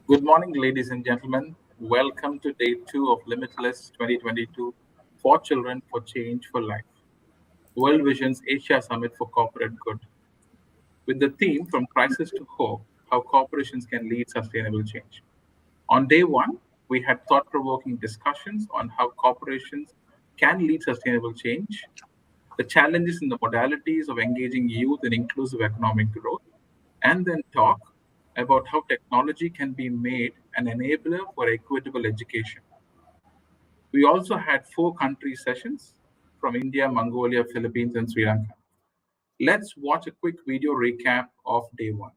Good morning, ladies and gentlemen. Welcome to day two of Limitless 2022 for Children for Change for Life, World Vision's Asia Summit for Corporate Good, with the theme From Crisis to Hope How Corporations Can Lead Sustainable Change. On day one, we had thought provoking discussions on how corporations can lead sustainable change, the challenges and the modalities of engaging youth in inclusive economic growth, and then talk about how technology can be made an enabler for equitable education. We also had four country sessions from India, Mongolia, Philippines, and Sri Lanka. Let's watch a quick video recap of day one.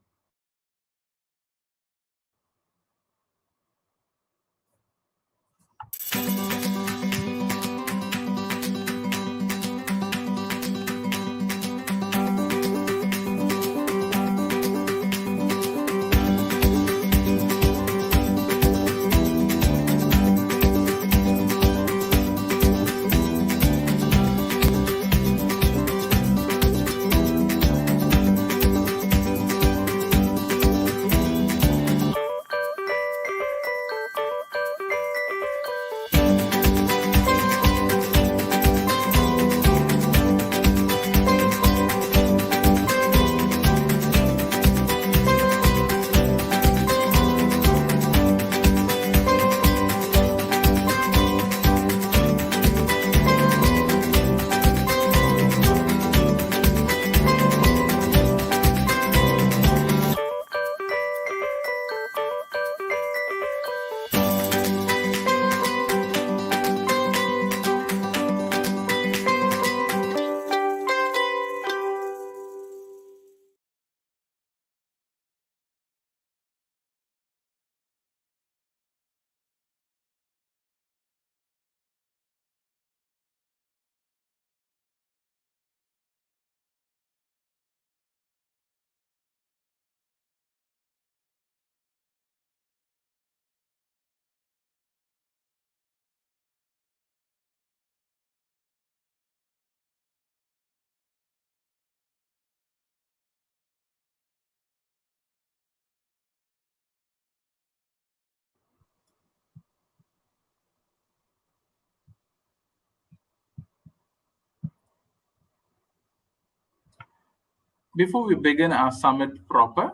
Before we begin our summit proper,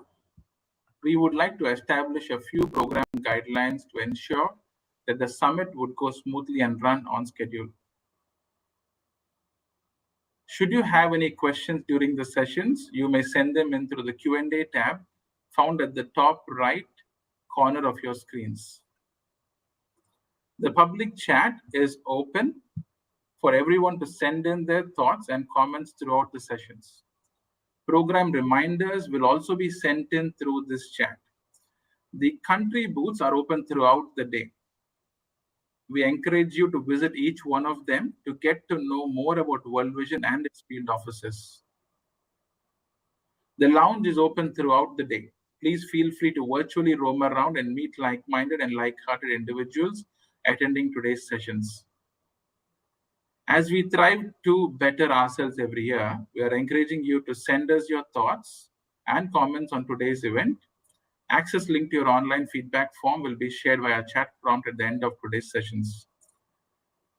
we would like to establish a few program guidelines to ensure that the summit would go smoothly and run on schedule. Should you have any questions during the sessions, you may send them in through the Q&A tab found at the top right corner of your screens. The public chat is open for everyone to send in their thoughts and comments throughout the sessions. Program reminders will also be sent in through this chat. The country booths are open throughout the day. We encourage you to visit each one of them to get to know more about World Vision and its field offices. The lounge is open throughout the day. Please feel free to virtually roam around and meet like-minded and like-hearted individuals attending today's sessions. As we thrive to better ourselves every year, we are encouraging you to send us your thoughts and comments on today's event. Access link to your online feedback form will be shared via chat prompt at the end of today's sessions.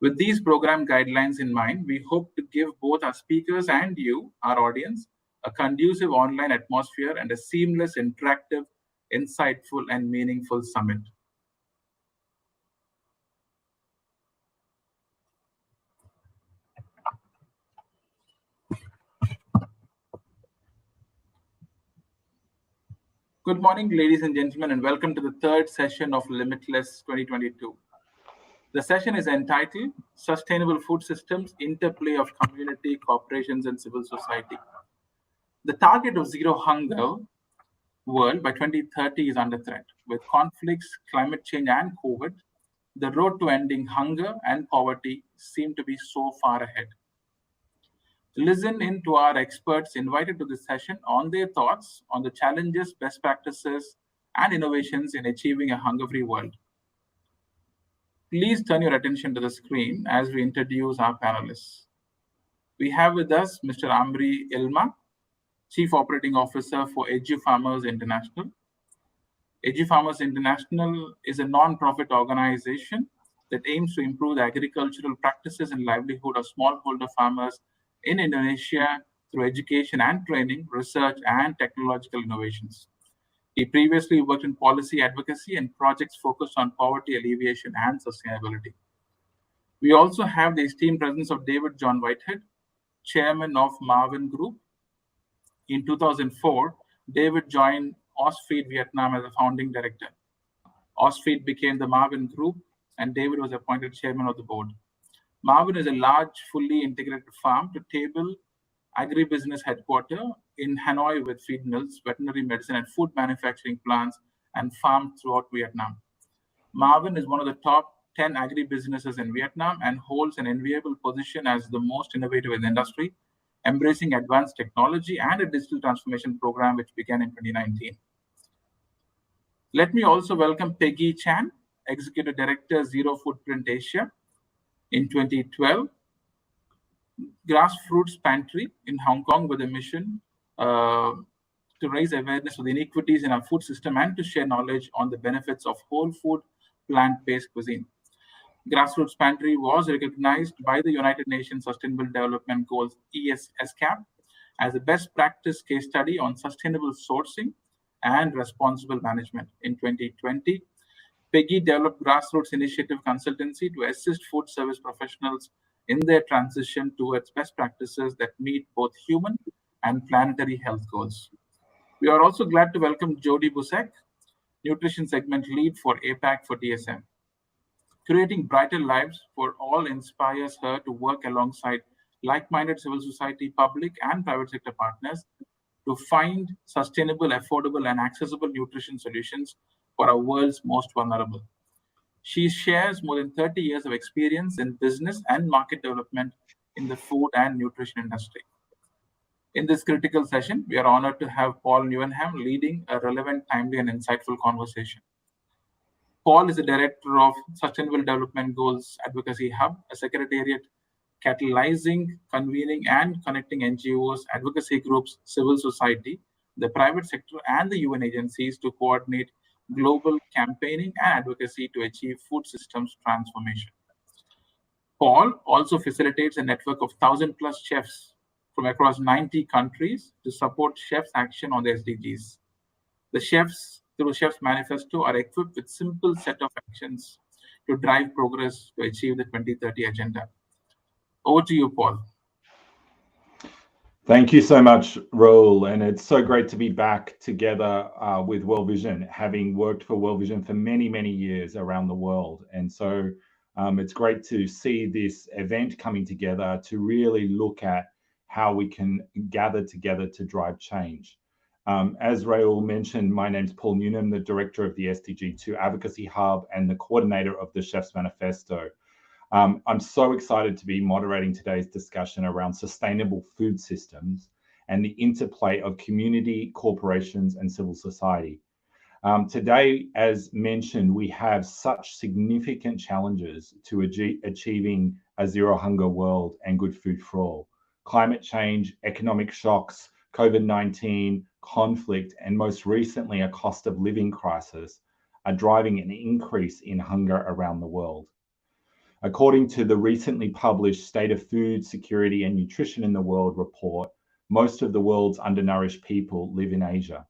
With these program guidelines in mind, we hope to give both our speakers and you, our audience, a conducive online atmosphere and a seamless, interactive, insightful, and meaningful summit. Good morning, ladies and gentlemen, and welcome to the third session of Limitless 2022. The session is entitled Sustainable Food Systems, Interplay of Community, Corporations, and Civil Society. The target of zero hunger world by 2030 is under threat. With conflicts, climate change, and COVID, the road to ending hunger and poverty seem to be so far ahead. Listen in to our experts invited to this session on their thoughts on the challenges, best practices, and innovations in achieving a hunger-free world. Please turn your attention to the screen as we introduce our panelists. We have with us Mr. Amri Ilma, Chief Operating Officer for Edu Farmers International, AG Farmers International is a non-profit organization that aims to improve the agricultural practices and livelihood of smallholder farmers in Indonesia through education and training, research, and technological innovations. He previously worked in policy advocacy and projects focused on poverty alleviation and sustainability. We also have the esteemed presence of David John Whitehead, chairman of Marvin Group. In 2004, David joined Osfeed Vietnam as a founding director. Osfeed became the Marvin Group, and David was appointed chairman of the board. Marvin is a large, fully integrated farm-to-table agribusiness headquarter in Hanoi with feed mills, veterinary medicine, and food manufacturing plants and farms throughout Vietnam. Marvin is one of the top 10 agribusinesses in Vietnam and holds an enviable position as the most innovative in the industry, embracing advanced technology and a digital transformation program which began in 2019. Let me also welcome Peggy Chan, Executive Director, Zero Footprint Asia. In 2012, Grassroots Pantry in Hong Kong with a mission to raise awareness of the inequities in our food system and to share knowledge on the benefits of whole food, plant-based cuisine. Grassroots Pantry was recognized by the United Nations Sustainable Development Goals (ESCAP) as a best practice case study on sustainable sourcing and responsible management. In 2020, Peggy developed Grassroots Initiative Consultancy to assist food service professionals in their transition towards best practices that meet both human and planetary health goals. We are also glad to welcome Jody Busek, Nutrition Segment Lead for APAC for DSM. Creating brighter lives for all inspires her to work alongside like-minded civil society, public and private sector partners to find sustainable, affordable, and accessible nutrition solutions for our world's most vulnerable. She shares more than 30 years of experience in business and market development in the food and nutrition industry. In this critical session, we are honored to have Paul Newenham leading a relevant, timely, and insightful conversation. Paul is the Director of Sustainable Development Goals Advocacy Hub, a secretariat catalyzing, convening, and connecting NGOs, advocacy groups, civil society, the private sector, and the UN agencies to coordinate global campaigning and advocacy to achieve food systems transformation. Paul also facilitates a network of 1,000 plus chefs from across 90 countries to support chefs' action on the SDGs. The chefs, through Chefs Manifesto, are equipped with simple set of actions to drive progress to achieve the 2030 agenda. Over to you, Paul. Thank you so much, Raul, and it's so great to be back together with World Vision, having worked for World Vision for many, many years around the world. And so it's great to see this event coming together to really look at how we can gather together to drive change. As Raul mentioned, my name's Paul Newnham, the Director of the SDG2 Advocacy Hub and the coordinator of the Chefs Manifesto. I'm so excited to be moderating today's discussion around sustainable food systems and the interplay of community, corporations, and civil society. Today, as mentioned, we have such significant challenges to achieving a zero hunger world and good food for all. Climate change, economic shocks, COVID-19, conflict, and most recently, a cost of living crisis are driving an increase in hunger around the world. According to the recently published State of Food Security and Nutrition in the World report, most of the world's undernourished people live in Asia.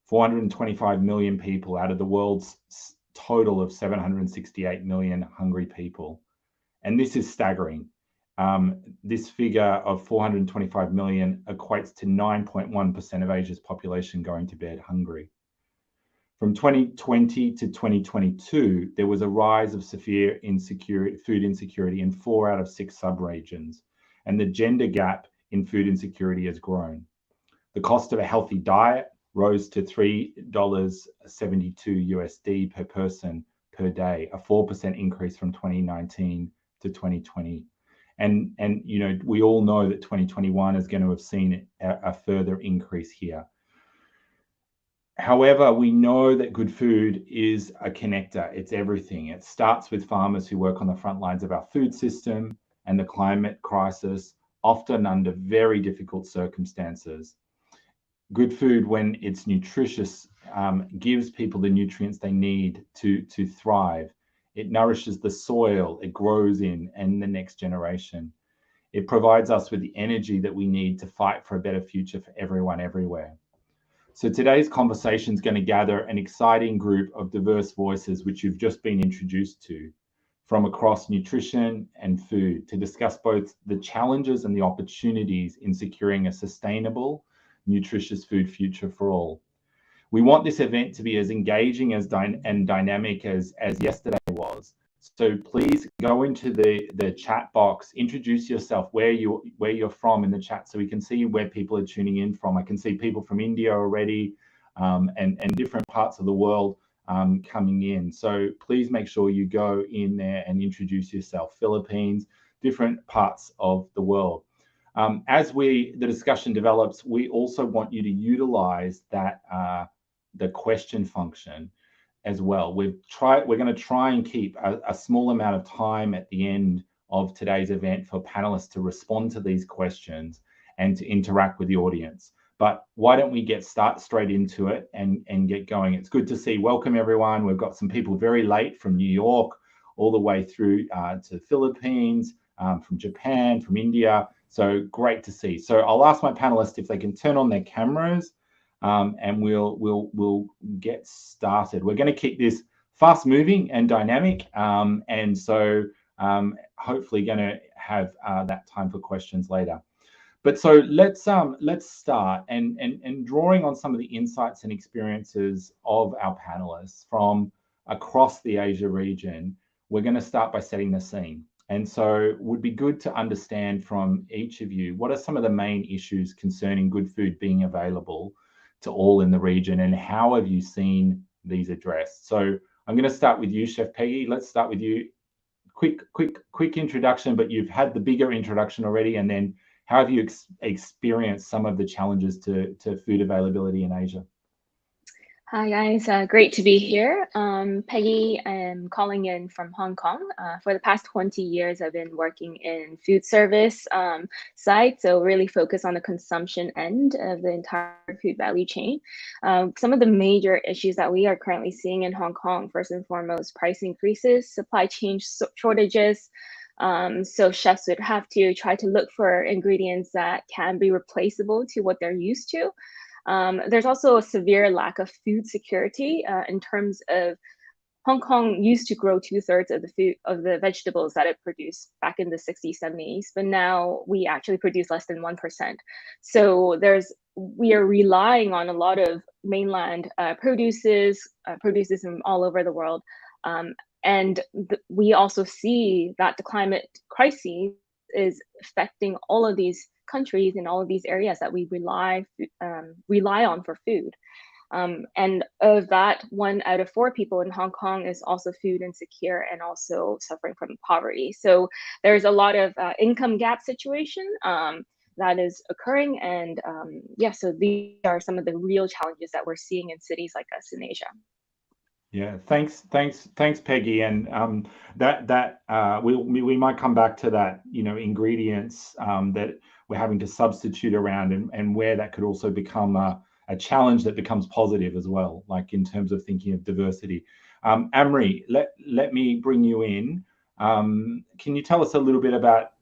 425 million people out of the world's total of 768 million hungry people. And this is staggering. This figure of 425 million equates to 9.1% of Asia's population going to bed hungry. From 2020 to 2022, there was a rise of severe food insecurity in 4 out of 6 sub-regions, and the gender gap in food insecurity has grown. The cost of a healthy diet rose to $3.72 USD per person per day, a 4% increase from 2019 to 2020. And you know, we all know that 2021 is going to have seen a further increase here. However, we know that good food is a connector. It's everything. It starts with farmers who work on the front lines of our food system and the climate crisis, often under very difficult circumstances. Good food, when it's nutritious gives people the nutrients they need to thrive. It nourishes the soil it grows in and the next generation. It provides us with the energy that we need to fight for a better future for everyone everywhere. So today's conversation is going to gather an exciting group of diverse voices, which you've just been introduced to, from across nutrition and food, to discuss both the challenges and the opportunities in securing a sustainable, nutritious food future for all. We want this event to be as engaging and dynamic as yesterday was. So please go into the chat box, introduce yourself, where you're from in the chat, so we can see where people are tuning in from. I can see people from India already, and different parts of the world coming in. So please make sure you go in there and introduce yourself. Philippines, different parts of the world. As the discussion develops, we also want you to utilize that the question function as well. We're going to try and keep a small amount of time at the end of today's event for panelists to respond to these questions and to interact with the audience. But why don't we get straight into it and get going? It's good to see. Welcome, everyone. We've got some people very late from New York, all the way through to the Philippines, from Japan, from India. So great to see. So I'll ask my panelists if they can turn on their cameras, and we'll get started. We're going to keep this fast moving and dynamic, and so hopefully going to have that time for questions later. But so let's start and drawing on some of the insights and experiences of our panelists from across the Asia region. We're going to start by setting the scene. And so it would be good to understand from each of you, what are some of the main issues concerning good food being available to all in the region, and how have you seen these addressed? So I'm going to start with you, Chef Peggy. Let's start with you. Quick introduction, but you've had the bigger introduction already, and then how have you experienced some of the challenges to food availability in Asia? Hi guys, great to be here. Peggy, I'm calling in from Hong Kong. For the past 20 years, I've been working in food service side, so really focused on the consumption end of the entire food value chain. Some of the major issues that we are currently seeing in Hong Kong, first and foremost, price increases, supply chain shortages. So chefs would have to try to look for ingredients that can be replaceable to what they're used to. There's also a severe lack of food security in terms of Hong Kong used to grow 2/3 of the vegetables that it produced back in the 60s, 70s, but now we actually produce less than 1%. So we are relying on a lot of mainland produces from all over the world. And we also see that the climate crisis is affecting all of these countries in all of these areas that we rely on for food. And of that, 1 out of 4 people in Hong Kong is also food insecure and also suffering from poverty. So there's a lot of income gap situation that is occurring. And so these are some of the real challenges that we're seeing in cities like us in Asia. Yeah, thanks, Peggy. And we might come back to that, ingredients that we're having to substitute around, and where that could also become a challenge that becomes positive as well, like in terms of thinking of diversity. Amri, let me bring you in. Can you tell us a little bit about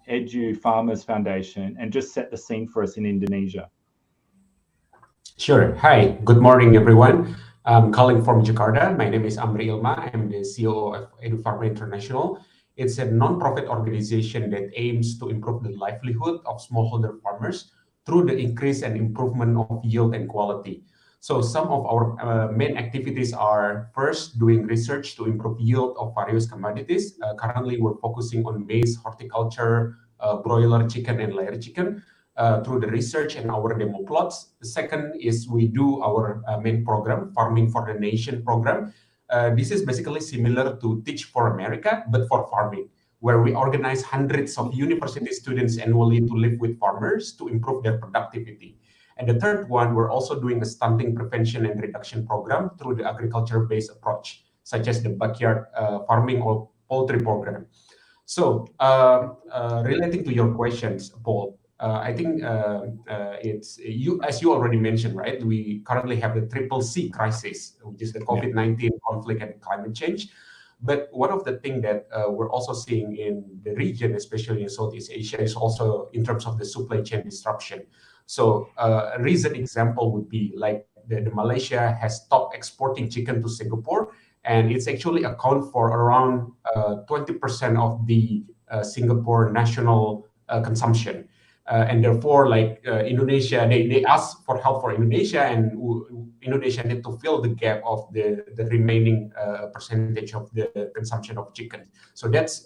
Edu Farmers Foundation and just set the scene for us in Indonesia? Sure. Hi, good morning, everyone. I'm calling from Jakarta. My name is Amri Ilma. I'm the CEO of Edu Farmer International. It's a non-profit organization that aims to improve the livelihood of smallholder farmers through the increase and improvement of yield and quality. So some of our main activities are, first, doing research to improve yield of various commodities. Currently, we're focusing on maize, horticulture, broiler chicken, and layer chicken. Through the research and our demo plots. The second is we do our main program, Farming for the Nation program. This is basically similar to Teach for America, but for farming, where we organize hundreds of university students annually to live with farmers to improve their productivity. And the third one, we're also doing a stunting prevention and reduction program through the agriculture-based approach, such as the backyard farming or poultry program. So relating to your questions, Paul, I think it's you, as you already mentioned, right? We currently have the triple C crisis, which is the COVID-19 conflict and climate change. But one of the things that we're also seeing in the region, especially in Southeast Asia, is also in terms of the supply chain disruption. So a recent example would be like the Malaysia has stopped exporting chicken to Singapore, and it's actually account for around 20% of the Singapore national consumption. And therefore, like Indonesia, they ask for help for Indonesia, and Indonesia need to fill the gap of the remaining percentage of the consumption of chicken. So that's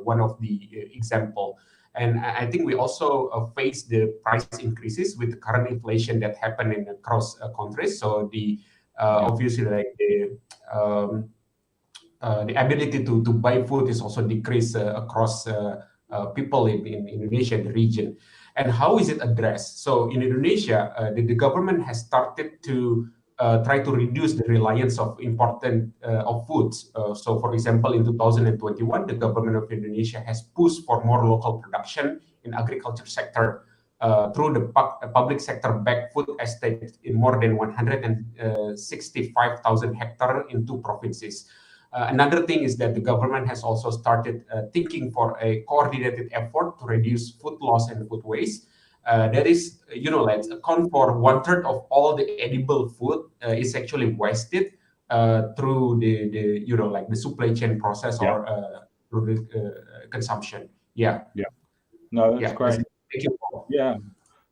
one of the example. And I think we also face the price increases with the current inflation that happen in across countries. So the obviously like the ability to buy food is also decreased across people in Indonesia and the region. And how is it addressed? So in Indonesia, the government has started to try to reduce the reliance of important of foods. So for example, in 2021, the government of Indonesia has pushed for more local production in agriculture sector through the public sector backed food estates in more than 165,000 hectares in 2 provinces. Another thing is that the government has also started thinking for a coordinated effort to reduce food loss and food waste. That is, like account for 1/3 of all the edible food is actually wasted through the like the supply chain process or through the consumption. Yeah. No, that's great. Thank you, Paul. Yeah.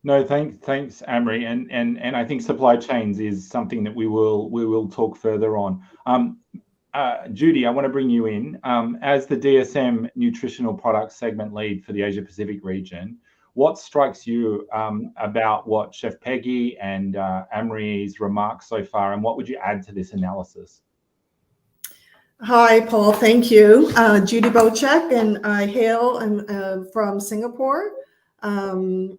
No, thanks, Amri, and I think supply chains is something that we will talk further on. Judy, I want to bring you in. As the DSM nutritional products segment lead for the Asia Pacific region, what strikes you about what Chef Peggy and Amri's remarks so far, and what would you add to this analysis? Hi, Paul. Thank you. Judy Bocek, and I hail from Singapore. I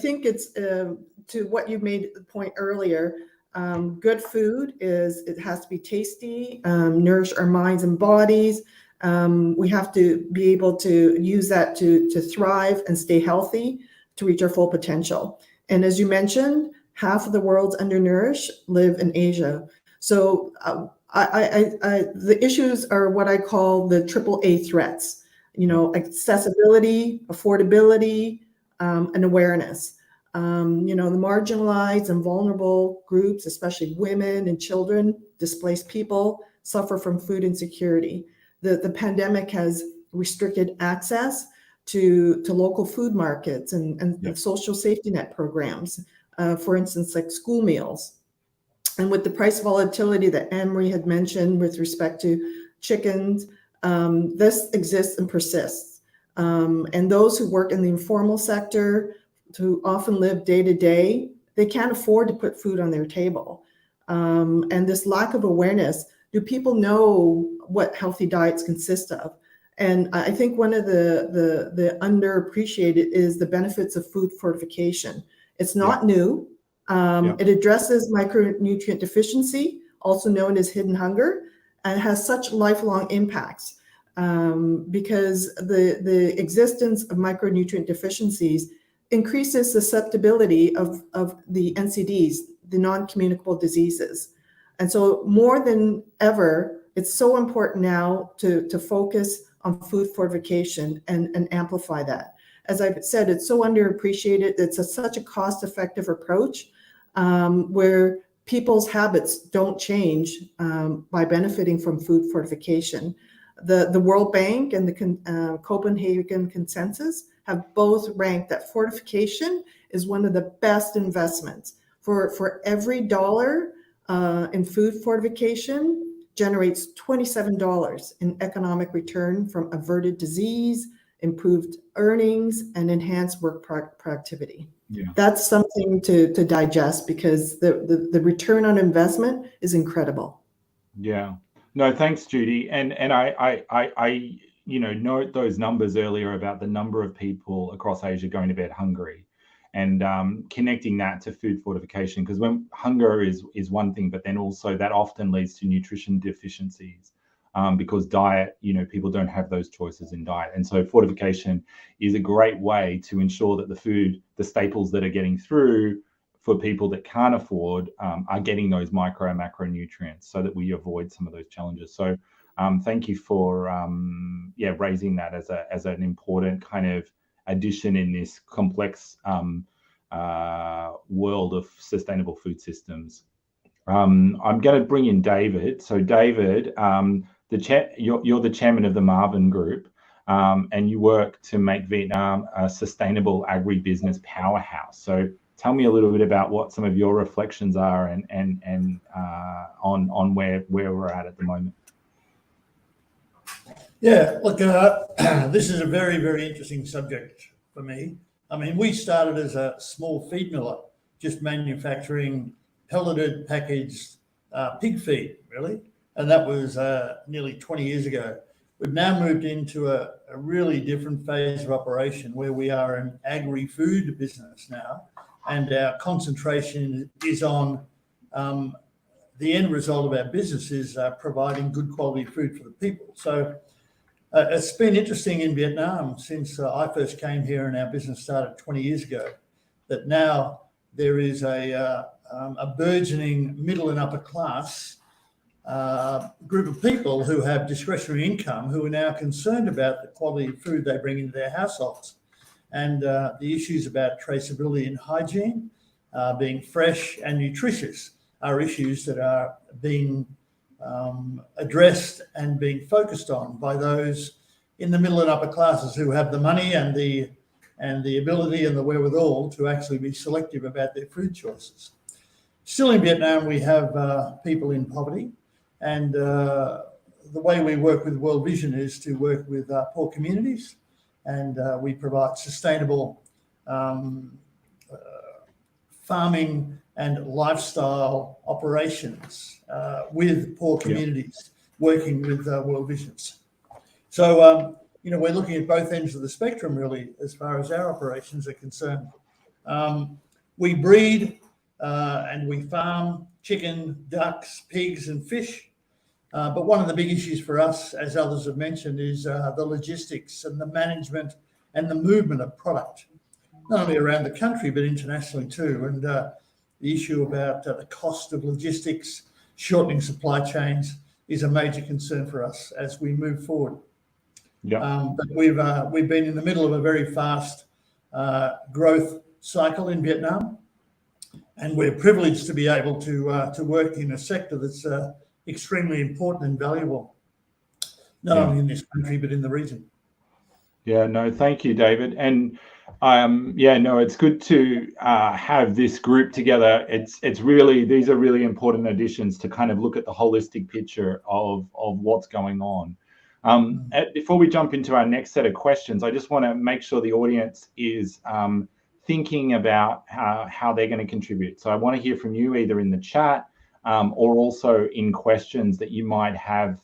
think it's to what you made the point earlier. Good food it has to be tasty, nourish our minds and bodies. We have to be able to use that to thrive and stay healthy to reach our full potential. And as you mentioned, half of the world's undernourished live in Asia. So the issues are what I call the AAA threats, accessibility, affordability, and awareness. The marginalized and vulnerable groups, especially women and children, displaced people, suffer from food insecurity. The pandemic has restricted access to local food markets and social safety net programs, for instance, like school meals. And with the price volatility that Amri had mentioned with respect to chickens, this exists and persists. And those who work in the informal sector, who often live day to day, they can't afford to put food on their table. And this lack of awareness, do people know what healthy diets consist of? And I think one of the underappreciated is the benefits of food fortification. It's not new. It addresses micronutrient deficiency, also known as hidden hunger, and has such lifelong impacts because the existence of micronutrient deficiencies increases susceptibility of the NCDs, the non-communicable diseases. And so more than ever, it's so important now to focus on food fortification and amplify that. As I've said, it's so underappreciated. It's such a cost-effective approach where people's habits don't change by benefiting from food fortification. The World Bank and the Copenhagen Consensus have both ranked that fortification is one of the best investments. For every dollar in food fortification generates $27 in economic return from averted disease, improved earnings, and enhanced work productivity. That's something to digest because the return on investment is incredible. No, thanks, Judy. And I note those numbers earlier about the number of people across Asia going to bed hungry, and connecting that to food fortification, because when hunger is one thing, but then also that often leads to nutrition deficiencies. because diet, people don't have those choices in diet. And so fortification is a great way to ensure that the staples that are getting through for people that can't afford are getting those micro and macronutrients so that we avoid some of those challenges. So thank you for raising that as an important kind of addition in this complex world of sustainable food systems. I'm going to bring in David. So David, you're the chairman of the Marvin Group, and you work to make Vietnam a sustainable agribusiness powerhouse. So tell me a little bit about what some of your reflections are and on where we're at the moment. Yeah, look, this is a very, very interesting subject for me. I mean, we started as a small feed miller, just manufacturing pelleted, packaged pig feed, really. And that was nearly 20 years ago. We've now moved into a really different phase of operation where we are an agri-food business now. And our concentration is on the end result of our business is providing good quality food for the people. So it's been interesting in Vietnam since I first came here and our business started 20 years ago, that now there is a burgeoning middle and upper class group of people who have discretionary income who are now concerned about the quality of food they bring into their households. And the issues about traceability and hygiene, being fresh and nutritious, are issues that are being addressed and being focused on by those in the middle and upper classes who have the money and the ability and the wherewithal to actually be selective about their food choices. Still in Vietnam, we have people in poverty, and the way we work with World Vision is to work with poor communities, and we provide sustainable farming and lifestyle operations with poor communities, working with World Visions. So, we're looking at both ends of the spectrum, really, as far as our operations are concerned. We breed and we farm chicken, ducks, pigs, and fish. But one of the big issues for us, as others have mentioned, is the logistics and the management and the movement of product, not only around the country, but internationally too. And the issue about the cost of logistics, shortening supply chains is a major concern for us as we move forward. Yeah. But we've been in the middle of a very fast growth cycle in Vietnam, and we're privileged to be able to work in a sector that's extremely important and valuable, not only in this country but in the region. Yeah, no, thank you, David. And it's good to have this group together. It's really, these are really important additions to kind of look at the holistic picture of what's going on. Before we jump into our next set of questions, I just want to make sure the audience is thinking about how they're going to contribute. So I want to hear from you either in the chat or also in questions that you might have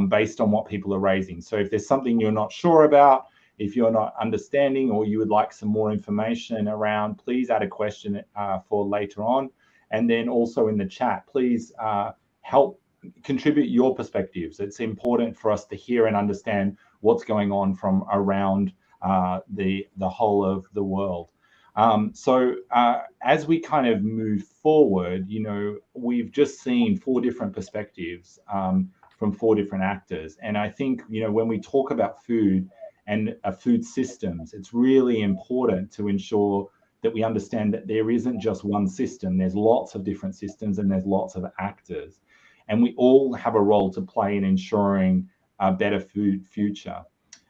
based on what people are raising. So if there's something you're not sure about, if you're not understanding, or you would like some more information around, please add a question for later on. And then also in the chat, please help contribute your perspectives. It's important for us to hear and understand what's going on from around the whole of the world. So as we kind of move forward, we've just seen 4 different perspectives from 4 different actors. And I think, when we talk about food and food systems, it's really important to ensure that we understand that there isn't just one system. There's lots of different systems and there's lots of actors. And we all have a role to play in ensuring a better food future.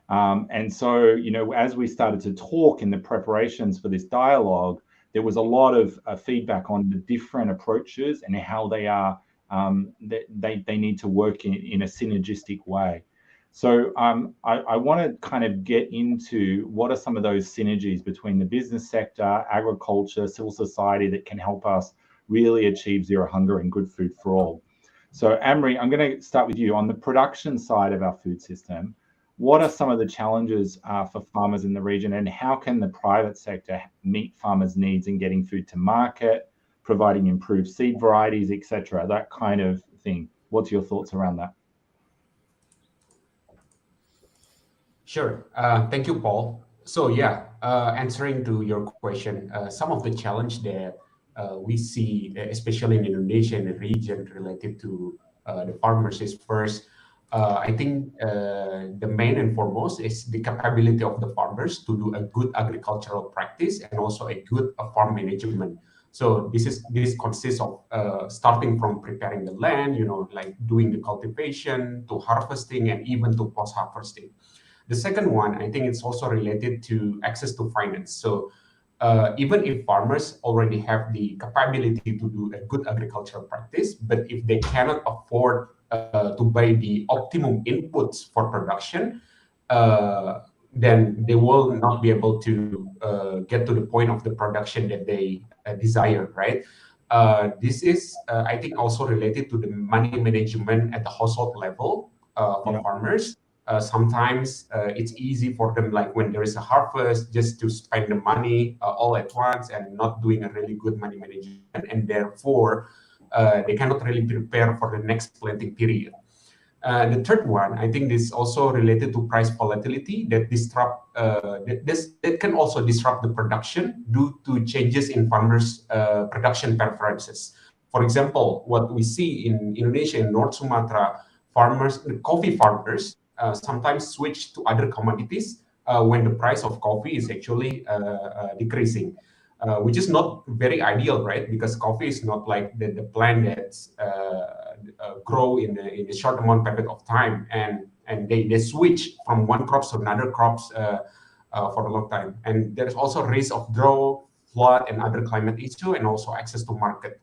And so, as we started to talk in the preparations for this dialogue, there was a lot of feedback on the different approaches and how they are, they need to work in a synergistic way. So I want to kind of get into what are some of those synergies between the business sector, agriculture, civil society that can help us really achieve zero hunger and good food for all. So Amri, I'm going to start with you. On the production side of our food system, what are some of the challenges for farmers in the region, and how can the private sector meet farmers' needs in getting food to market, providing improved seed varieties, etc., that kind of thing? What's your thoughts around that? Sure. Thank you, Paul. So yeah, answering to your question, some of the challenge that we see, especially in Indonesia and the region related to the farmers, is first, I think the main and foremost is the capability of the farmers to do a good agricultural practice and also a good farm management. So this consists of starting from preparing the land, like doing the cultivation to harvesting and even to post harvesting. The second one, I think it's also related to access to finance. So even if farmers already have the capability to do a good agricultural practice, but if they cannot afford to buy the optimum inputs for production, then they will not be able to get to the point of the production that they desire, right? This is, I think, also related to the money management at the household level for Yeah. farmers. Sometimes it's easy for them, like when there is a harvest, just to spend the money all at once and not doing a really good money management, and therefore they cannot really prepare for the next planting period. The third one, I think, this also related to price volatility that that can also disrupt the production due to changes in farmers' production preferences. For example, what we see in Indonesia and North Sumatra, coffee farmers sometimes switch to other commodities when the price of coffee is actually decreasing, which is not very ideal, right? Because coffee is not like the plant that's grow in a short amount period of time, and they switch from one crops to another crops for a long time. And there's also risk of drought, flood, and other climate issue, and also access to market.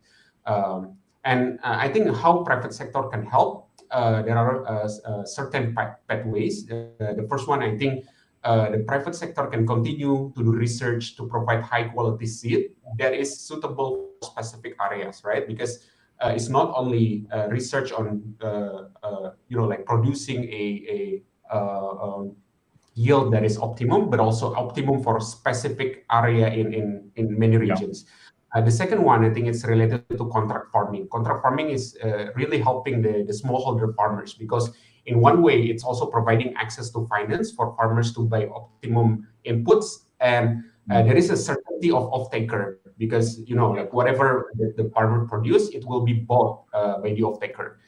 And I think how private sector can help. There are certain pathways. The first one, I think, the private sector can continue to do research to provide high quality seed that is suitable for specific areas, right? Because it's not only research on like producing a yield that is optimum, but also optimum for specific area in many Yeah. regions. The second one, I think, it's related to contract farming. Contract farming is really helping the smallholder farmers, because in one way, it's also providing access to finance for farmers to buy optimum inputs, and there is a certainty of off-taker, because like whatever the farmer produce, it will be bought by the off-taker.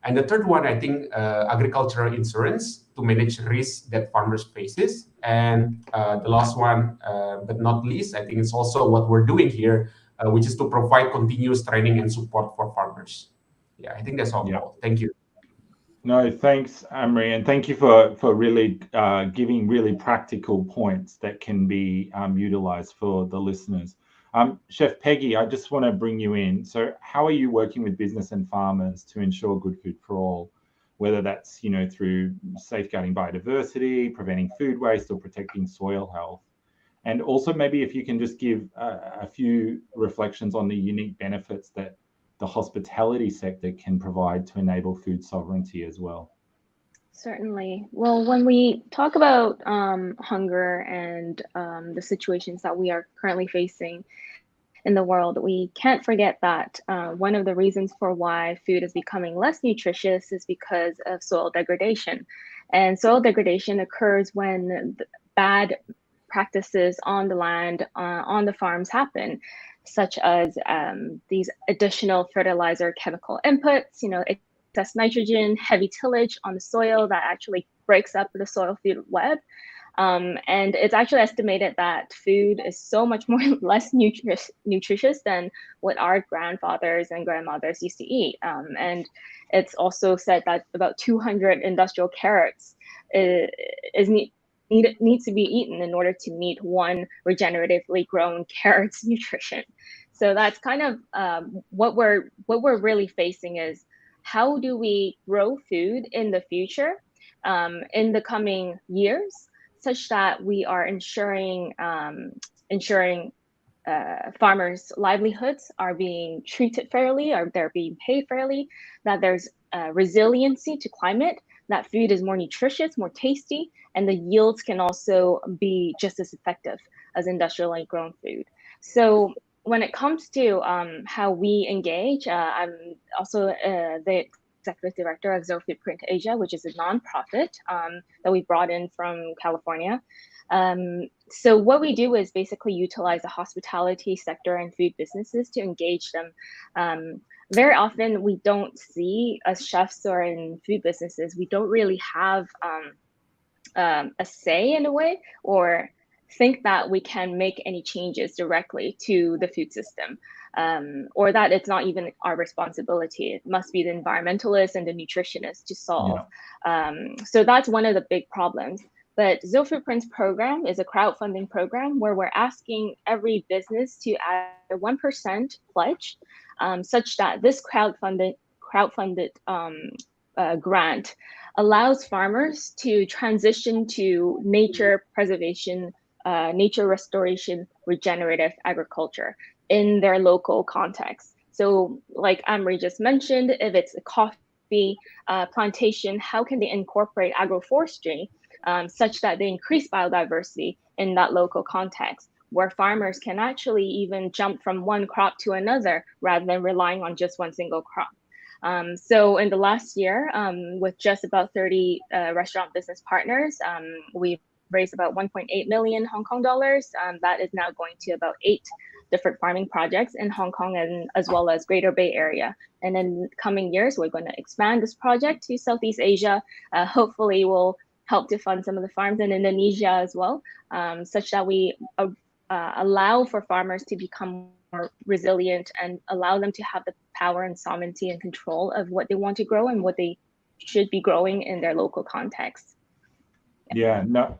And the third one, I think, agricultural insurance to manage risks that farmers faces. And the last one, but not least, I think it's also what we're doing here, which is to provide continuous training and support for farmers. Yeah, I think that's all, Yeah. Paul. Thank you. No, thanks, Amri, and thank you for really giving really practical points that can be utilized for the listeners. Chef Peggy, I just want to bring you in. So, how are you working with business and farmers to ensure good food for all, whether that's through safeguarding biodiversity, preventing food waste, or protecting soil health? And also, maybe if you can just give a few reflections on the unique benefits that the hospitality sector can provide to enable food sovereignty as well. Certainly. Well, when we talk about hunger and the situations that we are currently facing in the world, we can't forget that one of the reasons for why food is becoming less nutritious is because of soil degradation. And soil degradation occurs when bad practices on the land, on the farms happen, such as these additional fertilizer chemical inputs, excess nitrogen, heavy tillage on the soil that actually breaks up the soil food web. And it's actually estimated that food is so much more less nutritious than what our grandfathers and grandmothers used to eat. And it's also said that about 200 industrial carrots needs to be eaten in order to meet one regeneratively grown carrot's nutrition. So that's kind of what we're really facing is, how do we grow food in the future, in the coming years, such that we are ensuring farmers' livelihoods are being treated fairly, or they're being paid fairly, that there's resiliency to climate, that food is more nutritious, more tasty, and the yields can also be just as effective as industrially grown food. So when it comes to how we engage, I'm also the executive director of Zero Footprint Asia, which is a nonprofit that we brought in from California. So what we do is basically utilize the hospitality sector and food businesses to engage them. Very often we don't see, as chefs or in food businesses, we don't really have a say in a way, or think that we can make any changes directly to the food system, or that it's not even our responsibility. It must be the environmentalists and the nutritionists to solve. So that's one of the big problems. But Zero Footprint's program is a crowdfunding program where we're asking every business to add a 1% pledge, such that this crowdfunded grant allows farmers to transition to nature preservation, nature restoration, regenerative agriculture in their local context. So like Amri just mentioned, if it's a coffee plantation, how can they incorporate agroforestry such that they increase biodiversity in that local context, where farmers can actually even jump from one crop to another rather than relying on just one single crop. So in the last year, with just about 30 restaurant business partners, we've raised about 1.8 million Hong Kong dollars. That is now going to about 8 different farming projects in Hong Kong and as well as Greater Bay Area. And in coming years, we're going to expand this project to Southeast Asia. Hopefully we'll help to fund some of the farms in Indonesia as well, such that we allow for farmers to become more resilient and allow them to have the power and sovereignty and control of what they want to grow and what they should be growing in their local context. Yeah, no,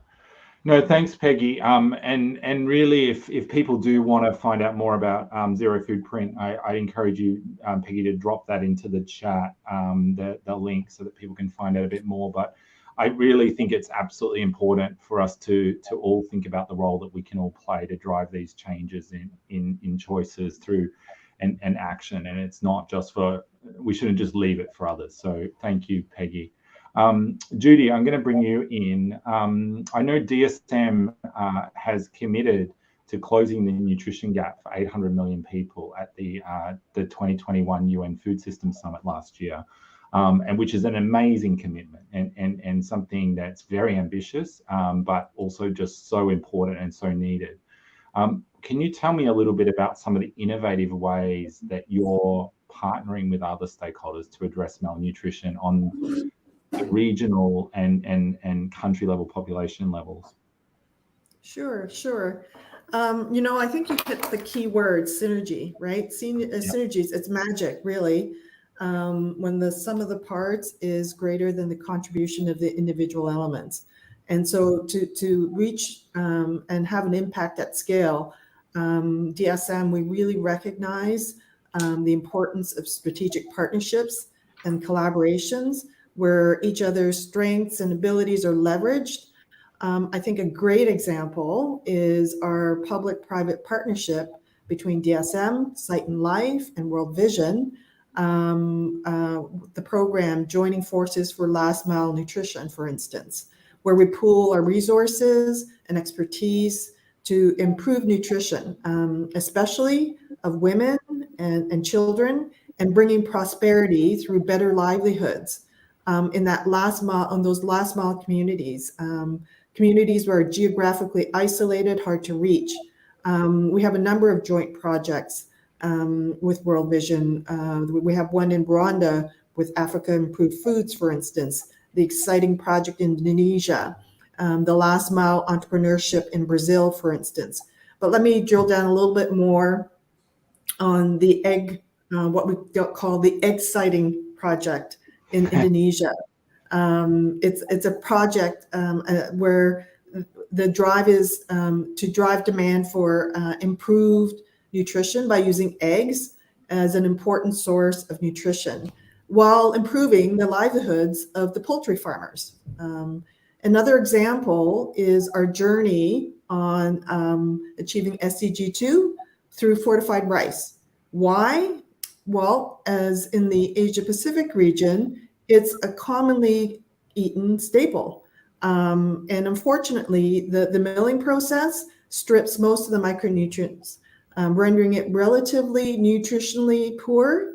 thanks, Peggy. And really, if people do want to find out more about Zero Footprint, I encourage you, Peggy, to drop that into the chat, the link, so that people can find out a bit more. But I really think it's absolutely important for us to all think about the role that we can all play to drive these changes in choices through and action. And it's not just we shouldn't just leave it for others. So thank you, Peggy. Judy, I'm going to bring you in. I know DSM has committed to closing the nutrition gap for 800 million people at the 2021 UN Food Systems Summit last year. And which is an amazing commitment and something that's very ambitious, but also just so important and so needed. Can you tell me a little bit about some of the innovative ways that you're partnering with other stakeholders to address malnutrition on the regional and country level population levels? Sure. I think you hit the key word, synergy, right? Synergies, it's magic, really. When the sum of the parts is greater than the contribution of the individual elements. And so to reach and have an impact at scale, DSM, we really recognize the importance of strategic partnerships and collaborations where each other's strengths and abilities are leveraged. I think a great example is our public-private partnership between DSM, Sight and Life, and World Vision, the program Joining Forces for Last Mile Nutrition, for instance, where we pool our resources and expertise to improve nutrition, especially of women and children, and bringing prosperity through better livelihoods in that last mile, on those last mile communities, communities where are geographically isolated, hard to reach. We have a number of joint projects with World Vision. We have one in Rwanda with Africa Improved Foods, for instance, the exciting project in Indonesia, the last mile entrepreneurship in Brazil, for instance. But let me drill down a little bit more on the what we call the egg-sighting project in Indonesia. It's a project where the drive is to drive demand for improved nutrition by using eggs as an important source of nutrition, while improving the livelihoods of the poultry farmers. Another example is our journey on achieving SDG 2 through Fortified Rice. Why? Well, as in the Asia Pacific region, it's a commonly eaten staple. And unfortunately, the milling process strips most of the micronutrients, rendering it relatively nutritionally poor.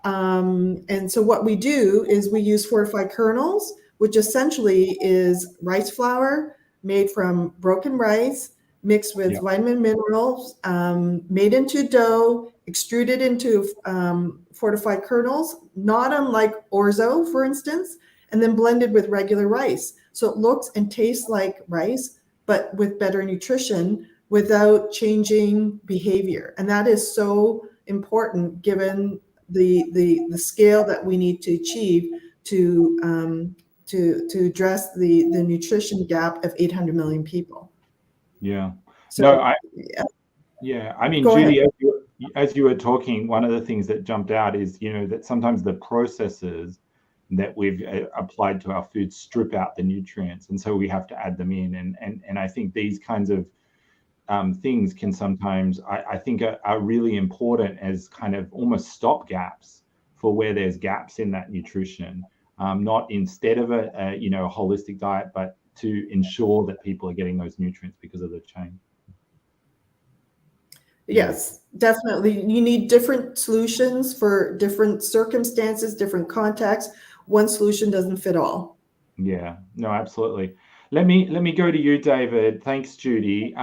And so what we do is we use fortified kernels, which essentially is rice flour made from broken rice, mixed with Yeah. vitamin minerals, made into dough, extruded into fortified kernels, not unlike orzo, for instance, and then blended with regular rice. So it looks and tastes like rice, but with better nutrition without changing behavior. And that is so important given the scale that we need to achieve to address the nutrition gap of 800 million people. Yeah. So, No, yeah. Yeah, I mean, Go Judy, ahead. as you were talking, one of the things that jumped out is, that sometimes the processes that we've applied to our food strip out the nutrients, and so we have to add them in. And I think these kinds of things can sometimes, I think, are really important as kind of almost stop gaps for where there's gaps in that nutrition, not instead of a holistic diet, but to ensure that people are getting those nutrients because of the chain. Yes, definitely. You need different solutions for different circumstances, different contexts. One solution doesn't fit all. Yeah, no, absolutely. Let me go to you, David. Thanks, Judy.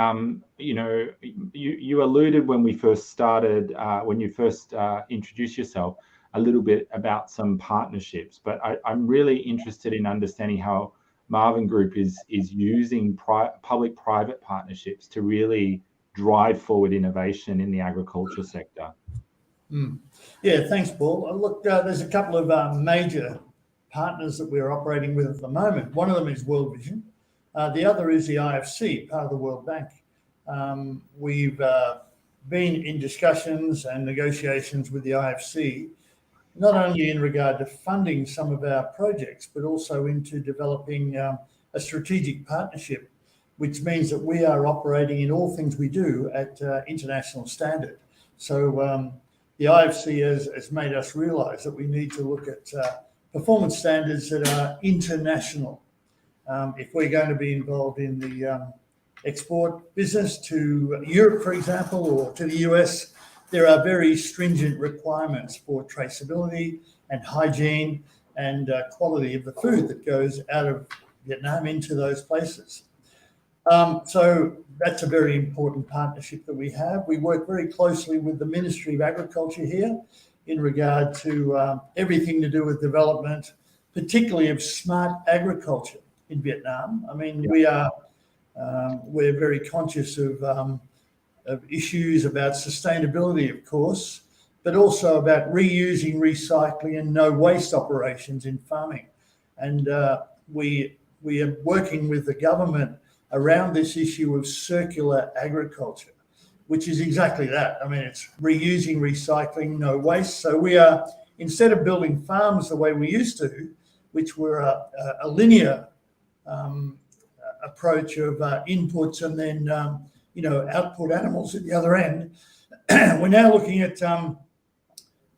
You alluded when we first started, when you first introduced yourself, a little bit about some partnerships, but I'm really interested in understanding how Marvin Group is using public-private partnerships to really drive forward innovation in the agriculture sector. Yeah, thanks, Paul. Look, there's a couple of major partners that we're operating with at the moment. One of them is World Vision. The other is the IFC, part of the World Bank. We've been in discussions and negotiations with the IFC, not only in regard to funding some of our projects, but also into developing a strategic partnership, which means that we are operating in all things we do at international standard. So the IFC has made us realise that we need to look at performance standards that are international. If we're going to be involved in the export business to Europe, for example, or to the US, there are very stringent requirements for traceability and hygiene and quality of the food that goes out of Vietnam into those places. So that's a very important partnership that we have. We work very closely with the Ministry of Agriculture here in regard to everything to do with development, particularly of smart agriculture in Vietnam. I mean, we're very conscious of issues about sustainability, of course, but also about reusing, recycling, and no waste operations in farming. And we are working with the government around this issue of circular agriculture, which is exactly that. I mean, it's reusing, recycling, no waste. So we are, instead of building farms the way we used to, which were a linear approach of inputs and then output animals at the other end, we're now looking at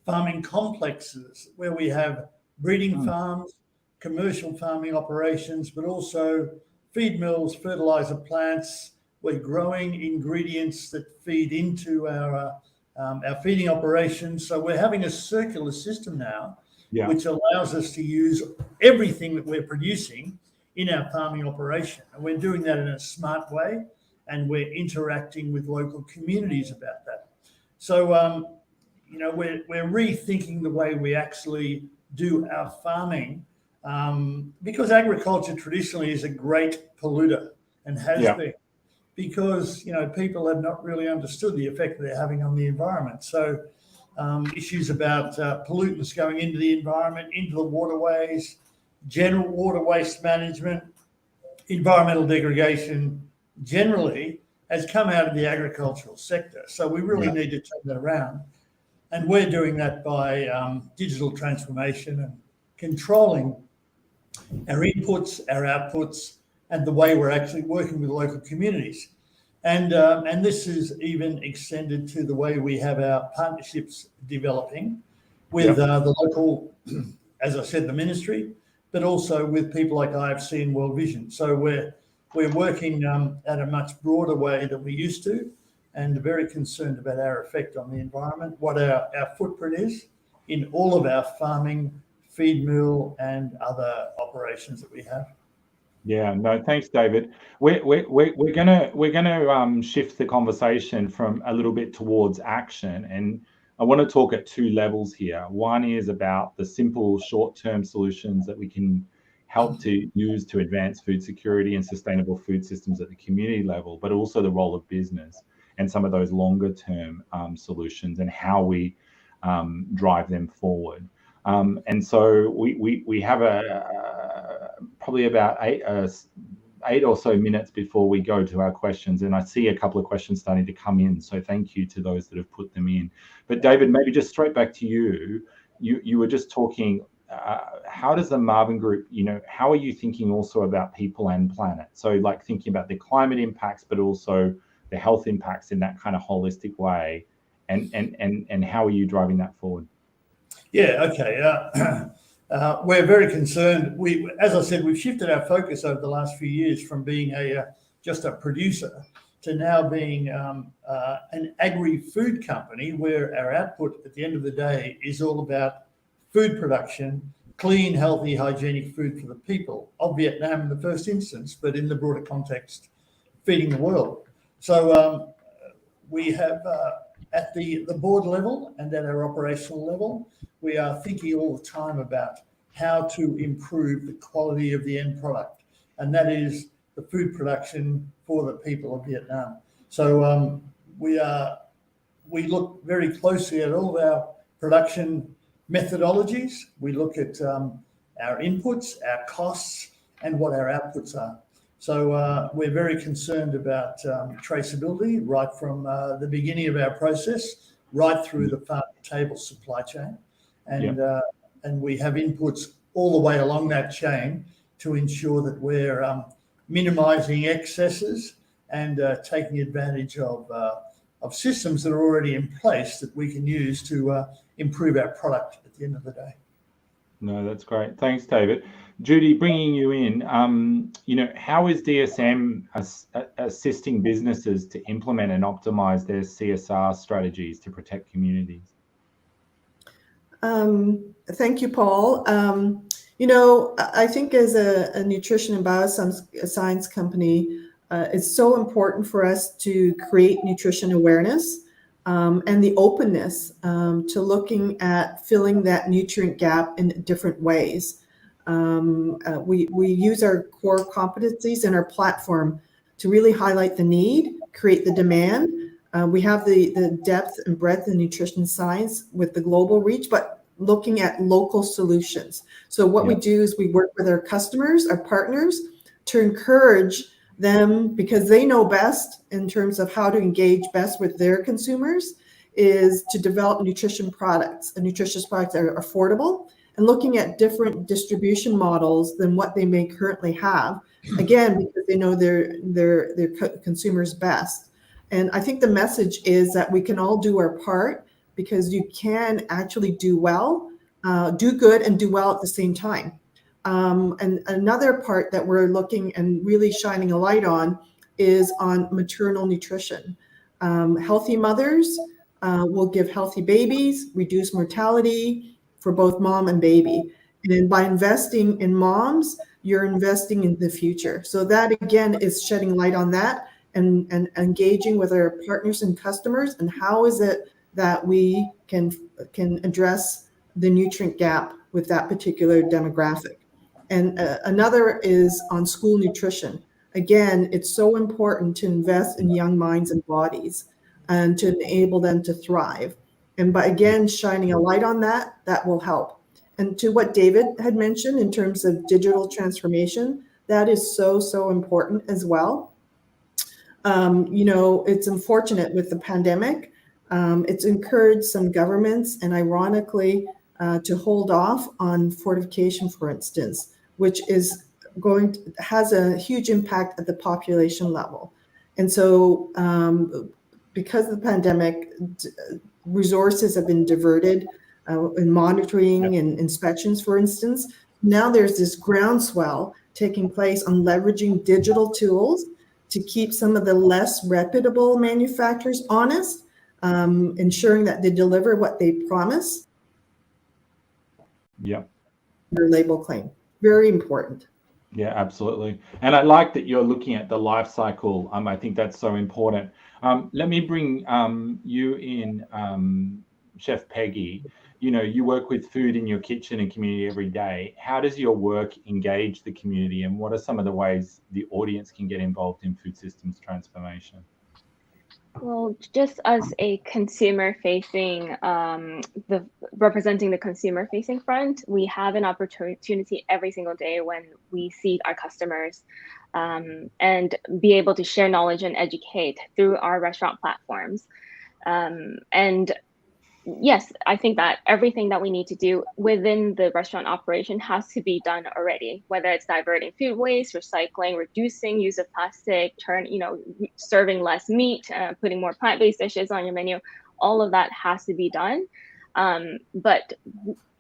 farming complexes where we have breeding farms, commercial farming operations, but also feed mills, fertilizer plants. We're growing ingredients that feed into our feeding operations. So we're having a circular system now, which allows us to use everything that we're producing in our farming operation. And we're doing that in a smart way, and we're interacting with local communities about that. So, we're rethinking the way we actually do our farming, because agriculture traditionally is a great polluter and has been, because people have not really understood the effect they're having on the environment. So issues about pollutants going into the environment, into the waterways, general water waste management, environmental degradation generally has come out of the agricultural sector. So we really need to turn that around. And we're doing that by digital transformation and controlling our inputs, our outputs, and the way we're actually working with local communities. And this is even extended to the way we have our partnerships developing with the local, as I said, the ministry, but also with people like IFC and World Vision. So we're working at a much broader way than we used to, and very concerned about our effect on the environment, what our footprint is, in all of our farming, feed mill, and other operations that we have. Yeah, no, thanks, David. We're gonna shift the conversation from a little bit towards action, and I want to talk at two levels here. One is about the simple short-term solutions that we can help to use to advance food security and sustainable food systems at the community level, but also the role of business and some of those longer-term solutions and how we drive them forward. And so we have probably about eight or so minutes before we go to our questions, and I see a couple of questions starting to come in. So thank you to those that have put them in. But David, maybe just straight back to you. You were just talking. How does the Marvin Group, how are you thinking also about people and planet? So like thinking about the climate impacts, but also the health impacts in that kind of holistic way, and how are you driving that forward? Yeah, okay. We're very concerned. As I said, we've shifted our focus over the last few years from being just a producer to now being an agri-food company, where our output at the end of the day is all about food production, clean, healthy, hygienic food for the people of Vietnam in the first instance, but in the broader context, feeding the world. So we have at the board level and at our operational level, we are thinking all the time about how to improve the quality of the end product, and that is the food production for the people of Vietnam. So we look very closely at all of our production methodologies. We look at our inputs, our costs, and what our outputs are. So we're very concerned about traceability right from the beginning of our process, right through the farm-to-table supply chain. And we have inputs all the way along that chain to ensure that we're minimizing excesses and taking advantage of systems that are already in place that we can use to improve our product at the end of the day. No, that's great. Thanks, David. Judy, bringing you in, how is DSM assisting businesses to implement and optimize their CSR strategies to protect communities? Thank you, Paul. I think as a nutrition and bioscience company, it's so important for us to create nutrition awareness and the openness to looking at filling that nutrient gap in different ways. We use our core competencies and our platform to really highlight the need, create the demand. We have the depth and breadth of nutrition science with the global reach, but looking at local solutions. So what we do is we work with our customers, our partners, to encourage them, because they know best in terms of how to engage best with their consumers, is to develop nutrition products. And nutritious products are affordable, and looking at different distribution models than what they may currently have, again, because they know their consumers best. And I think the message is that we can all do our part, because you can actually do good and do well at the same time. And another part that we're looking and really shining a light on is on maternal nutrition. Healthy mothers will give healthy babies, reduce mortality for both mom and baby. And by investing in moms, you're investing in the future. So that, again, is shedding light on that and engaging with our partners and customers, and how is it that we can address the nutrient gap with that particular demographic. And another is on school nutrition. Again, it's so important to invest in young minds and bodies and to enable them to thrive. And by, again, shining a light on that will help. And to what David had mentioned in terms of digital transformation, that is so important as well. It's unfortunate with the pandemic. It's encouraged some governments, and ironically, to hold off on fortification, for instance, which has a huge impact at the population level. And so because of the pandemic, resources have been diverted in monitoring and inspections, for instance. Now there's this groundswell taking place on leveraging digital tools to keep some of the less reputable manufacturers honest, ensuring that they deliver what they promise. Yeah. Your label claim. Very important. Yeah, absolutely. And I like that you're looking at the life cycle. I think that's so important. Let me bring you in, Chef Peggy. You know, you work with food in your kitchen and community every day. How does your work engage the community, and what are some of the ways the audience can get involved in food systems transformation? Well, just as a consumer-facing, the representing the consumer-facing front, we have an opportunity every single day when we see our customers, and be able to share knowledge and educate through our restaurant platforms. And yes, I think that everything that we need to do within the restaurant operation has to be done already, whether it's diverting food waste, recycling, reducing use of plastic, serving less meat, putting more plant-based dishes on your menu. All of that has to be done. But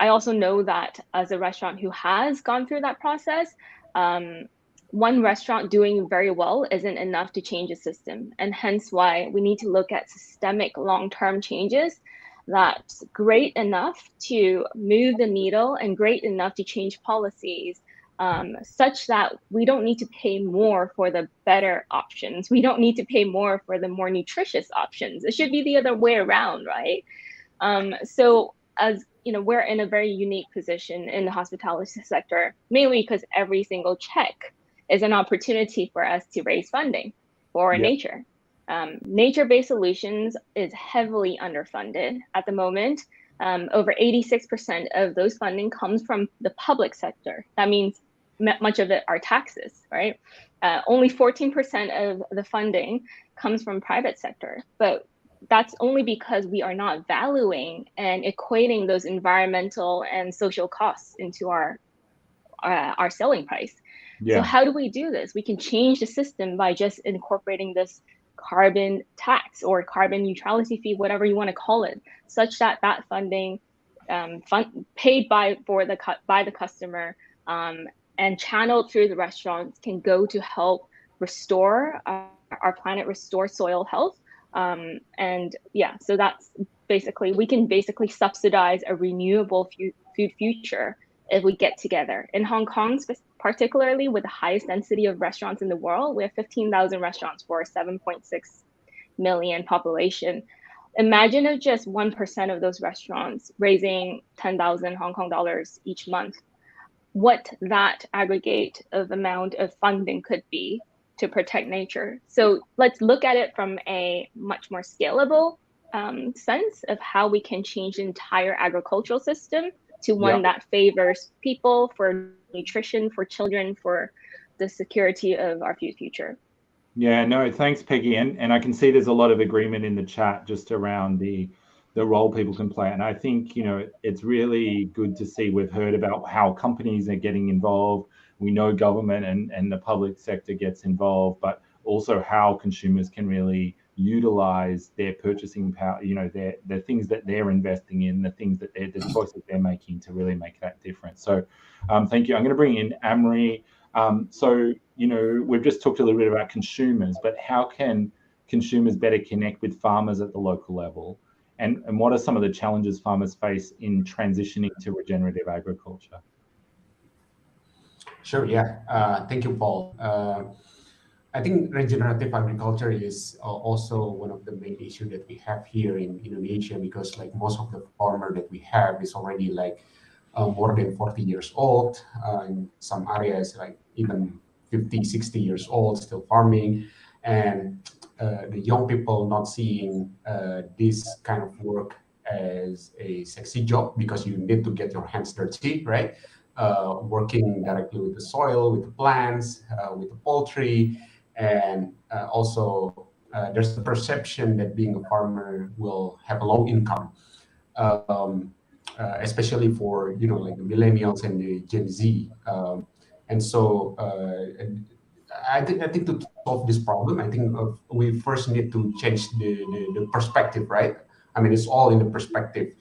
I also know that as a restaurant who has gone through that process, one restaurant doing very well isn't enough to change a system. And hence why we need to look at systemic long-term changes that's great enough to move the needle and great enough to change policies, such that we don't need to pay more for the better options. We don't need to pay more for the more nutritious options. It should be the other way around, right? So as you know, we're in a very unique position in the hospitality sector, mainly because every single check is an opportunity for us to raise funding for nature. Nature-based solutions is heavily underfunded at the moment. Over 86% of those funding comes from the public sector. That means much of it are taxes, right? Only 14% of the funding comes from private sector, but that's only because we are not valuing and equating those environmental and social costs into our selling price. So how do we do this? We can change the system by just incorporating this carbon tax or carbon neutrality fee, whatever you want to call it, such that that funding paid by the customer and channeled through the restaurants can go to help restore our planet, restore soil health. So that's we can basically subsidize a renewable food future if we get together. In Hong Kong, particularly with the highest density of restaurants in the world, we have 15,000 restaurants for a 7.6 million population. Imagine if just 1% of those restaurants raising 10,000 Hong Kong dollars each month, what that aggregate of amount of funding could be to protect nature. So let's look at it from a much more scalable sense of how we can change the entire agricultural system to one that favors people for nutrition, for children, for the security of our future. Yeah, no, thanks, Peggy. And I can see there's a lot of agreement in the chat just around the role people can play. And I think, you know, it's really good to see. We've heard about how companies are getting involved. We know government and the public sector gets involved, but also how consumers can really utilize their purchasing power, you know, the things that they're investing in, the choices they're making to really make that difference. So thank you. I'm going to bring in Amri. So, you know, we've just talked a little bit about consumers, but how can consumers better connect with farmers at the local level? And what are some of the challenges farmers face in transitioning to regenerative agriculture? Sure, yeah. Thank you, Paul. I think regenerative agriculture is also one of the main issues that we have here in Indonesia, because like most of the farmer that we have is already like more than 40 years old. In some areas, like even 50, 60 years old, still farming. And the young people not seeing this kind of work as a sexy job, because you need to get your hands dirty, right? Working directly with the soil, with the plants, with the poultry. And also there's the perception that being a farmer will have a low income, especially for, you know, like the millennials and the Gen Z. And so I think to solve this problem, I think we first need to change the perspective, right? I mean, it's all in the perspective.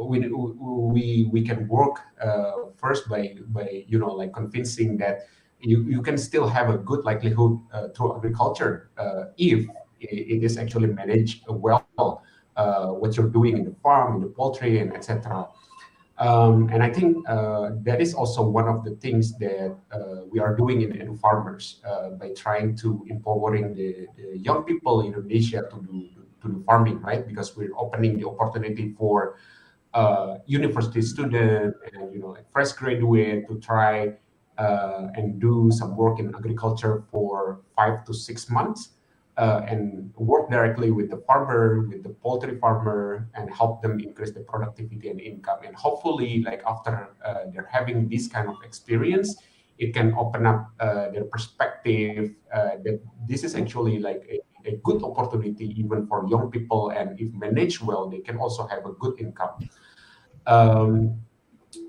We can work first by you know, like convincing that you can still have a good livelihood through agriculture if it is actually managed well, what you're doing in the farm, in the poultry, and etc. And I think that is also one of the things that we are doing in Edu Farmers by trying to empowering the young people in Indonesia to do farming, right? Because we're opening the opportunity for university student and like fresh graduate to try and do some work in agriculture for 5 to 6 months and work directly with the farmer, with the poultry farmer, and help them increase the productivity and income. And hopefully, like after they're having this kind of experience, it can open up their perspective that this is actually like a good opportunity even for young people, and if managed well, they can also have a good income. Um,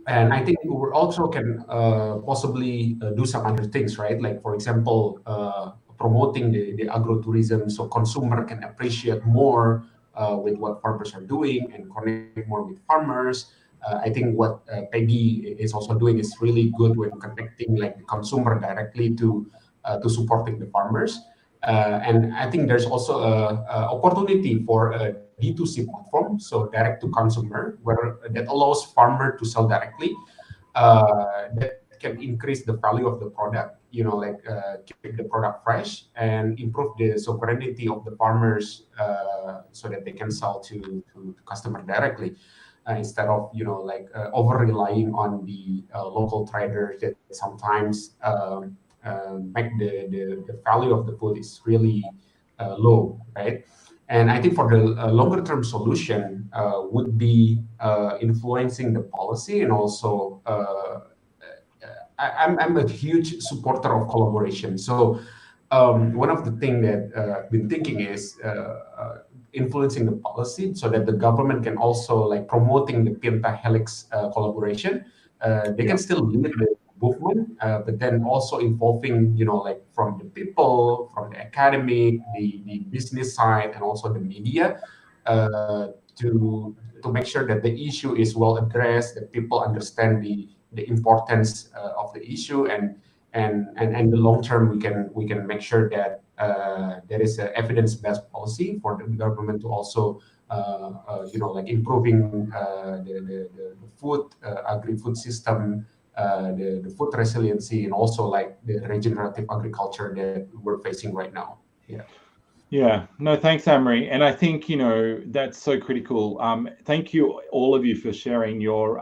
and I think we also can possibly do some other things, right? Like, for example, promoting the agrotourism so consumer can appreciate more with what farmers are doing and connect more with farmers. I think what Peggy is also doing is really good when connecting like the consumer directly to supporting the farmers. And I think there's also a opportunity for a D2C platform, so direct to consumer, where that allows farmer to sell directly. That can increase the value of the product, like keep the product fresh and improve the sovereignty of the farmers so that they can sell to customer directly instead of like over relying on the local traders that sometimes make the value of the food is really low, right? And I think for the longer term solution would be influencing the policy and also I'm a huge supporter of collaboration. So one of the things that I've been thinking is influencing the policy so that the government can also like promoting the pentahelix collaboration. They can still lead the movement, but then also involving, like from the people, from the academic, the business side, and also the media uh, to make sure that the issue is well addressed, that people understand the importance of the issue, and the long term we can make sure that there is an evidence-based policy for the government to also like improving the food agri-food system, the food resiliency, and also like the regenerative agriculture that we're facing right now. Yeah. Yeah, no, thanks, Amri. And I think, that's so critical. Thank you, all of you, for sharing your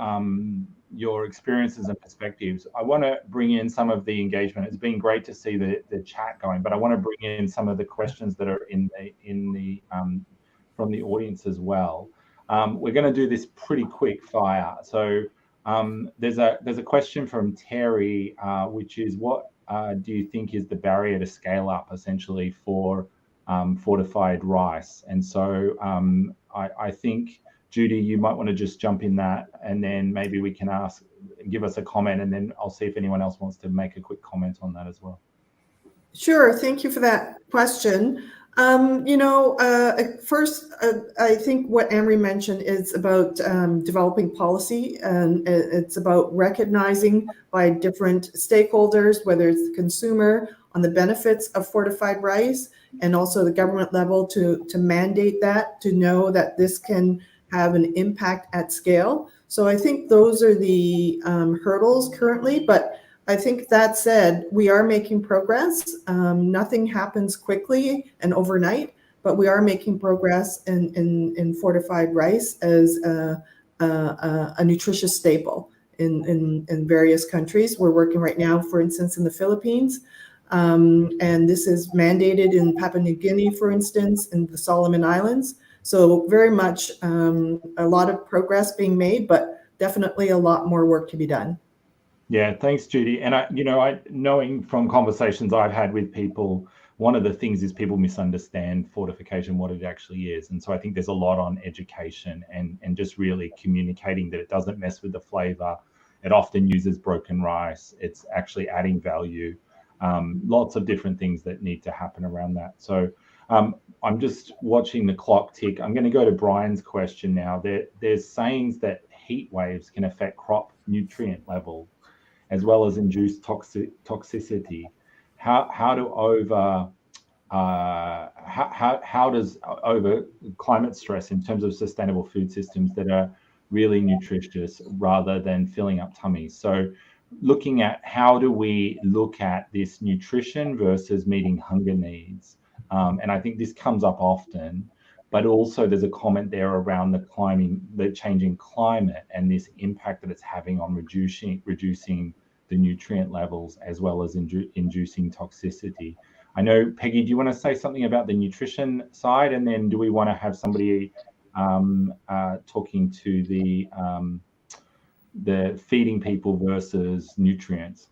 experiences and perspectives. I want to bring in some of the engagement. It's been great to see the chat going, but I want to bring in some of the questions that are in the from the audience as well. We're going to do this pretty quick fire. So there's a question from Terry, which is, what do you think is the barrier to scale up essentially for fortified rice? And so I think, Judy, you might want to just jump in that, and then maybe we can give us a comment, and then I'll see if anyone else wants to make a quick comment on that as well. Sure. Thank you for that question. First, I think what Amri mentioned is about developing policy, and it's about recognizing by different stakeholders, whether it's the consumer, on the benefits of fortified rice, and also the government level to mandate that, to know that this can have an impact at scale. So I think those are the hurdles currently, but I think that said, we are making progress. Nothing happens quickly and overnight, but we are making progress in fortified rice as a nutritious staple in various countries. We're working right now, for instance, in the Philippines, and this is mandated in Papua New Guinea, for instance, in the Solomon Islands. So very much a lot of progress being made, but definitely a lot more work to be done. Yeah, thanks, Judy. And I knowing from conversations I've had with people, one of the things is people misunderstand fortification, what it actually is. And so I think there's a lot on education and just really communicating that it doesn't mess with the flavor. It often uses broken rice. It's actually adding value. Lots of different things that need to happen around that. So I'm just watching the clock tick. I'm going to go to Brian's question now. There's sayings that heat waves can affect crop nutrient level, as well as induce toxicity. How does over climate stress in terms of sustainable food systems that are really nutritious rather than filling up tummies. So looking at how do we look at this nutrition versus meeting hunger needs. And I think this comes up often, but also there's a comment there around the changing climate and this impact that it's having on reducing the nutrient levels as well as inducing toxicity. I know, Peggy, do you want to say something about the nutrition side, and then do we want to have somebody talking to the feeding people versus nutrients?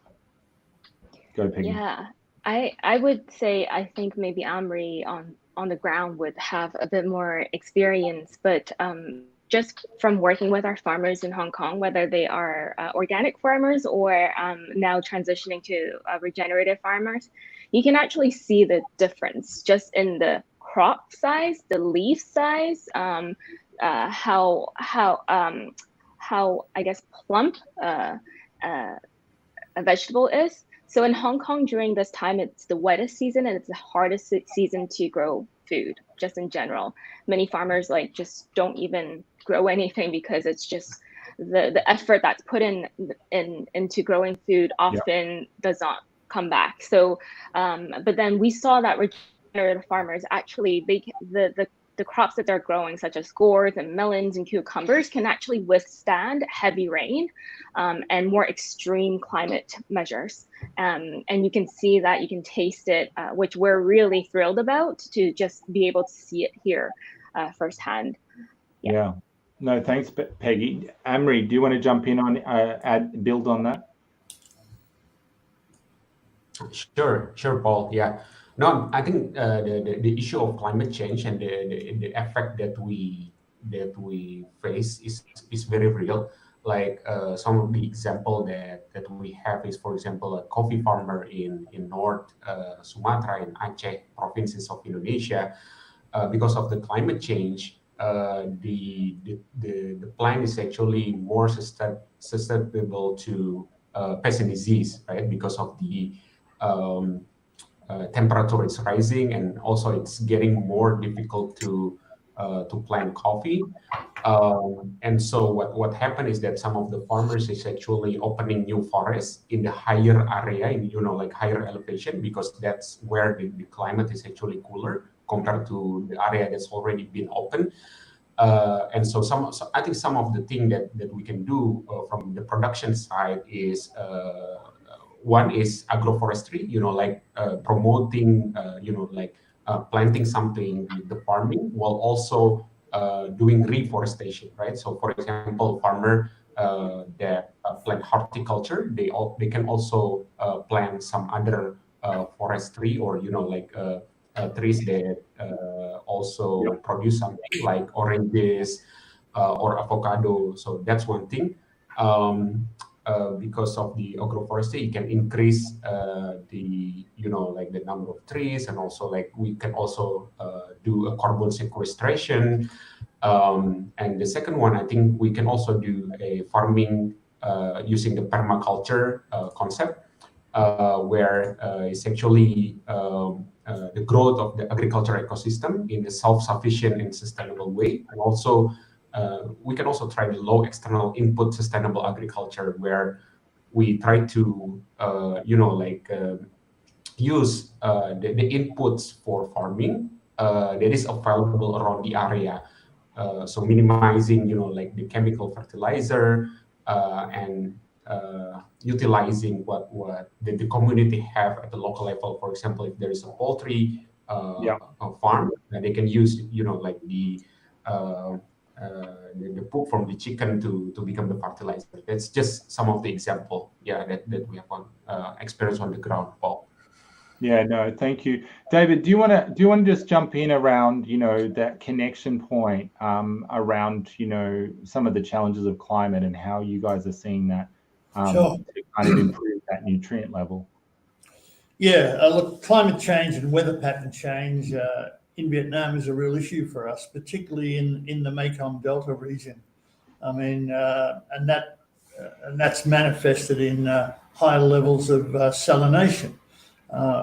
Go, Peggy. Yeah, I would say I think maybe Amri on the ground would have a bit more experience, but just from working with our farmers in Hong Kong, whether they are organic farmers or now transitioning to regenerative farmers, you can actually see the difference just in the crop size, the leaf size, how I guess plump a vegetable is. So in Hong Kong during this time, it's the wettest season and it's the hardest season to grow food, just in general. Many farmers like just don't even grow anything because it's just the effort that's put into growing food often does not come back. So, but then we saw that regenerative farmers actually the crops that they're growing, such as gourds and melons and cucumbers, can actually withstand heavy rain and more extreme climate measures. And you can see that, you can taste it, which we're really thrilled about to just be able to see it here firsthand. Yeah. No, thanks, Peggy. Amri, do you want to jump in on build on that? Sure, Paul. Yeah. No, I think the issue of climate change and the effect that we face is very real. Like some of the example that we have is, for example, a coffee farmer in North Sumatra and Aceh provinces of Indonesia. Because of the climate change, the plant is actually more susceptible to pest and disease, right? Because of the temperature is rising, and also it's getting more difficult to plant coffee. And so what happened is that some of the farmers is actually opening new forests in the higher area, in like higher elevation, because that's where the climate is actually cooler compared to the area that's already been opened. And so I think some of the thing that we can do from the production side is one is agroforestry, like promoting, planting something with the farming, while also doing reforestation, right? So, for example, farmer that plant horticulture, they can also plant some other forestry, or trees that also produce something like oranges or avocado. So that's one thing. Because of the agroforestry, you can increase the number of trees, and also we can also do a carbon sequestration. And the second one, I think we can also do a farming using the permaculture concept, where it's actually the growth of the agricultural ecosystem in a self-sufficient and sustainable way. And also we can also try the low external input sustainable agriculture, where we try to use the inputs for farming that is available around the area. So minimizing the chemical fertilizer and utilizing what the community have at the local level. For example, if there is a poultry farm, they can use the poop from the chicken to become the fertilizer. That's just some of the example, that we have on experience on the ground, Paul. Yeah, no, thank you, David. Do you want to just jump in around that connection point around some of the challenges of climate and how you guys are seeing that Sure. to kind of improve that nutrient level? Yeah, look, climate change and weather pattern change in Vietnam is a real issue for us, particularly in the Mekong Delta region. I mean, and that's manifested in high levels of salination,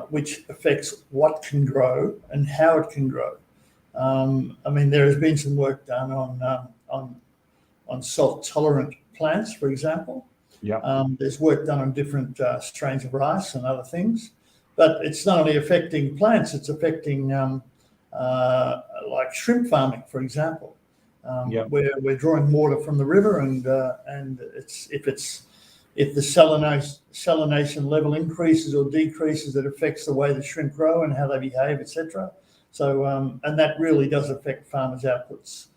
which affects what can grow and how it can grow. I mean, there has been some work done on salt-tolerant plants, for example. Yeah. There's work done on different strains of rice and other things. But it's not only affecting plants, it's affecting like shrimp farming, for example, where we're drawing water from the river, and if the salination level increases or decreases, it affects the way the shrimp grow and how they behave, etc. So, and that really does affect farmers' outputs.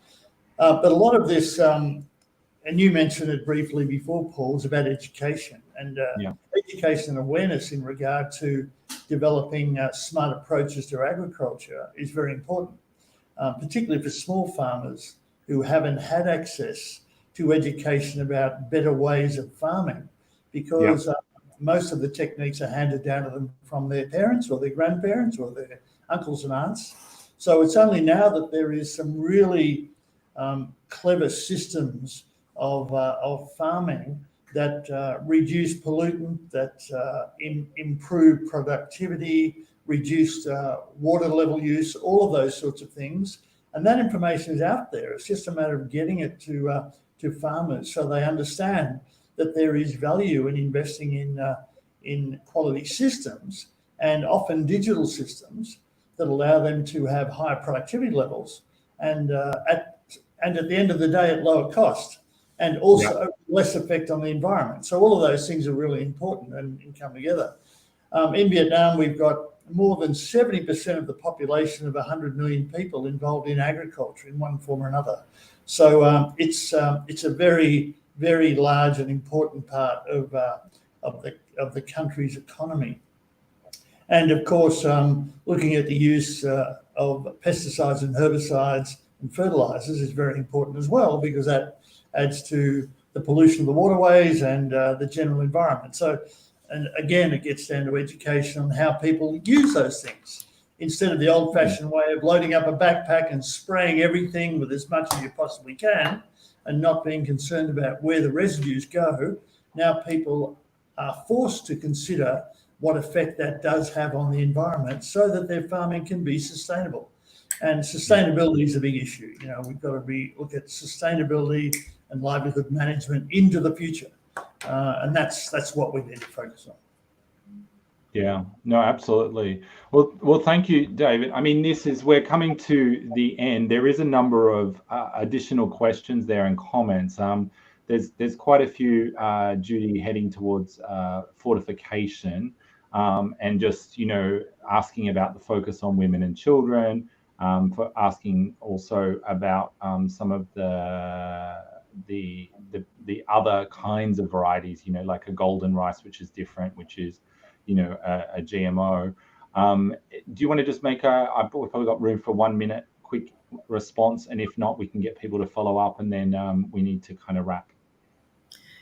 But a lot of this, and you mentioned it briefly before, Paul, is about education and education and awareness in regard to developing smart approaches to agriculture is very important, particularly for small farmers who haven't had access to education about better ways of farming, because most of the techniques are handed down to them from their parents or their grandparents or their uncles and aunts. So it's only now that there is some really clever systems of farming that reduce pollutant, that improve productivity, reduce water level use, all of those sorts of things. And that information is out there. It's just a matter of getting it to farmers so they understand that there is value in investing in quality systems, and often digital systems that allow them to have higher productivity levels and at the end of the day at lower cost, and also less effect on the environment. So all of those things are really important and come together. In Vietnam, we've got more than 70% of the population of 100 million people involved in agriculture in one form or another. So it's a very, very large and important part of the country's economy. And of course, looking at the use of pesticides and herbicides and fertilizers is very important as well, because that adds to the pollution of the waterways and the general environment. So, and again, it gets down to education on how people use those things. Instead of the old-fashioned way of loading up a backpack and spraying everything with as much as you possibly can and not being concerned about where the residues go, now people are forced to consider what effect that does have on the environment so that their farming can be sustainable. And sustainability is a big issue. You know, we've got to look at sustainability and livelihood management into the future. And that's what we need to focus on. Yeah, no, absolutely. Well, thank you, David. I mean, we're coming to the end. There is a number of additional questions there and comments. There's quite a few, Judy, heading towards fortification, and just, asking about the focus on women and children, for asking also about some of the other kinds of varieties, like a golden rice, which is different, which is, a GMO. Do you want to just make we've probably got room for 1 minute quick response, and if not, we can get people to follow up, and then we need to kind of wrap.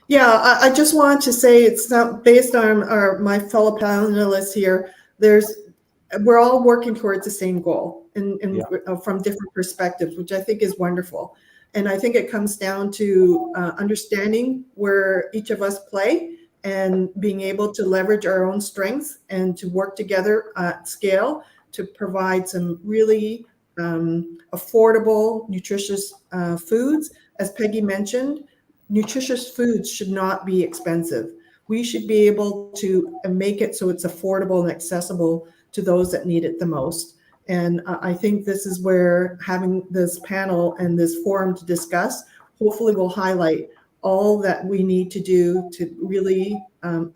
Yeah, I just wanted to say it's not based on my fellow panelists here. We're all working towards the same goal from different perspectives, which I think is wonderful. And I think it comes down to understanding where each of us play and being able to leverage our own strengths and to work together at scale to provide some really affordable, nutritious foods. As Peggy mentioned, nutritious foods should not be expensive. We should be able to make it so it's affordable and accessible to those that need it the most. And I think this is where having this panel and this forum to discuss hopefully will highlight all that we need to do to really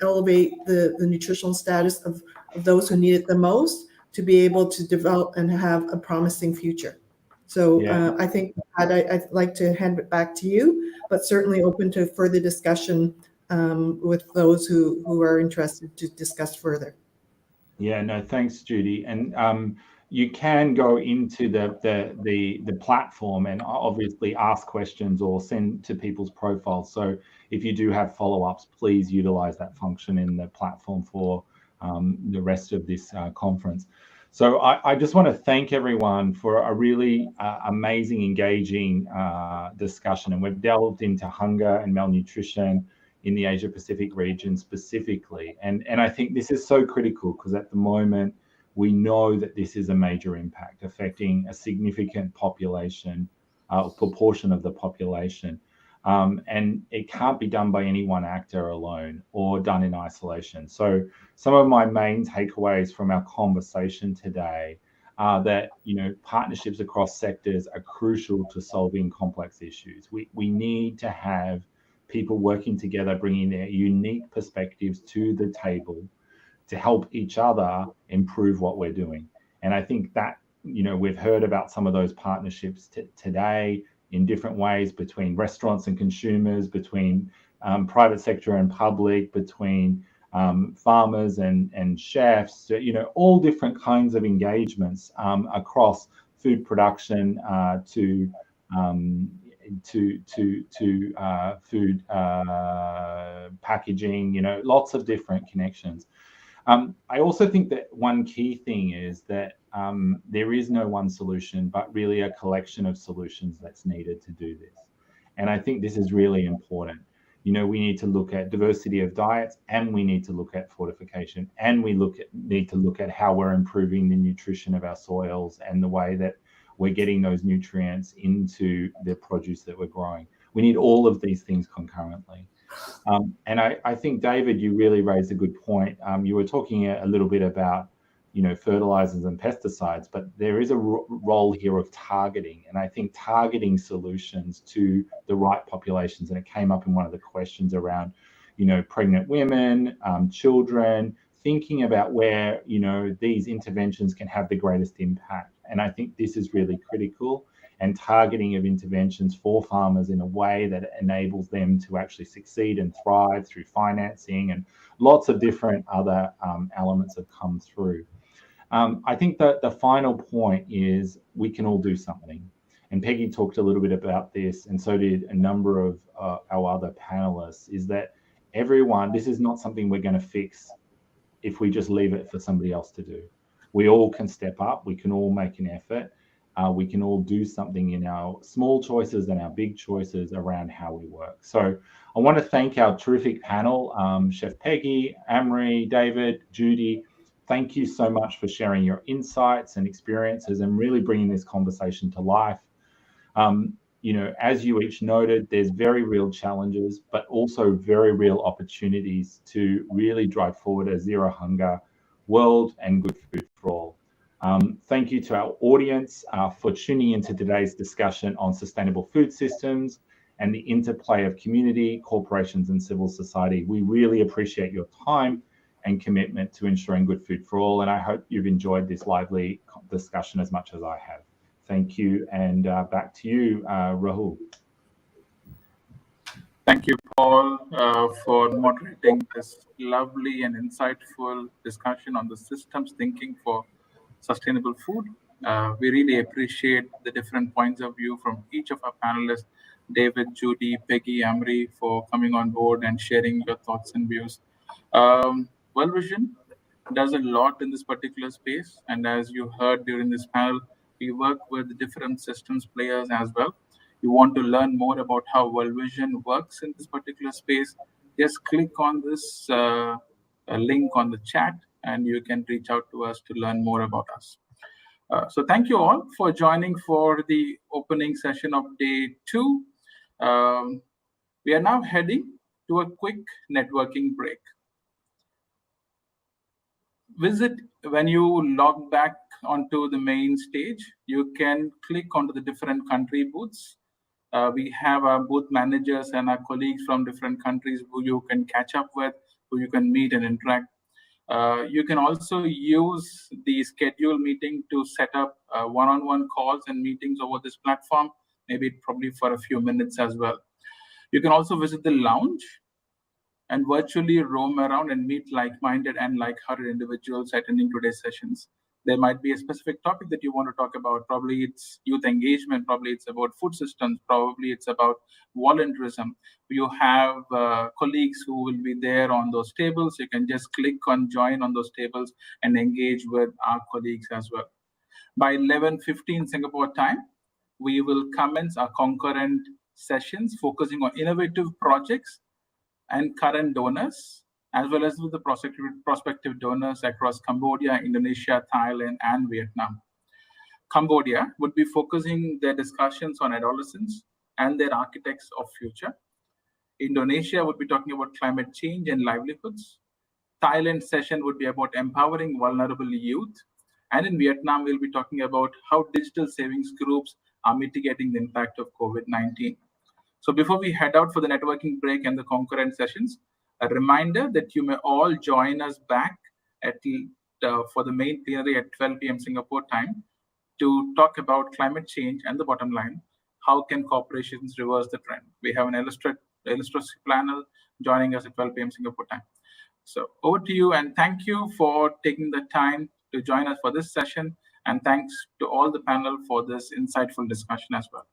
elevate the nutritional status of those who need it the most, to be able to develop and have a promising future. So I think I'd like to hand it back to you, but certainly open to further discussion with those who are interested to discuss further. Yeah, no, thanks, Judy. And you can go into the platform and obviously ask questions or send to people's profiles. So if you do have follow-ups, please utilize that function in the platform for the rest of this conference. So I just want to thank everyone for a really amazing, engaging discussion. And we've delved into hunger and malnutrition in the Asia Pacific region specifically. And I think this is so critical, because at the moment, we know that this is a major impact affecting a significant population, proportion of the population. And it can't be done by any one actor alone or done in isolation. So some of my main takeaways from our conversation today are that, partnerships across sectors are crucial to solving complex issues. We need to have people working together, bringing their unique perspectives to the table to help each other improve what we're doing. And I think that, we've heard about some of those partnerships today in different ways between restaurants and consumers, between private sector and public, between farmers and chefs, all different kinds of engagements across food production to food packaging, lots of different connections. I also think that one key thing is that there is no one solution, but really a collection of solutions that's needed to do this. And I think this is really important. We need to look at diversity of diets, and we need to look at fortification, and we need to look at how we're improving the nutrition of our soils and the way that we're getting those nutrients into the produce that we're growing. We need all of these things concurrently. And I think, David, you really raised a good point. You were talking a little bit about, fertilizers and pesticides, but there is a role here of targeting. And I think targeting solutions to the right populations, and it came up in one of the questions around, pregnant women, children, thinking about where, these interventions can have the greatest impact. And I think this is really critical, and targeting of interventions for farmers in a way that enables them to actually succeed and thrive through financing, and lots of different other elements have come through. I think that the final point is we can all do something. And Peggy talked a little bit about this, and so did a number of our other panelists, is that this is not something we're going to fix if we just leave it for somebody else to do. We all can step up, we can all make an effort, we can all do something in our small choices and our big choices around how we work. So I want to thank our terrific panel, Chef Peggy, Amory, David, Judy. Thank you so much for sharing your insights and experiences and really bringing this conversation to life. As you each noted, there's very real challenges, but also very real opportunities to really drive forward a zero hunger world and good food for all. Thank you to our audience for tuning into today's discussion on sustainable food systems and the interplay of community, corporations, and civil society. We really appreciate your time and commitment to ensuring good food for all, and I hope you've enjoyed this lively discussion as much as I have. Thank you, and back to you, Rahul. Thank you, Paul, for moderating this lovely and insightful discussion on the systems thinking for sustainable food. We really appreciate the different points of view from each of our panelists, David, Judy, Peggy, Amory, for coming on board and sharing your thoughts and views. World Vision does a lot in this particular space, and as you heard during this panel, we work with different systems players as well. You want to learn more about how World Vision works in this particular space, just click on this link on the chat and you can reach out to us to learn more about us. So thank you all for joining for the opening session of day 2. We are now heading to a quick networking break. When you log back onto the main stage, you can click onto the different country booths. We have our booth managers and our colleagues from different countries who you can catch up with, who you can meet and interact. You can also use the schedule meeting to set up one-on-one calls and meetings over this platform, maybe probably for a few minutes as well. You can also visit the lounge and virtually roam around and meet like-minded and like-hearted individuals attending today's sessions. There might be a specific topic that you want to talk about. Probably it's youth engagement, probably it's about food systems, probably it's about volunteerism. You have colleagues who will be there on those tables. You can just click on join on those tables and engage with our colleagues as well. By 11:15 Singapore time, we will commence our concurrent sessions focusing on innovative projects and current donors, as well as with the prospective donors across Cambodia, Indonesia, Thailand, and Vietnam. Cambodia would be focusing their discussions on adolescents, and their architects of future. Indonesia would be talking about climate change and livelihoods. Thailand session would be about empowering vulnerable youth. And in Vietnam, we'll be talking about how digital savings groups are mitigating the impact of COVID-19. So before we head out for the networking break and the concurrent sessions, a reminder that you may all join us back for the main plenary at 12 p.m. Singapore time to talk about climate change and the bottom line. How can corporations reverse the trend? We have an illustrative panel joining us at 12 p.m. Singapore time. So over to you, and thank you for taking the time to join us for this session. And thanks to all the panel for this insightful discussion as well.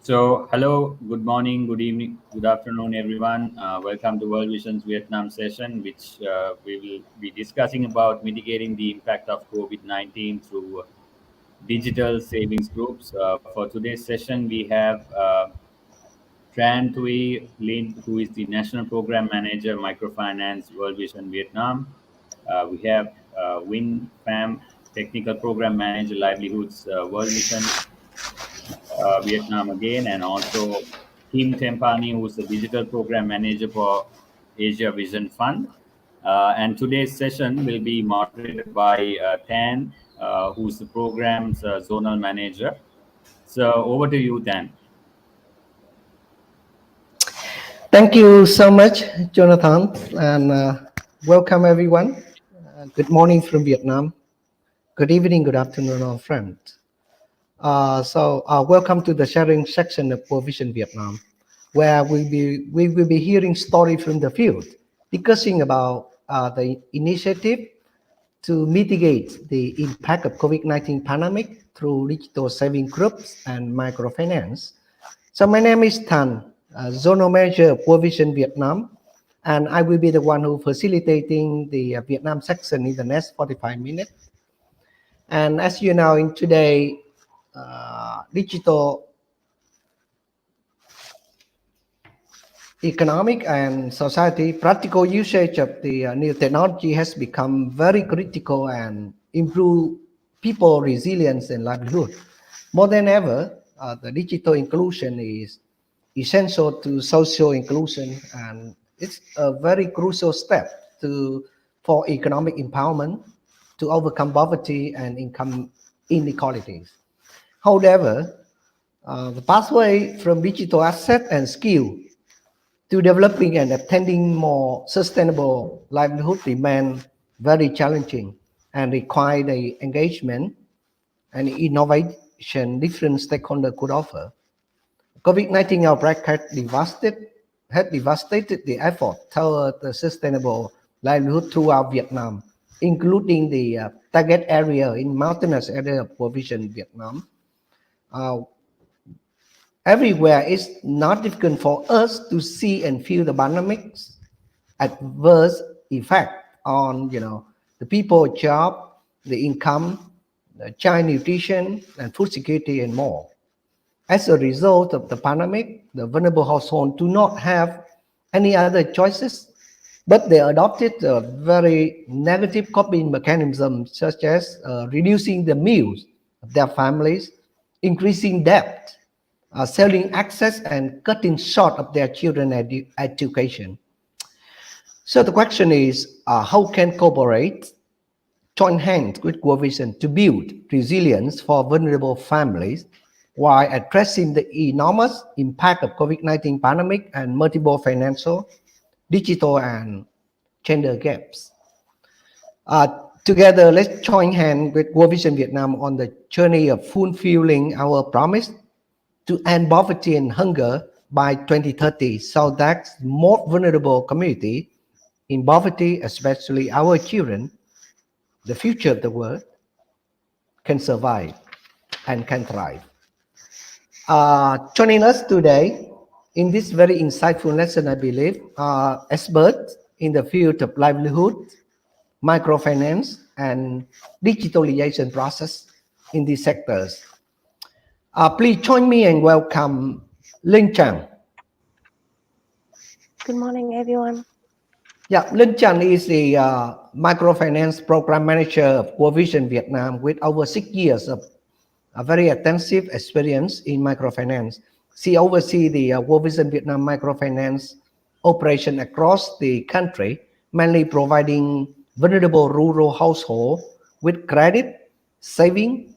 So, hello, good morning, good evening, good afternoon, everyone. Welcome to World Vision's Vietnam session, which we will be discussing about mitigating the impact of COVID-19 through digital savings groups. For today's session, we have Tran Thuy Linh, who is the National Program Manager, Microfinance, World Vision Vietnam. We have Win Pham, Technical Program Manager, Livelihoods, World Vision Vietnam again, and also Kim Tempani, who's the Digital Program Manager for Asia Vision Fund. And today's session will be moderated by Tan, who's the program's Zonal Manager. So over to you, Tan. Thank you so much, Jonathan, and welcome everyone. Good morning from Vietnam. Good evening, good afternoon, all friends. Welcome to the sharing section of World Vision Vietnam, where we will be hearing stories from the field, discussing about the initiative to mitigate the impact of COVID-19 pandemic through digital saving groups and microfinance. So my name is Tan, Zonal Manager of World Vision Vietnam, and I will be the one who facilitating the Vietnam section in the next 45 minutes. And as you know, in today, digital economic and society practical usage of the new technology has become very critical and improve people resilience and livelihood. More than ever, the digital inclusion is essential to social inclusion, and it's a very crucial step for economic empowerment to overcome poverty and income inequalities. However, the pathway from digital asset and skill to developing and obtaining more sustainable livelihood remain very challenging and require the engagement and innovation different stakeholders could offer. COVID-19 outbreak had devastated the effort toward the sustainable livelihood throughout Vietnam, including the target area in mountainous area of provision Vietnam. Everywhere it's not difficult for us to see and feel the pandemic's adverse effect on the people job, the income, the child nutrition and food security and more. As a result of the pandemic, the vulnerable households do not have any other choices, but they adopted a very negative coping mechanism, such as reducing the meals of their families, increasing debt, selling access, and cutting short of their children's education. So the question is, how can cooperate, join hands with World Vision to build resilience for vulnerable families while addressing the enormous impact of COVID-19 pandemic and multiple financial, digital, and gender gaps. Together, let's join hands with World Vision Vietnam on the journey of fulfilling our promise to end poverty and hunger by 2030, so that more vulnerable community in poverty, especially our children, the future of the world, can survive and can thrive. Joining us today in this very insightful lesson, I believe, are experts in the field of livelihood, microfinance, and digitalization process in these sectors. Please join me and welcome Linh Chang. Good morning, everyone. Yeah, Linh Chang is the microfinance program manager of World Vision Vietnam with over 6 years of a very extensive experience in microfinance. She oversees the World Vision Vietnam microfinance operation across the country, mainly providing vulnerable rural households with credit, saving,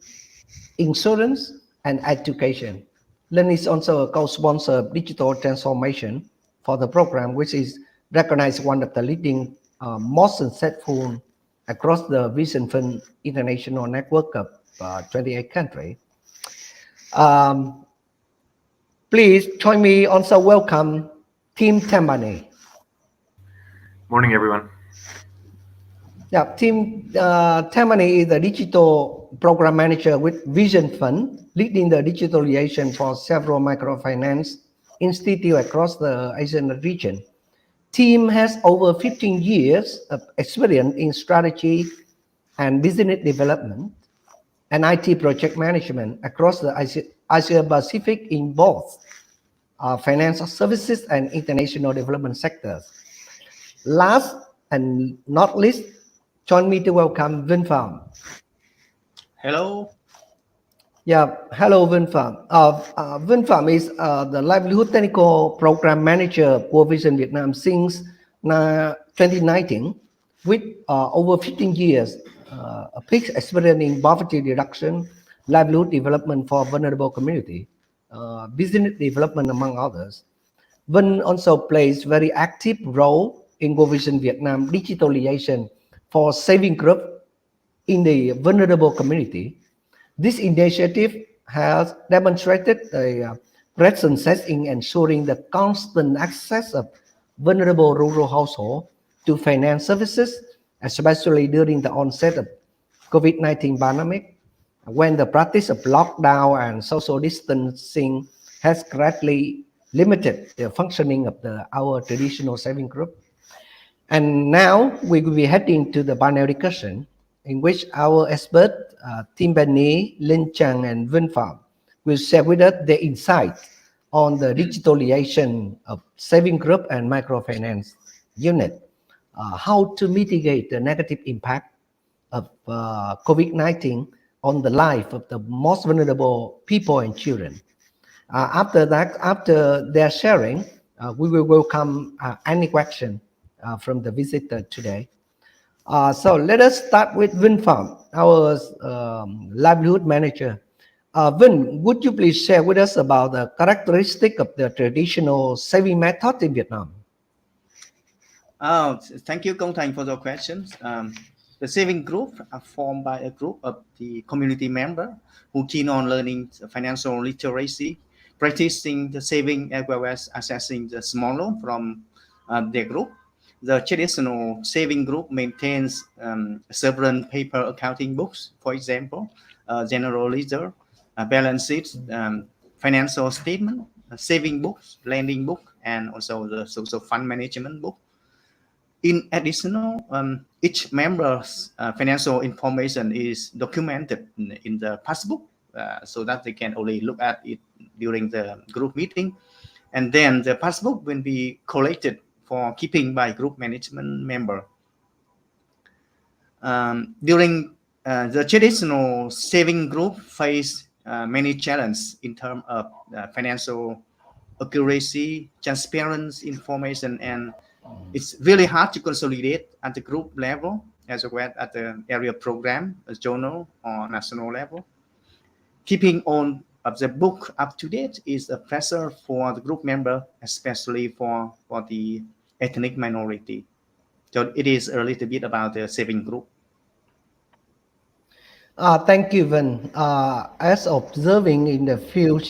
insurance, and education. Linh is also a co-sponsor of digital transformation for the program, which is recognized one of the leading most successful across the Vision Fund international network of 28 countries. Please join me also welcome Tim Tammany. Morning, everyone. Yeah, Tim Tammany is the digital program manager with Vision Fund, leading the digitalization for several microfinance institutes across the Asian region. Tim has over 15 years of experience in strategy and business development and IT project management across the Asia Pacific in both financial services and international development sectors. Last and not least, join me to welcome Vinh Phạm. Hello. Yeah, hello Vinh Phạm. Vinh Phạm is the Livelihood Technical Program Manager for Vision Vietnam since 2019, with over 15 years of experience in poverty reduction, livelihood development for vulnerable community, business development, among others. Vinh also plays very active role in World Vision Vietnam digitalization for saving group in the vulnerable community. This initiative has demonstrated a great success in ensuring the constant access of vulnerable rural households to finance services, especially during the onset of COVID-19 pandemic, when the practice of lockdown and social distancing has greatly limited the functioning of our traditional saving group. And now we will be heading to the panel discussion, in which our expert, Tim Tammany, Linh Chang, and Vinh Phạm will share with us their insights on the digitalization of saving group and microfinance unit, how to mitigate the negative impact of COVID-19 on the life of the most vulnerable people and children. After their sharing, we will welcome any question from the visitor today. So let us start with Vinh Phạm, our livelihood manager. Vinh, would you please share with us about the characteristic of the traditional saving method in Vietnam? Thank you, Công Thành, for the questions. The saving group are formed by a group of the community member who keen on learning financial literacy, practicing the saving as well as accessing the small loan from their group. The traditional saving group maintains several paper accounting books, for example, general ledger, balance sheets, financial statement, saving books, lending book, and also the social fund management book. In addition, each member's financial information is documented in the passbook so that they can only look at it during the group meeting. And then the passbook will be collected for keeping by group management member. During the traditional saving group face many challenges in terms of financial accuracy, transparent information, and it's really hard to consolidate at the group level as well as at the area program, a journal, or national level. Keeping on of the book up to date is a pressure for the group member, especially for the ethnic minority. So it is a little bit about the saving group. Thank you, Vinh. As observing in the field,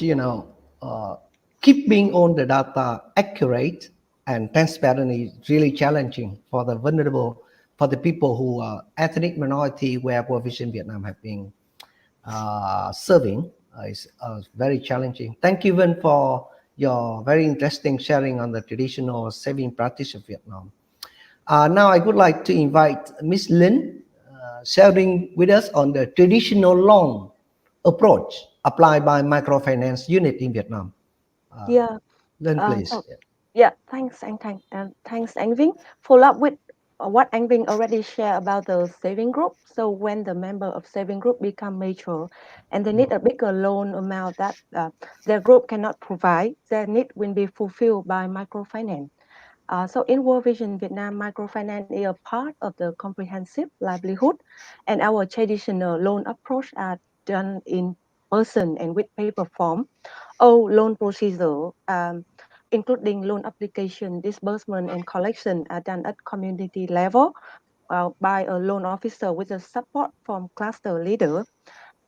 keeping all the data accurate and transparent is really challenging for the vulnerable, for the people who are ethnic minority where World Vision Vietnam have been serving. Is very challenging. Thank you, Vinh, for your very interesting sharing on the traditional saving practice of Vietnam. Now I would like to invite Ms. Linh sharing with us on the traditional loan approach applied by microfinance unit in Vietnam. Linh, please. Thanks, thanks, Anh Vinh. Follow up with what Anh Vinh already shared about the saving group. So when the member of saving group become mature and they need a bigger loan amount that their group cannot provide, their need will be fulfilled by microfinance. So in World Vision Vietnam, microfinance is a part of the comprehensive livelihood, and our traditional loan approach are done in person and with paper form. All loan procedure, including loan application, disbursement, and collection, are done at community level by a loan officer with the support from cluster leader.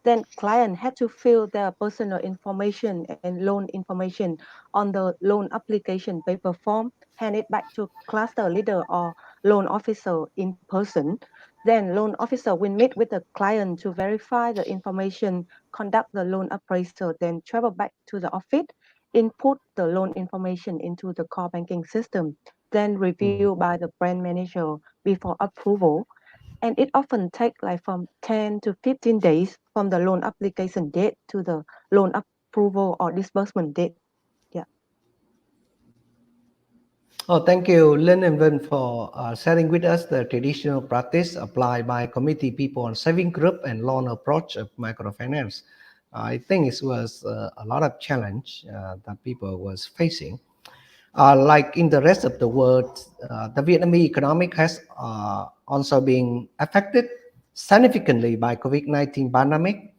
Then client had to fill their personal information and loan information on the loan application paper form, hand it back to cluster leader or loan officer in person. Then loan officer will meet with the client to verify the information, conduct the loan appraisal, then travel back to the office, input the loan information into the core banking system, then review by the branch manager before approval. And it often takes like from 10 to 15 days from the loan application date to the loan approval or disbursement date. Thank you, Linh and Vinh, for sharing with us the traditional practice applied by committee people on saving group and loan approach of microfinance. I think it was a lot of challenge that people was facing. Like in the rest of the world, the Vietnamese economic has also been affected significantly by COVID-19 pandemic.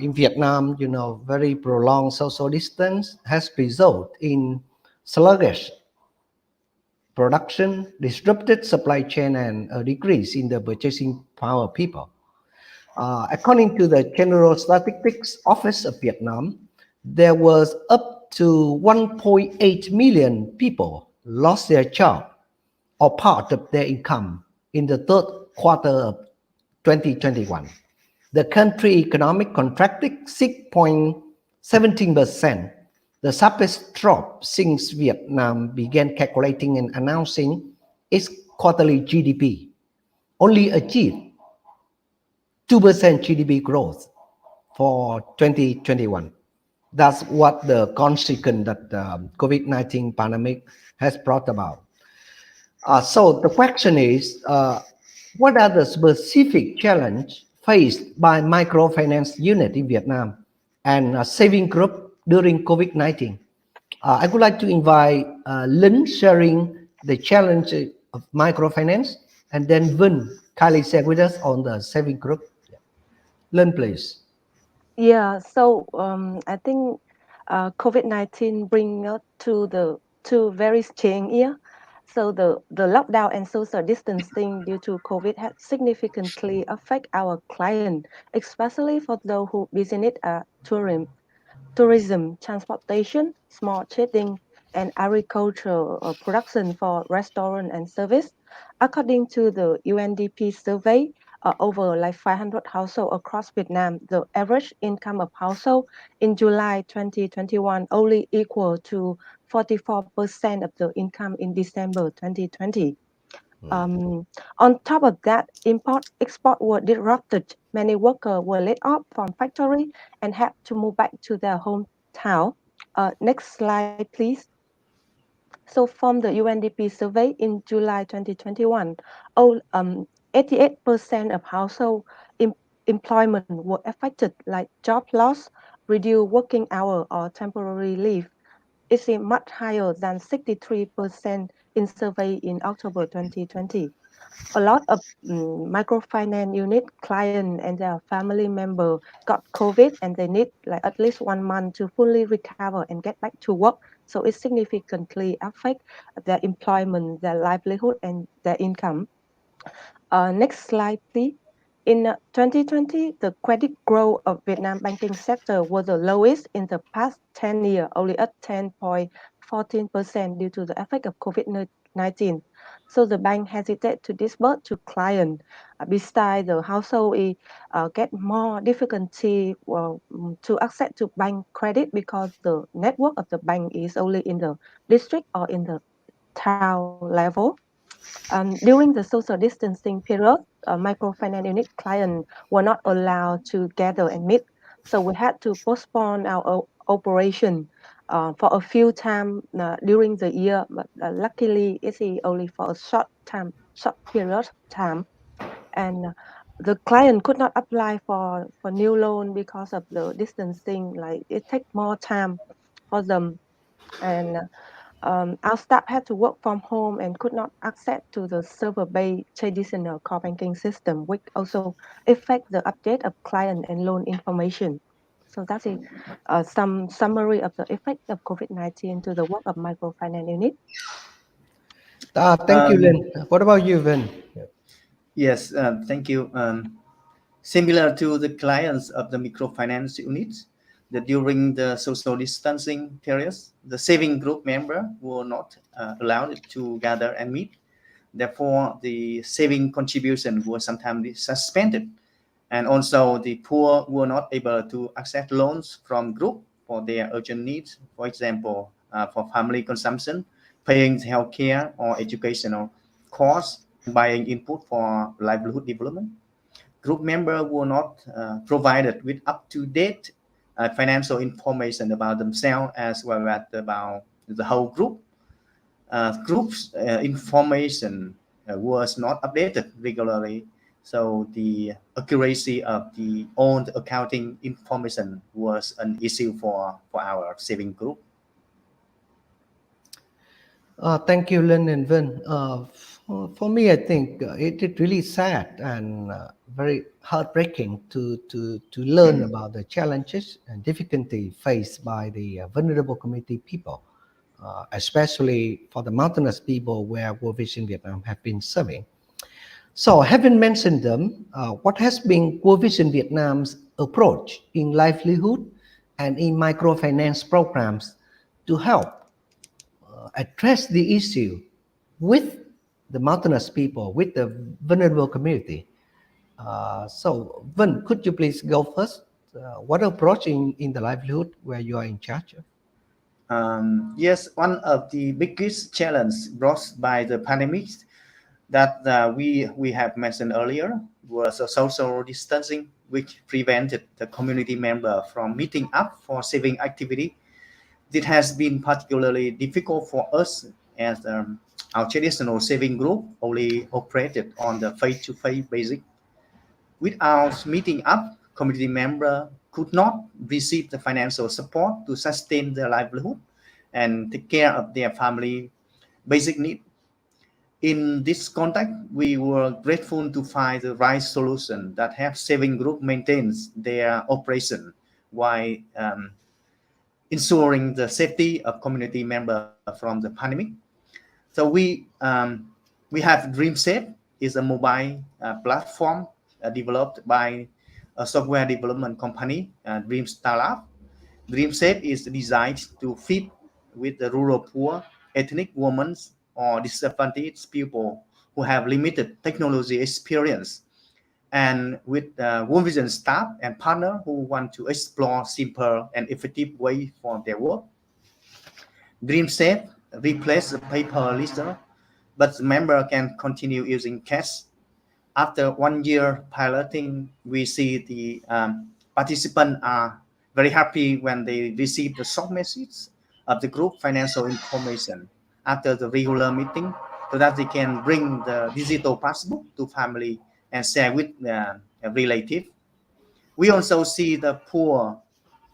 In Vietnam, very prolonged social distance has resulted in sluggish production, disrupted supply chain, and a decrease in the purchasing power of people. According to the General Statistics Office of Vietnam, there was up to 1.8 million people lost their job or part of their income in the third quarter of 2021. The country economic contracted 6.17%, the sharpest drop since Vietnam began calculating and announcing its quarterly GDP. Only achieved 2% GDP growth for 2021. That's what the consequence that the COVID-19 pandemic has brought about. So the question is, what are the specific challenges faced by microfinance unit in Vietnam and saving group during COVID-19? I would like to invite Linh sharing the challenge of microfinance, and then Vinh kindly share with us on the saving group. Linh, please. Yeah, so I think COVID-19 bring us to the two very strange year. So the lockdown and social distancing due to COVID had significantly affect our client, especially for those who business tourism, transportation, small trading, and agricultural production for restaurant and service. According to the UNDP survey, over like 500 households across Vietnam, the average income of household in July 2021 only equal to 44% of the income in December 2020. On top of that, import export were disrupted. Many workers were laid off from factory and had to move back to their hometown. Next slide, please. So from the UNDP survey in July 2021, 88% of household employment were affected, like job loss, reduced working hour, or temporary leave. It's much higher than 63% in survey in October 2020. A lot of microfinance unit client and their family member got COVID and they need like at least 1 month to fully recover and get back to work. So it significantly affect their employment, their livelihood, and their income. Next slide, please. In 2020, the credit growth of Vietnam banking sector was the lowest in the past 10 years, only at 10.14% due to the effect of COVID-19. So the bank hesitate to disburse to client. Besides, the household get more difficulty to access to bank credit because the network of the bank is only in the district or in the town level. During the social distancing period, microfinance unit clients were not allowed to gather and meet, so we had to postpone our operation for a few times during the year. But luckily, it's only for a short period of time, and the client could not apply for new loan because of the distancing. Like it take more time for them, and our staff had to work from home and could not access to the server-based traditional core banking system, which also affect the update of client and loan information. So that's some summary of the effect of COVID-19 to the work of microfinance unit. Thank you, Lynn. What about you, Vin? Yes, thank you. Similar to the clients of the microfinance units, that during the social distancing periods, the saving group member were not allowed to gather and meet. Therefore, the saving contribution was sometimes suspended. And also the poor were not able to access loans from group for their urgent needs, for example, for family consumption, paying healthcare or educational costs, buying input for livelihood development. Group members were not provided with up-to-date financial information about themselves as well as about the whole group. Group's information was not updated regularly, so the accuracy of the old accounting information was an issue for our saving group. Thank you, Lynn and Vin. For me, I think it is really sad and very heartbreaking to learn about the challenges and difficulty faced by the vulnerable community people, especially for the mountainous people where World Vision Vietnam have been serving. So, having mentioned them, what has been World Vision Vietnam's approach in livelihood and in microfinance programs to help address the issue with the mountainous people, with the vulnerable community? So, Vin, could you please go first? What approach in the livelihood where you are in charge of? Yes, one of the biggest challenges brought by the pandemic that we have mentioned earlier was a social distancing, which prevented the community member from meeting up for saving activity. It has been particularly difficult for us as our traditional saving group only operated on the face-to-face basis. Without meeting up, community member could not receive the financial support to sustain their livelihood and take care of their family basic needs. In this context, we were grateful to find the right solution that helps saving group maintains their operation while ensuring the safety of community members from the pandemic. So we have DreamSafe is a mobile platform developed by a software development company, Dream Startup. DreamSafe is designed to fit with the rural poor, ethnic women, or disadvantaged people who have limited technology experience, and with World Vision staff and partner who want to explore simple and effective way for their work. DreamSafe replaces the paper lister, but the member can continue using cash. After 1 year piloting, we see the participants are very happy when they receive the short message of the group financial information after the regular meeting, so that they can bring the digital passbook to family and share with a relative. We also see the poor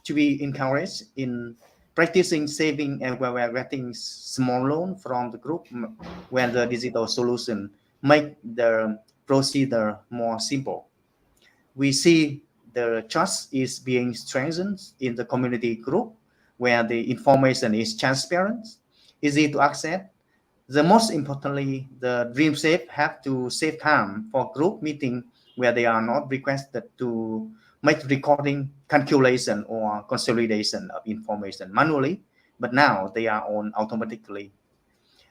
to be encouraged in practicing saving and where we're getting small loan from the group when the digital solution make the procedure more simple. We see the trust is being strengthened in the community group where the information is transparent, easy to access. The most importantly, the DreamSafe have to save time for group meeting where they are not requested to make recording, calculation, or consolidation of information manually, but now they are on automatically.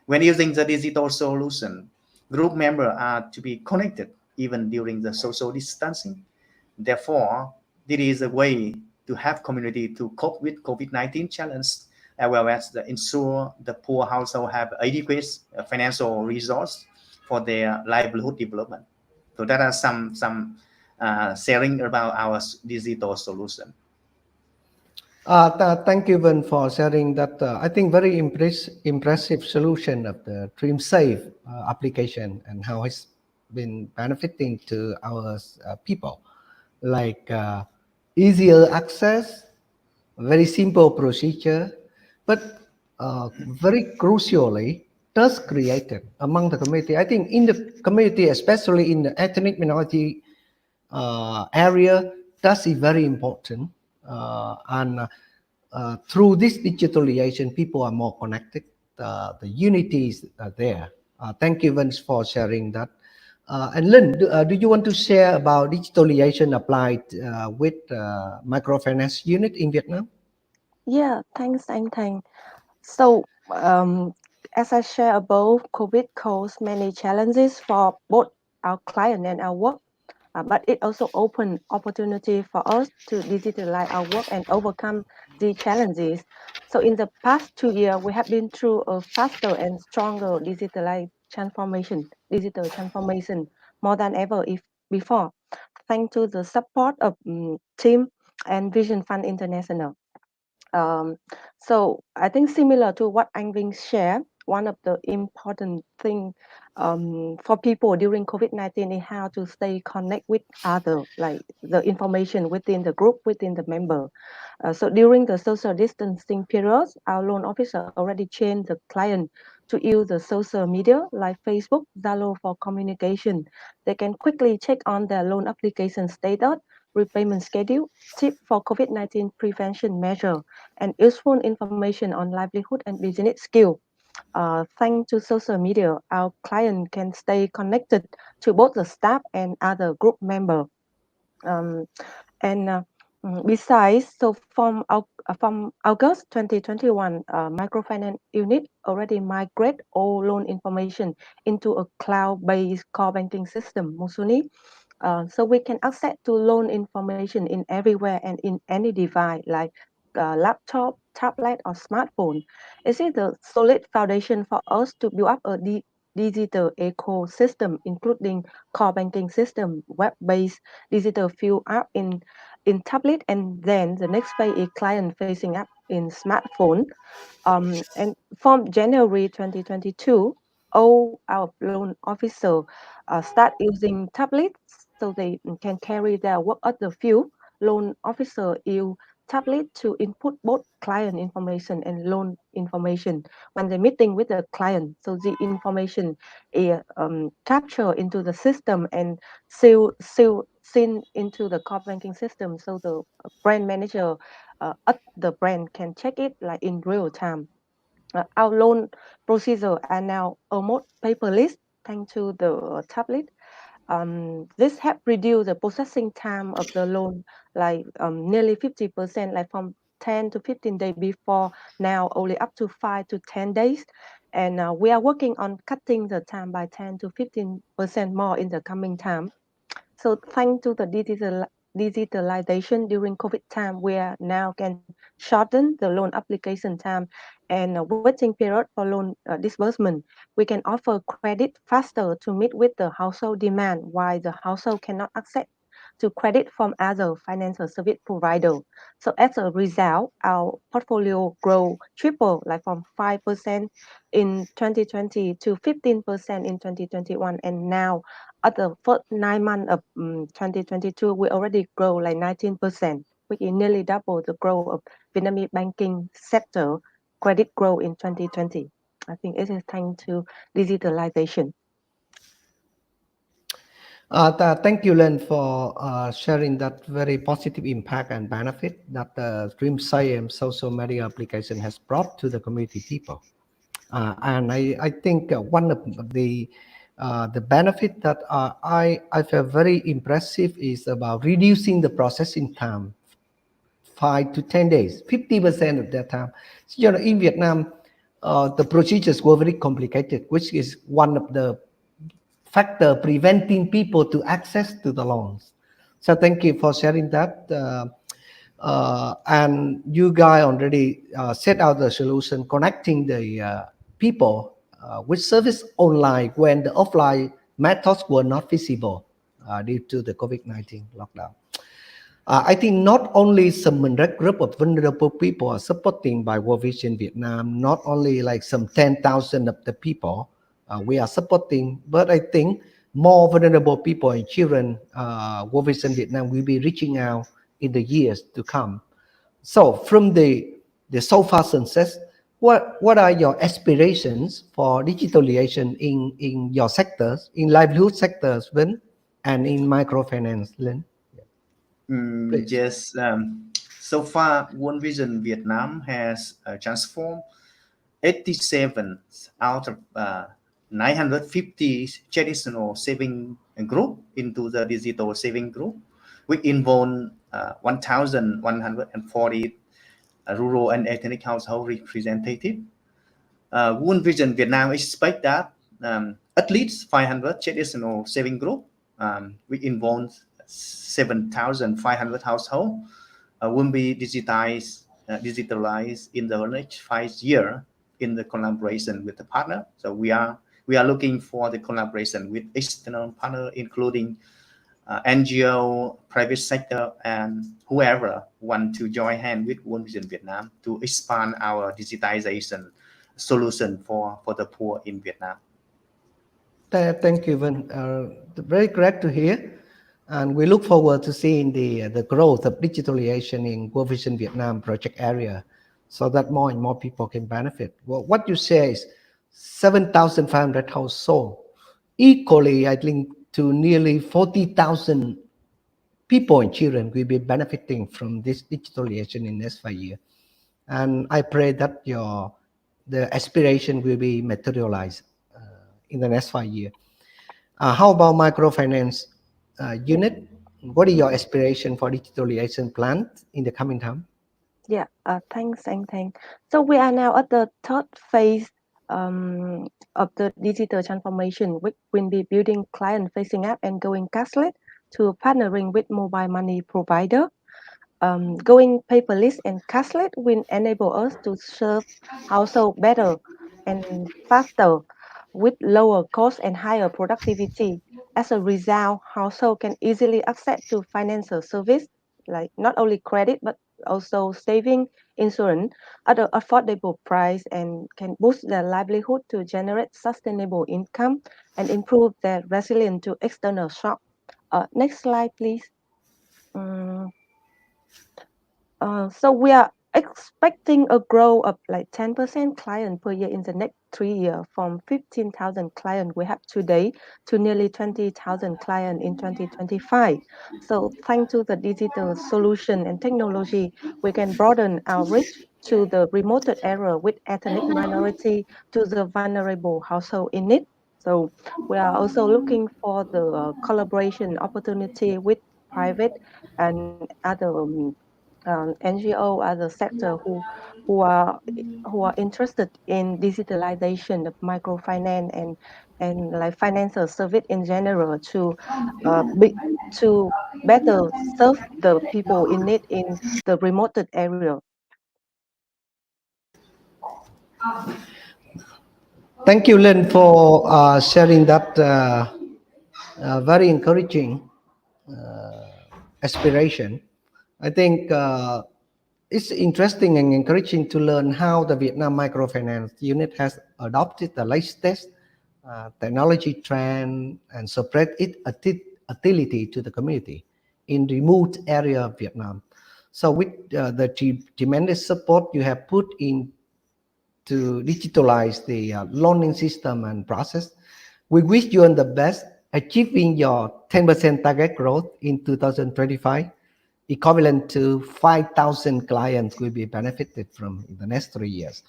When using the digital solution, group members are to be connected even during the social distancing. Therefore, this is a way to have community to cope with COVID-19 challenge, as well as to ensure the poor household have adequate financial resource for their livelihood development. So that are some sharing about our digital solution. Thank you, Vin, for sharing that. I think very impressive solution of the DreamSafe application and how it's been benefiting to our people, like easier access, very simple procedure, but very crucially, trust created among the community. I think in the community, especially in the ethnic minority area, trust is very important. And through this digitalization, people are more connected. The unity is there. Thank you, Vince, for sharing that. And Lynn, do you want to share about digitalization applied with microfinance unit in Vietnam? Yeah, thanks, Anh Thành. So, as I share above, COVID caused many challenges for both our client and our work, but it also opened opportunity for us to digitalize our work and overcome the challenges. So, in the past 2 years, we have been through a faster and stronger digital transformation more than ever if before, thanks to the support of team and Vision Fund International. So I think similar to what Anh Vinh shared, one of the important thing for people during COVID-19 is how to stay connect with other, like the information within the group, within the member. So during the social distancing periods, our loan officer already trained the client to use the social media like Facebook, Zalo for communication. They can quickly check on their loan application status, repayment schedule, tip for COVID-19 prevention measure, and useful information on livelihood and business skill. Thanks to social media, our client can stay connected to both the staff and other group member. And besides, so from August 2021, microfinance unit already migrate all loan information into a cloud-based core banking system, Musuni. So we can access to loan information in everywhere and in any device like laptop, tablet, or smartphone. Is it a solid foundation for us to build up a digital ecosystem, including core banking system, web-based digital field app in tablet, and then the next phase is client-facing app in smartphone. And from January 2022, all our loan officer start using tablets so they can carry their work at the field. Loan officer use tablet to input both client information and loan information when they're meeting with the client. So the information is captured into the system and seen into the core banking system, so the brand manager at the brand can check it like in real time. Our loan procedure are now almost paperless thanks to the tablet. This help reduce the processing time of the loan, like nearly 50%, like from 10 to 15 days before, now only up to 5 to 10 days. And we are working on cutting the time by 10 to 15% more in the coming time. So thanks to the digitalization during COVID time, we are now can shorten the loan application time and waiting period for loan disbursement. We can offer credit faster to meet with the household demand while the household cannot access to credit from other financial service provider. So as a result, our portfolio grow triple, like from 5% in 2020 to 15% in 2021, and now at the first 9 months of 2022, we already grow like 19%, which is nearly double the growth of Vietnamese banking sector credit growth in 2020. I think it is thanks to digitalization. Thank you, Len, for sharing that very positive impact and benefit that the Dream Science social media application has brought to the community people. And I think one of the benefit that I felt very impressive is about reducing the processing time 5 to 10 days, 50% of that time. So, in Vietnam, the procedures were very complicated, which is one of the factor preventing people to access to the loans. So thank you for sharing that. And you guys already set out the solution connecting the people with service online when the offline methods were not feasible due to the COVID-19 lockdown. I think not only some group of vulnerable people are supporting by World Vision Vietnam, not only like some 10,000 of the people we are supporting, but I think more vulnerable people and children, World Vision Vietnam will be reaching out in the years to come. So from the so far success, what are your aspirations for digitalization in your sectors, in livelihood sectors, Vin, and in microfinance, Lynn? Yes. So far, One Vision Vietnam has transformed 87 out of 950 traditional saving group into the digital saving group, which involve 1,140 rural and ethnic household representative. One Vision Vietnam expect that at least 500 traditional saving group, which involves 7,500 households, will be digitalized in the next 5 years in the collaboration with the partner. So we are looking for the collaboration with external partner, including NGO, private sector, and whoever want to join hand with One Vision Vietnam to expand our digitization solution for the poor in Vietnam. Thank you, Vin. Very glad to hear. And we look forward to seeing the growth of digitalization in World Vision Vietnam project area so that more and more people can benefit. Well, what you say is 7,500 households, equally, I think, to nearly 40,000 people and children will be benefiting from this digitalization in the next 5 years. And I pray that the aspiration will be materialized in the next 5 years. How about microfinance unit? What is your aspiration for digitalization plan in the coming time? Yeah, thanks, Anh. So we are now at the third phase of the digital transformation, which will be building client-facing app and going cashless to partnering with mobile money provider. Going paperless and cashless will enable us to serve household better and faster with lower cost and higher productivity. As a result, household can easily access to financial service like not only credit but also saving, insurance at an affordable price, and can boost their livelihood to generate sustainable income and improve their resilience to external shock. Next slide, please. So we are expecting a growth of like 10% client per year in the next 3 years, from 15,000 clients we have today to nearly 20,000 clients in 2025. So thanks to the digital solution and technology, we can broaden our reach to the remote area with ethnic minority to the vulnerable household in need. So we are also looking for the collaboration opportunity with private and other NGO, other sector who are who are interested in digitalization of microfinance and like financial service in general to better serve the people in need in the remote area. Thank you, Lynn, for sharing that very encouraging aspiration. I think it's interesting and encouraging to learn how the Vietnam Microfinance Unit has adopted the latest technology trend and spread its utility to the community in remote area of Vietnam. So with the tremendous support you have put in to digitalize the loaning system and process, we wish you all the best achieving your 10% target growth in 2025, equivalent to 5,000 clients will be benefited from in the next 3 years.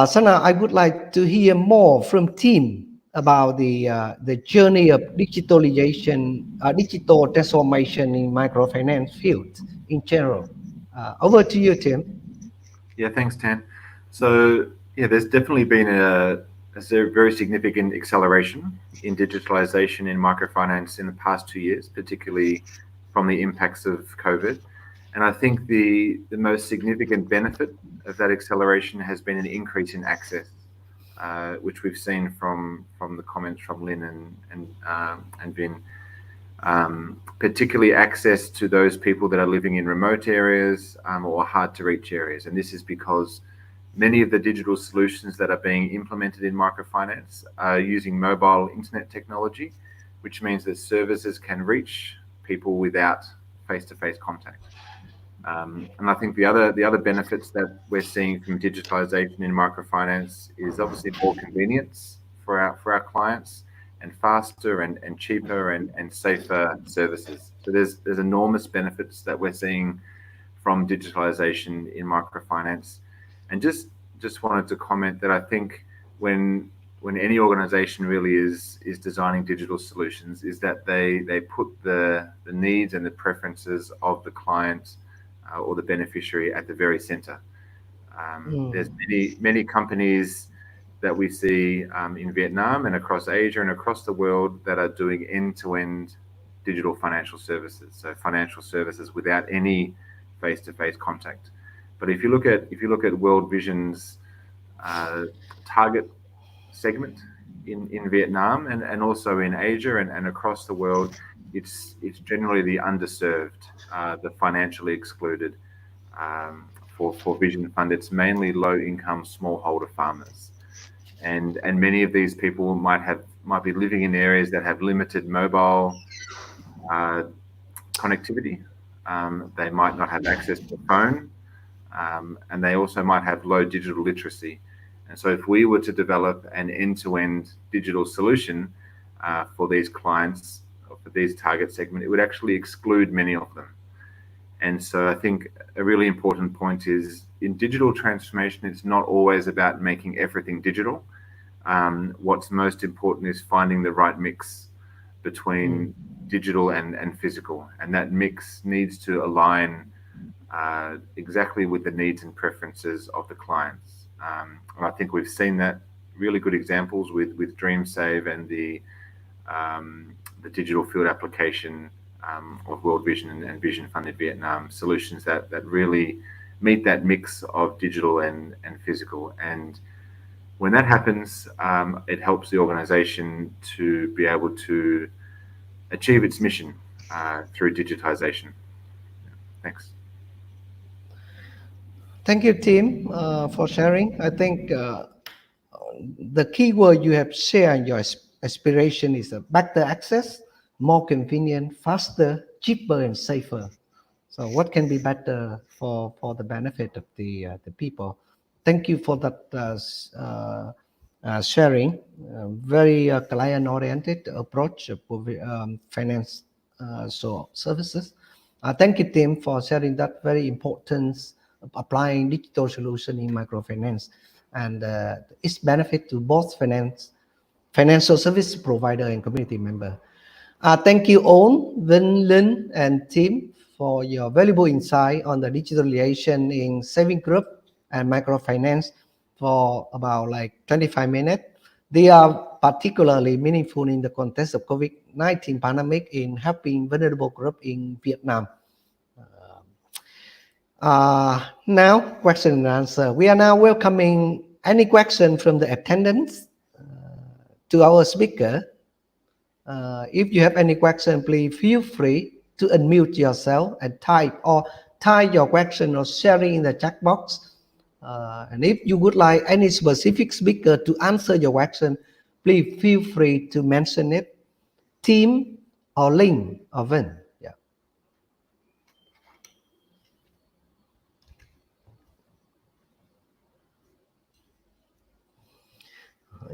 So now I would like to hear more from Tim about the journey of digitalization, digital transformation in microfinance field in general. Over to you, Tim. Yeah, thanks, Tan. So yeah, there's definitely been a very significant acceleration in digitalization in microfinance in the past 2 years, particularly from the impacts of COVID. And I think the most significant benefit of that acceleration has been an increase in access, which we've seen from the comments from Lynn and Vin. Particularly access to those people that are living in remote areas or hard to reach areas. And this is because many of the digital solutions that are being implemented in microfinance are using mobile internet technology, which means that services can reach people without face-to-face contact. And I think the other benefits that we're seeing from digitalization in microfinance is obviously more convenience for our clients, and faster and cheaper and safer services. So there's enormous benefits that we're seeing from digitalization in microfinance. And just wanted to comment that I think when any organization really is designing digital solutions, is that they put the needs and the preferences of the client or the beneficiary at the very center. There's many companies that we see in Vietnam and across Asia and across the world that are doing end-to-end digital financial services. So financial services without any face-to-face contact. But if you look at World Vision's target segment in Vietnam and also in Asia and across the world, it's generally the underserved, the financially excluded. For Vision Fund, it's mainly low-income smallholder farmers. And many of these people might be living in areas that have limited mobile connectivity. They might not have access to a phone, and they also might have low digital literacy. And so if we were to develop an end-to-end digital solution for these clients, or for these target segment, it would actually exclude many of them. And so I think a really important point is in digital transformation, it's not always about making everything digital. What's most important is finding the right mix between digital and physical. And that mix needs to align exactly with the needs and preferences of the clients. And I think we've seen that really good examples with DreamSave and the digital field application of World Vision and Vision Fund in Vietnam, solutions that really meet that mix of digital and physical. And when that happens, it helps the organization to be able to achieve its mission through digitization. Thanks. Thank you, Tim, for sharing. I think the key word you have shared, your aspiration is a better access, more convenient, faster, cheaper, and safer. So what can be better for the benefit of the people? Thank you for that sharing. Very client-oriented approach of finance services. Thank you, Tim, for sharing that very importance of applying digital solution in microfinance and its benefit to both financial service provider and community member. Thank you all, Vinh, Linh, and Tim, for your valuable insight on the digitalization in saving group and microfinance for about like 25 minutes. They are particularly meaningful in the context of COVID-19 pandemic in helping vulnerable group in Vietnam. Now, question and answer. We are now welcoming any question from the attendants to our speaker. If you have any question, please feel free to unmute yourself and type your question or sharing in the chat box. And if you would like any specific speaker to answer your question, please feel free to mention it, Tim or Linh or Vinh. Yeah.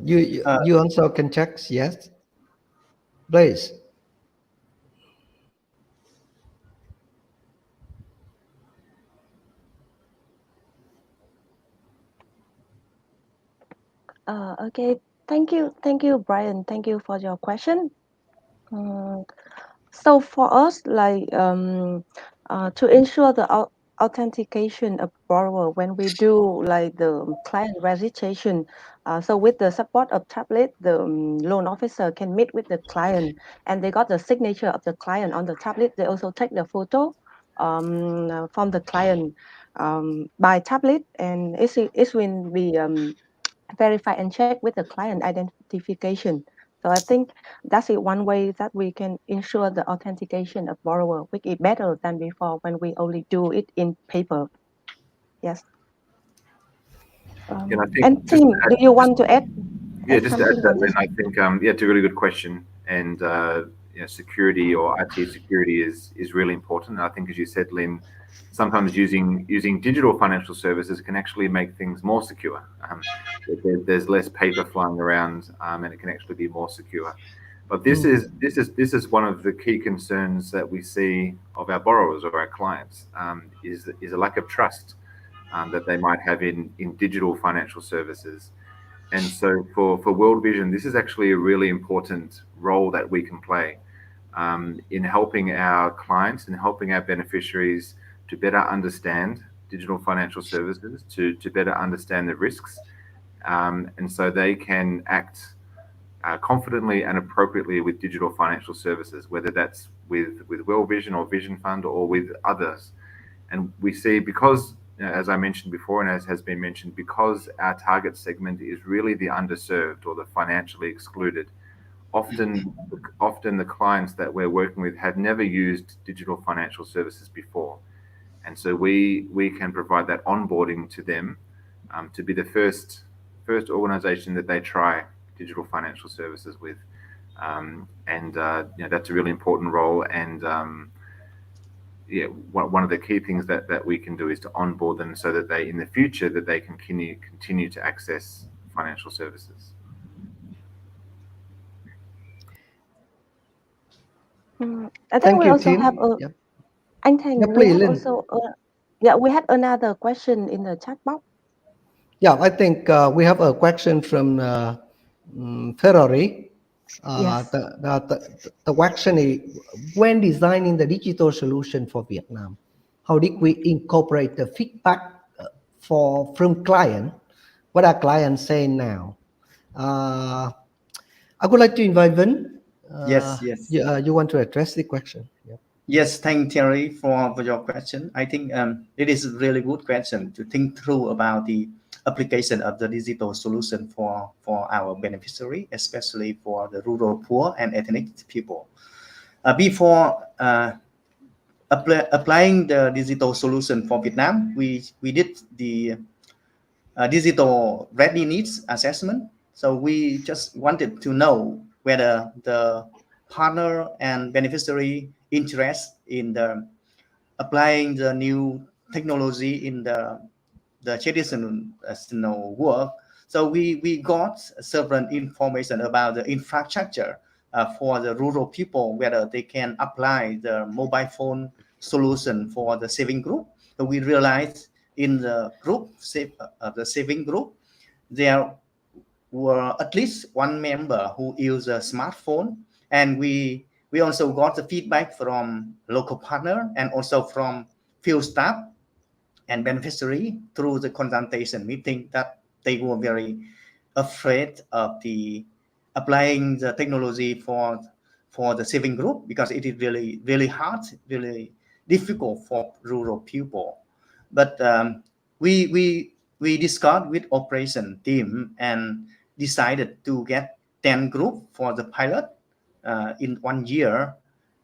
You also can check, yes, please. Okay, thank you, Brian. Thank you for your question. So for us, like to ensure the authentication of borrower when we do like the client registration, so with the support of tablet, the loan officer can meet with the client, and they got the signature of the client on the tablet. They also take the photo from the client by tablet, and it will be verify and check with the client identification. So I think that's one way that we can ensure the authentication of borrower, which is better than before when we only do it in paper. Yes. And I think and Tim, do you want to add? Yeah, just to add something that, on Lynn, this? I think it's a really good question, and security or IT security is really important. And I think, as you said, Lynn, sometimes using digital financial services can actually make things more secure. There's less paper flying around, and it can actually be more secure. But this is one of the key concerns that we see of our borrowers or our clients, is a lack of trust that they might have in digital financial services. And so for World Vision, this is actually a really important role that we can play in helping our clients and helping our beneficiaries to better understand digital financial services, to better understand the risks, and so they can act confidently and appropriately with digital financial services, whether that's with World Vision or Vision Fund or with others. And we see, because as I mentioned before, and as has been mentioned, because our target segment is really the underserved or the financially excluded, often the clients that we're working with have never used digital financial services before. And so we can provide that onboarding to them to be the first organization that they try digital financial services with. That's a really important role. And one of the key things that we can do is to onboard them so that they, in the future, that they can continue to access financial services. I think we also Tim. have a. Yep. Anh Thành, Yeah, we please, have Linh. also. We had another question in the chat box. Yeah, I think we have a question from Ferrari. Yes. The question is, when designing the digital solution for Vietnam, how did we incorporate the feedback from client? What are clients saying now? I would like to invite Vinh. Yes. You want to address the question? Yeah. Yes, thank Thierry for your question. I think it is a really good question to think through about the application of the digital solution for our beneficiary, especially for the rural poor and ethnic people. Before applying the digital solution for Vietnam, we did the digital ready needs assessment. So we just wanted to know whether the partner and beneficiary interest in the applying the new technology in the traditional work. So we got several information about the infrastructure for the rural people, whether they can apply the mobile phone solution for the saving group. So we realized in the group, the saving group, there were at least one member who used a smartphone, and we also got the feedback from local partner and also from field staff and beneficiary through the consultation meeting that they were very afraid of the applying the technology for the saving group, because it is really hard, really difficult for rural people. But we discussed with operation team and decided to get 10 group for the pilot in 1 year.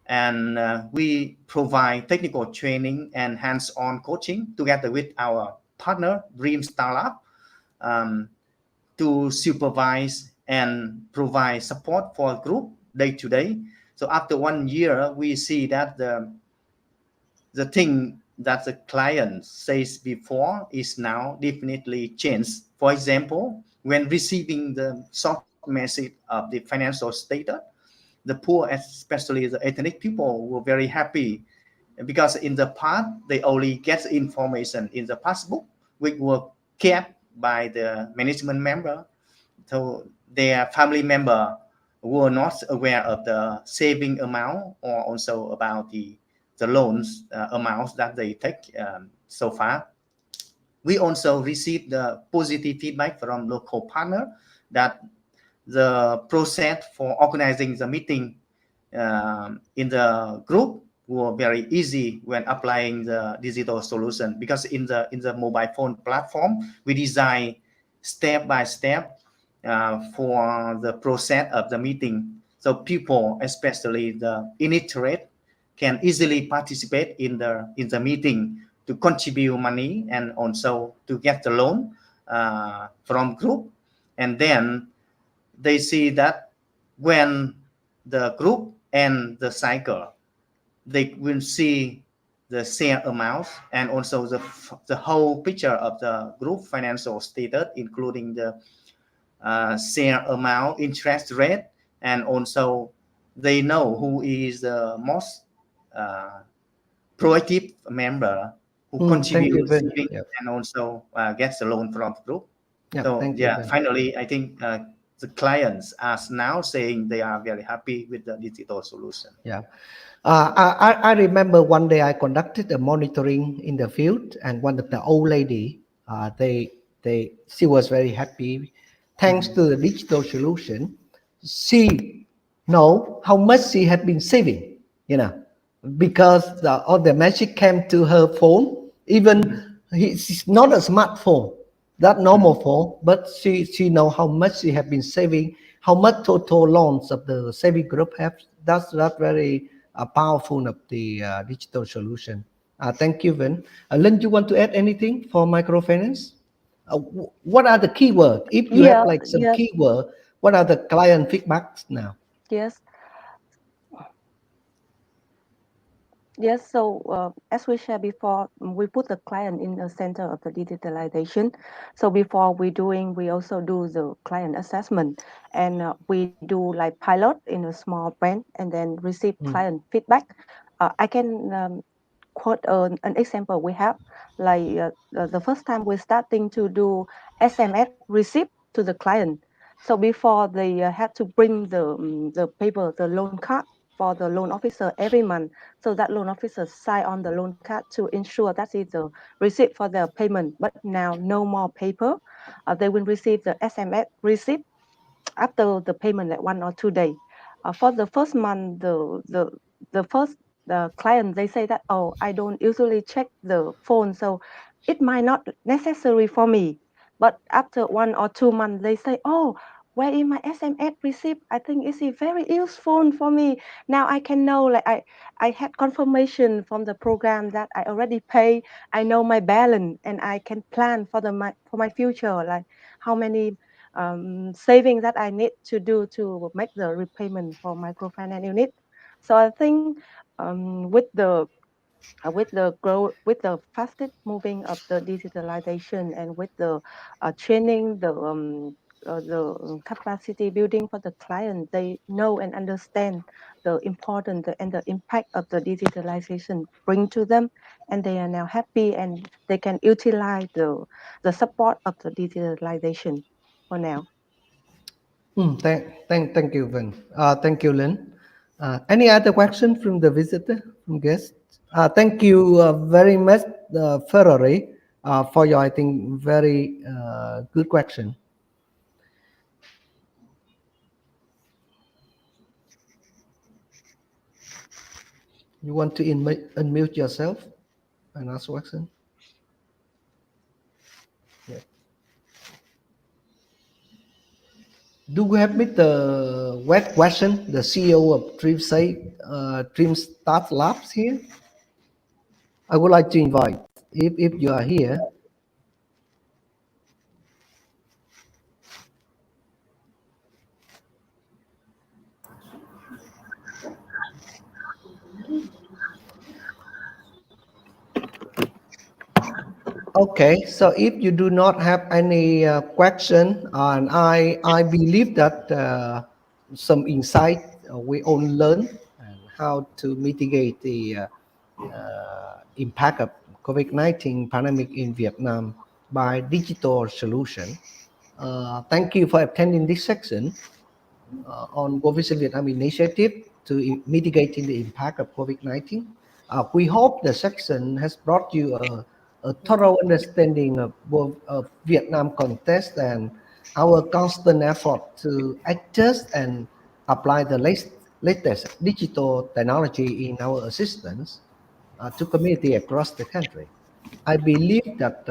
And we provide technical training and hands-on coaching together with our partner Dream Startup to supervise and provide support for group day to day. So after 1 year, we see that the thing that the client says before is now definitely changed. For example, when receiving the short message of the financial status, the poor, especially the ethnic people, were very happy, because in the past they only get information in the passbook, which were kept by the management member. So their family member were not aware of the saving amount or also about the loans amounts that they take so far. We also received the positive feedback from local partner that the process for organizing the meeting in the group were very easy when applying the digital solution, because in the mobile phone platform we design step by step for the process of the meeting, so people, especially the illiterate, can easily participate in the meeting to contribute money and also to get the loan from group. And then they see that when the group and the cycle, they will see the share amount and also the whole picture of the group financial status, including the share amount, interest rate, and also they know who is the most proactive member who Thank you, contributes Ben. saving Yep. and also gets the loan from the group. Yeah, So thank you, yeah, Ben. finally, I think the clients are now saying they are very happy with the digital solution. Yeah. I remember one day I conducted a monitoring in the field, and one of the old lady, she was very happy, thanks to the digital solution. She know how much she had been saving, because all the message came to her phone. Even it's not a smartphone, that normal phone, but she know how much she have been saving, how much total loans of the saving group have. That's very powerful of the digital solution. Thank you, Vin. Lynn, do you want to add anything for microfinance? What are the keyword? If you have Yeah, like some yeah, keyword, what are the client feedbacks now? yes. Yes, so as we shared before, we put the client in the center of the digitalization. So before we also do the client assessment, and we do like pilot in a small brand and then receive client feedback. I can quote an example we have, like the first time we're starting to do SMS receipt to the client. So before they had to bring the paper, the loan card for the loan officer every month. So that loan officer sign on the loan card to ensure that is the receipt for their payment. But now no more paper. They will receive the SMS receipt after the payment, like 1 or 2 days. For the first month, the first client, they say that, oh, I don't usually check the phone, so it might not necessary for me. But after 1 or 2 months, they say, oh, where is my SMS receipt? I think it's very useful for me. Now I can know, like I had confirmation from the program that I already pay. I know my balance, and I can plan for my future, like how many saving that I need to do to make the repayment for microfinance unit. So I think with the with the growth, with the fastest moving of the digitalization, and with the training, the capacity building for the client, they know and understand the importance and the impact of the digitalization bring to them, and they are now happy and they can utilize the support of the digitalization for now. Thank you, Vin. Thank you, Lynn. Any other question from the visitor, from guests? Thank you very much, Ferrari, for your, I think, very good question. You want to unmute yourself and ask a question? Yeah. Do we have Mr. Wet Question, the CEO of Dream Start Labs here? I would like to invite, if you are here. Okay, so if you do not have any question, and I believe that some insight we all learn and how to mitigate the impact of COVID-19 pandemic in Vietnam by digital solution. Thank you for attending this section on World Vision Vietnam initiative to mitigating the impact of COVID-19. We hope the section has brought you a thorough understanding of Vietnam context and our constant effort to adjust and apply the latest digital technology in our assistance to community across the country. I believe that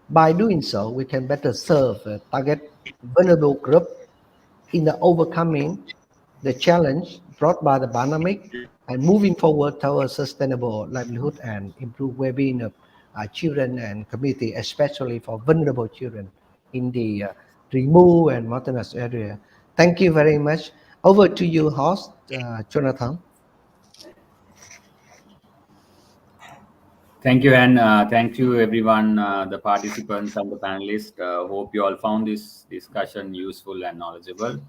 by doing so, we can better serve target vulnerable group in the overcoming the challenge brought by the pandemic and moving forward towards sustainable livelihood and improved well-being of children and community, especially for vulnerable children in the remote and mountainous area. Thank you very much. Over to you, host, Jonathan. Thank you, and thank you everyone, the participants and the panelists. Hope you all found this discussion useful and knowledgeable.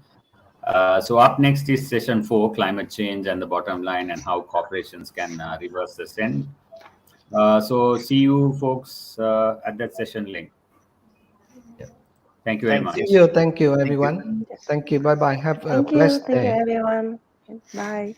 So up next is session 4, climate change and the bottom line and how corporations can reverse the trend. So see you folks at that session link. Thank you very much. Thank you everyone. Thank you. Bye-bye. Have a blessed day. Thank you everyone. Bye.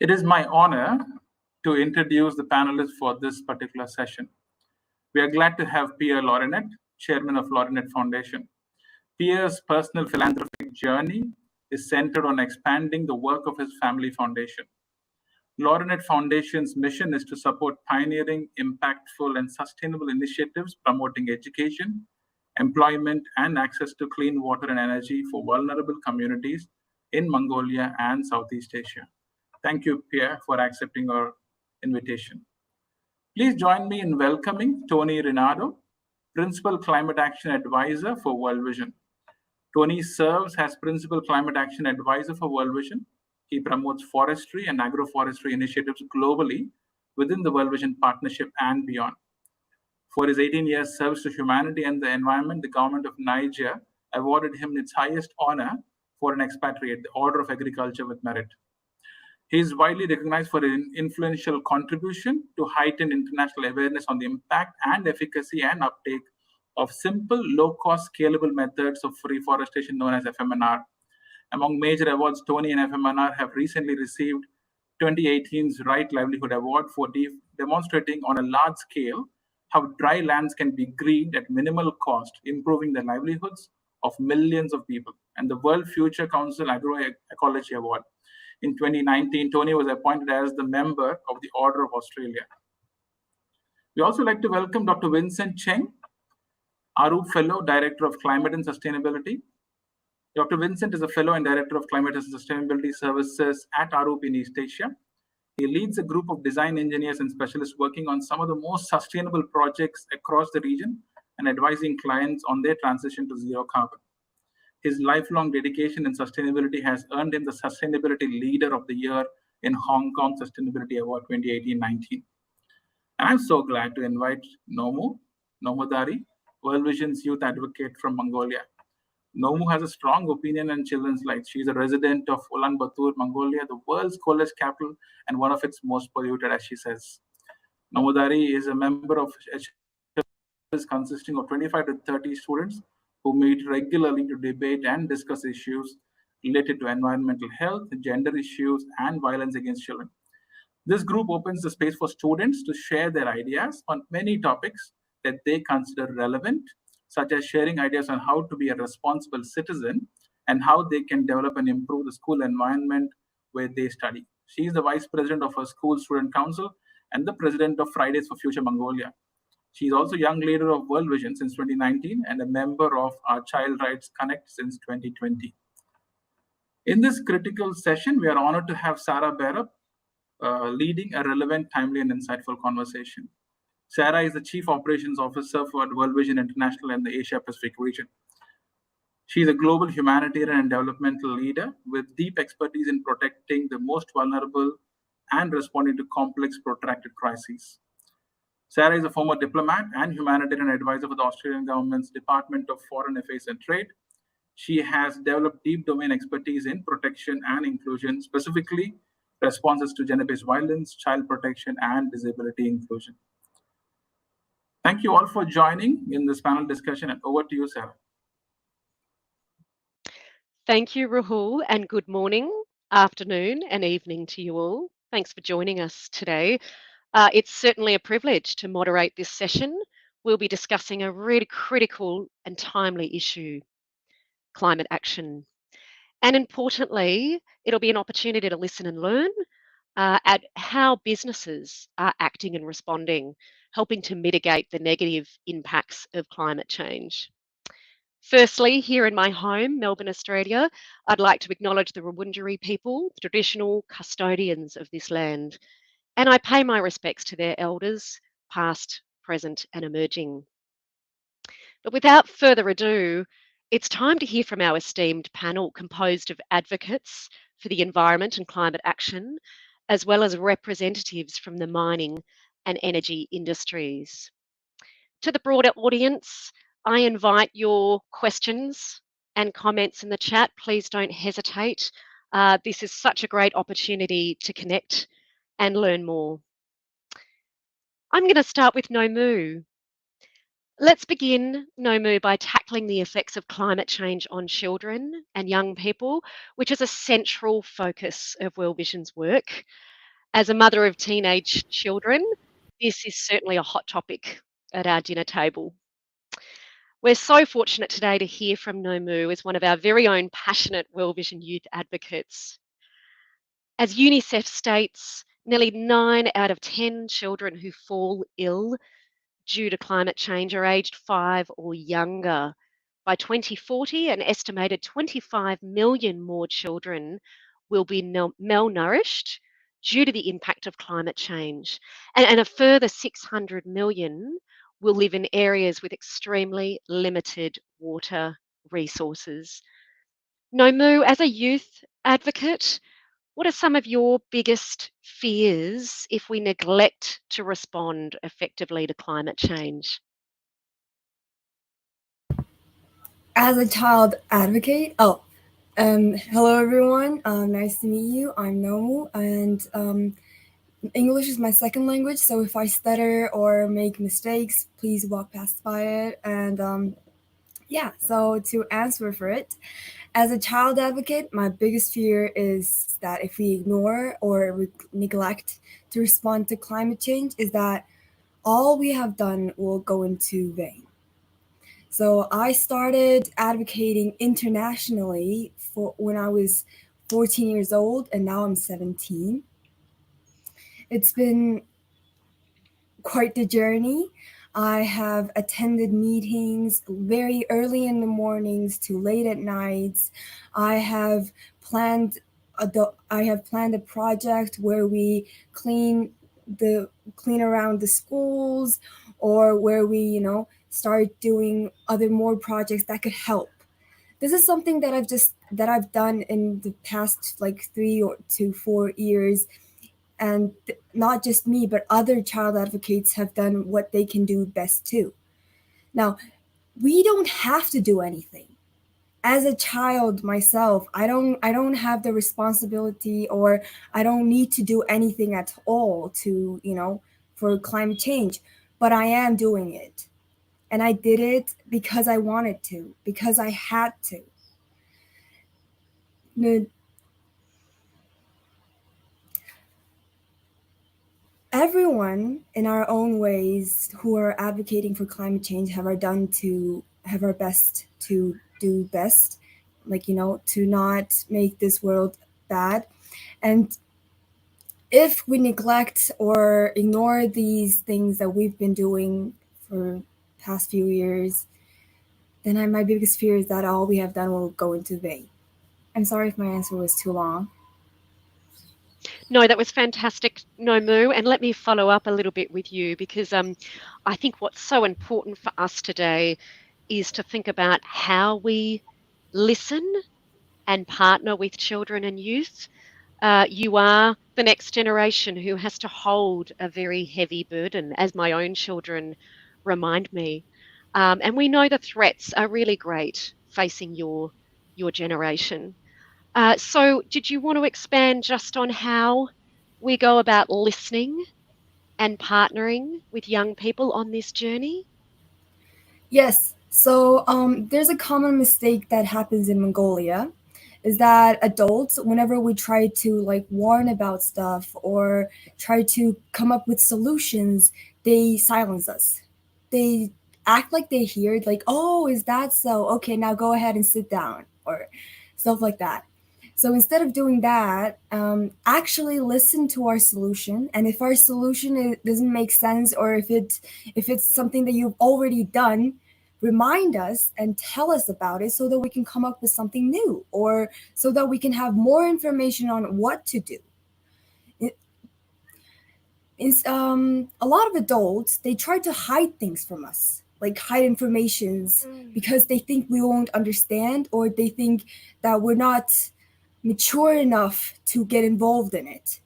It is my honor to introduce the panelists for this particular session. We are glad to have Pierre Lorinet, Chairman of Lorinet Foundation. Pierre's personal philanthropic journey is centered on expanding the work of his family foundation. Lorinet Foundation's mission is to support pioneering, impactful, and sustainable initiatives promoting education, employment, and access to clean water and energy for vulnerable communities in Mongolia and Southeast Asia. Thank you, Pierre, for accepting our invitation. Please join me in welcoming Tony Reynardo, Principal Climate Action Advisor for World Vision. Tony serves as Principal Climate Action Advisor for World Vision. He promotes forestry and agroforestry initiatives globally within the World Vision Partnership and beyond. For his 18 years service to humanity and the environment, the government of Niger awarded him its highest honor for an expatriate, the Order of Agriculture with Merit. He is widely recognized for his influential contribution to heighten international awareness on the impact and efficacy and uptake of simple, low-cost, scalable methods of reforestation known as FMNR. Among major awards, Tony and FMNR have recently received 2018's Right Livelihood Award for demonstrating on a large scale how dry lands can be greened at minimal cost, improving the livelihoods of millions of people, and the World Future Council Agroecology Award. In 2019, Tony was appointed as the member of the Order of Australia. We also like to welcome Dr. Vincent Cheng, Arup Fellow, Director of Climate and Sustainability. Dr. Vincent is a Fellow and Director of Climate and Sustainability Services at Arup in East Asia. He leads a group of design engineers and specialists working on some of the most sustainable projects across the region and advising clients on their transition to zero carbon. His lifelong dedication and sustainability has earned him the Sustainability Leader of the Year in Hong Kong Sustainability Award 2018-19. I'm so glad to invite Nomodari, World Vision's youth advocate from Mongolia. Nomu has a strong opinion on children's rights. She's a resident of Ulaanbaatar, Mongolia, the world's coolest capital and one of its most polluted, as she says. Nomodari is a member of HLS consisting of 25 to 30 students who meet regularly to debate and discuss issues related to environmental health, gender issues, and violence against children. This group opens the space for students to share their ideas on many topics that they consider relevant, such as sharing ideas on how to be a responsible citizen and how they can develop and improve the school environment where they study. She is the vice president of her school student council and the president of Fridays for Future Mongolia. She is also young leader of World Vision since 2019 and a member of our Child Rights Connect since 2020. In this critical session, we are honored to have Sarah Berup leading a relevant, timely, and insightful conversation. Sarah is the Chief Operations Officer for World Vision International and the Asia Pacific region. She is a global humanitarian and developmental leader with deep expertise in protecting the most vulnerable and responding to complex, protracted crises. Sarah is a former diplomat and humanitarian advisor for the Australian government's Department of Foreign Affairs and Trade. She has developed deep domain expertise in protection and inclusion, specifically responses to gender-based violence, child protection, and disability inclusion. Thank you all for joining in this panel discussion, and over to you, Sarah. Thank you, Rahul, and good morning, afternoon, and evening to you all. Thanks for joining us today. It's certainly a privilege to moderate this session. We'll be discussing a really critical and timely issue, climate action. And importantly, it'll be an opportunity to listen and learn at how businesses are acting and responding, helping to mitigate the negative impacts of climate change. Firstly, here in my home, Melbourne, Australia, I'd like to acknowledge the Wurundjeri people, the traditional custodians of this land, and I pay my respects to their elders, past, present, and emerging. But without further ado, it's time to hear from our esteemed panel composed of advocates for the environment and climate action, as well as representatives from the mining and energy industries. To the broader audience, I invite your questions and comments in the chat. Please don't hesitate. This is such a great opportunity to connect and learn more. I'm going to start with Nomu. Let's begin, Nomu, by tackling the effects of climate change on children and young people, which is a central focus of World Vision's work. As a mother of teenage children, this is certainly a hot topic at our dinner table. We're so fortunate today to hear from Nomu as one of our very own passionate World Vision youth advocates. As UNICEF states, nearly 9 out of 10 children who fall ill due to climate change are aged 5 or younger. By 2040, an estimated 25 million more children will be malnourished due to the impact of climate change, and a further 600 million will live in areas with extremely limited water resources. Nomu, as a youth advocate, what are some of your biggest fears if we neglect to respond effectively to climate change? As a child advocate, hello everyone. Nice to meet you. I'm Nomu, and English is my second language. So if I stutter or make mistakes, please walk past by it. And yeah, so to answer for it, as a child advocate, my biggest fear is that if we ignore or neglect to respond to climate change, is that all we have done will go into vain. So I started advocating internationally for when I was 14 years old, and now I'm 17. It's been quite the journey. I have attended meetings very early in the mornings to late at nights. I have planned a project where we clean around the schools, or where we, start doing other more projects that could help. This is something that I've done in the past like 3 to 4 years, and not just me, but other child advocates have done what they can do best too. Now, we don't have to do anything. As a child myself, I don't have the responsibility, or I don't need to do anything at all to, for climate change, but I am doing it. And I did it because I wanted to, because I had to. Everyone in our own ways who are advocating for climate change have our best to do best, to not make this world bad. And if we neglect or ignore these things that we've been doing for past few years, then my biggest fear is that all we have done will go into vain. I'm sorry if my answer was too long. No, that was fantastic, Nomu. And let me follow up a little bit with you, because I think what's so important for us today is to think about how we listen and partner with children and youth. You are the next generation who has to hold a very heavy burden, as my own children remind me. And we know the threats are really great facing your generation. So did you want to expand just on how we go about listening and partnering with young people on this journey? Yes. So there's a common mistake that happens in Mongolia, is that adults, whenever we try to warn about stuff or try to come up with solutions, they silence us. They act like they hear it, like, oh, is that so? Okay, now go ahead and sit down, or stuff like that. So instead of doing that, actually listen to our solution. And if our solution doesn't make sense, or if it's something that you've already done, remind us and tell us about it so that we can come up with something new, or so that we can have more information on what to do. A lot of adults, they try to hide things from us, like hide informations, because they think we won't understand, or they think that we're not mature enough to get involved in it.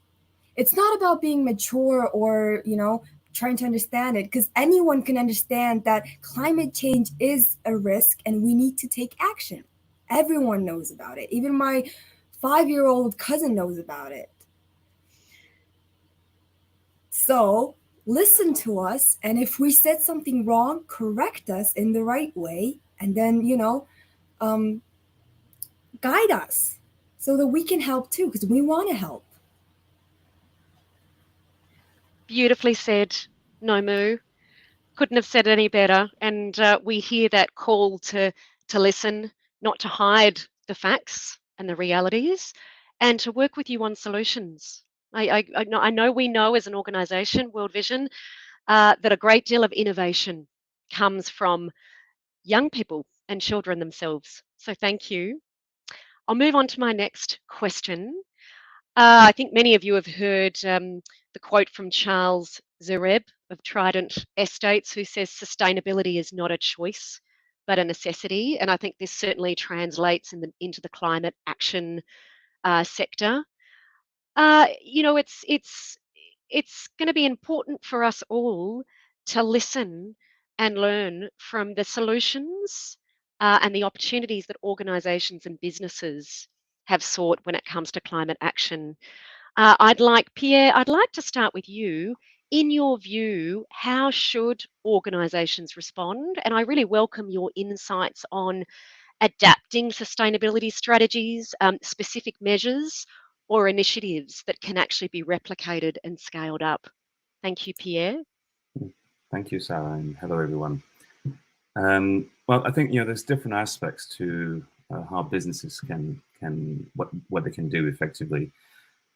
It's not about being mature or, trying to understand it, because anyone can understand that climate change is a risk and we need to take action. Everyone knows about it. Even my 5-year-old cousin knows about it. So listen to us, and if we said something wrong, correct us in the right way, and then, guide us so that we can help too, because we want to help. Beautifully said, Nomu. Couldn't have said it any better. And we hear that call to listen, not to hide the facts and the realities, and to work with you on solutions. I know we know as an organisation, World Vision, that a great deal of innovation comes from young people and children themselves. So thank you. I'll move on to my next question. I think many of you have heard the quote from Charles Zareb of Trident Estates, who says sustainability is not a choice, but a necessity. And I think this certainly translates into the climate action sector. You know, it's going to be important for us all to listen and learn from the solutions and the opportunities that organisations and businesses have sought when it comes to climate action. Pierre, I'd like to start with you. In your view, how should organisations respond? And I really welcome your insights on adapting sustainability strategies, specific measures or initiatives that can actually be replicated and scaled up. Thank you, Pierre. Thank you, Sarah, and hello, everyone. Well, I think there's different aspects to how businesses can what they can do effectively.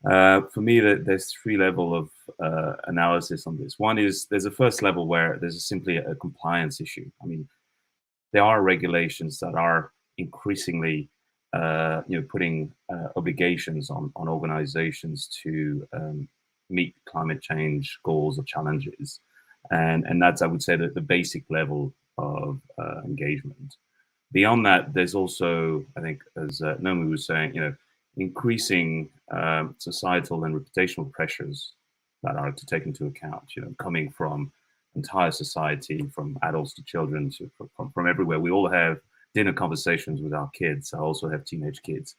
For me, there's three levels of analysis on this. One is there's a first level where there's simply a compliance issue. I mean, there are regulations that are increasingly, putting obligations on organizations to meet climate change goals or challenges, and that's, I would say, that the basic level of engagement. Beyond that, there's also, I think, as Nomu was saying, increasing societal and reputational pressures that are to take into account, coming from entire society, from adults to children, from everywhere. We all have dinner conversations with our kids. I also have teenage kids.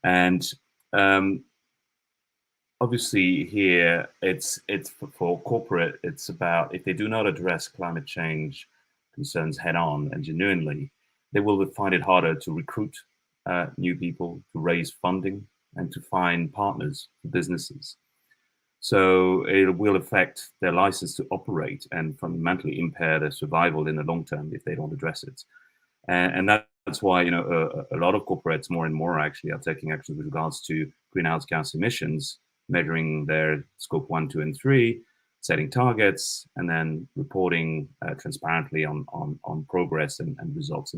And obviously here, it's for corporate, it's about, if they do not address climate change concerns head on and genuinely, they will find it harder to recruit new people, to raise funding, and to find partners for businesses. So it will affect their license to operate and fundamentally impair their survival in the long term if they don't address it. And that's why a lot of corporates more and more actually are taking action with regards to greenhouse gas emissions, measuring their scope 1, 2, and 3, setting targets, and then reporting transparently on progress and results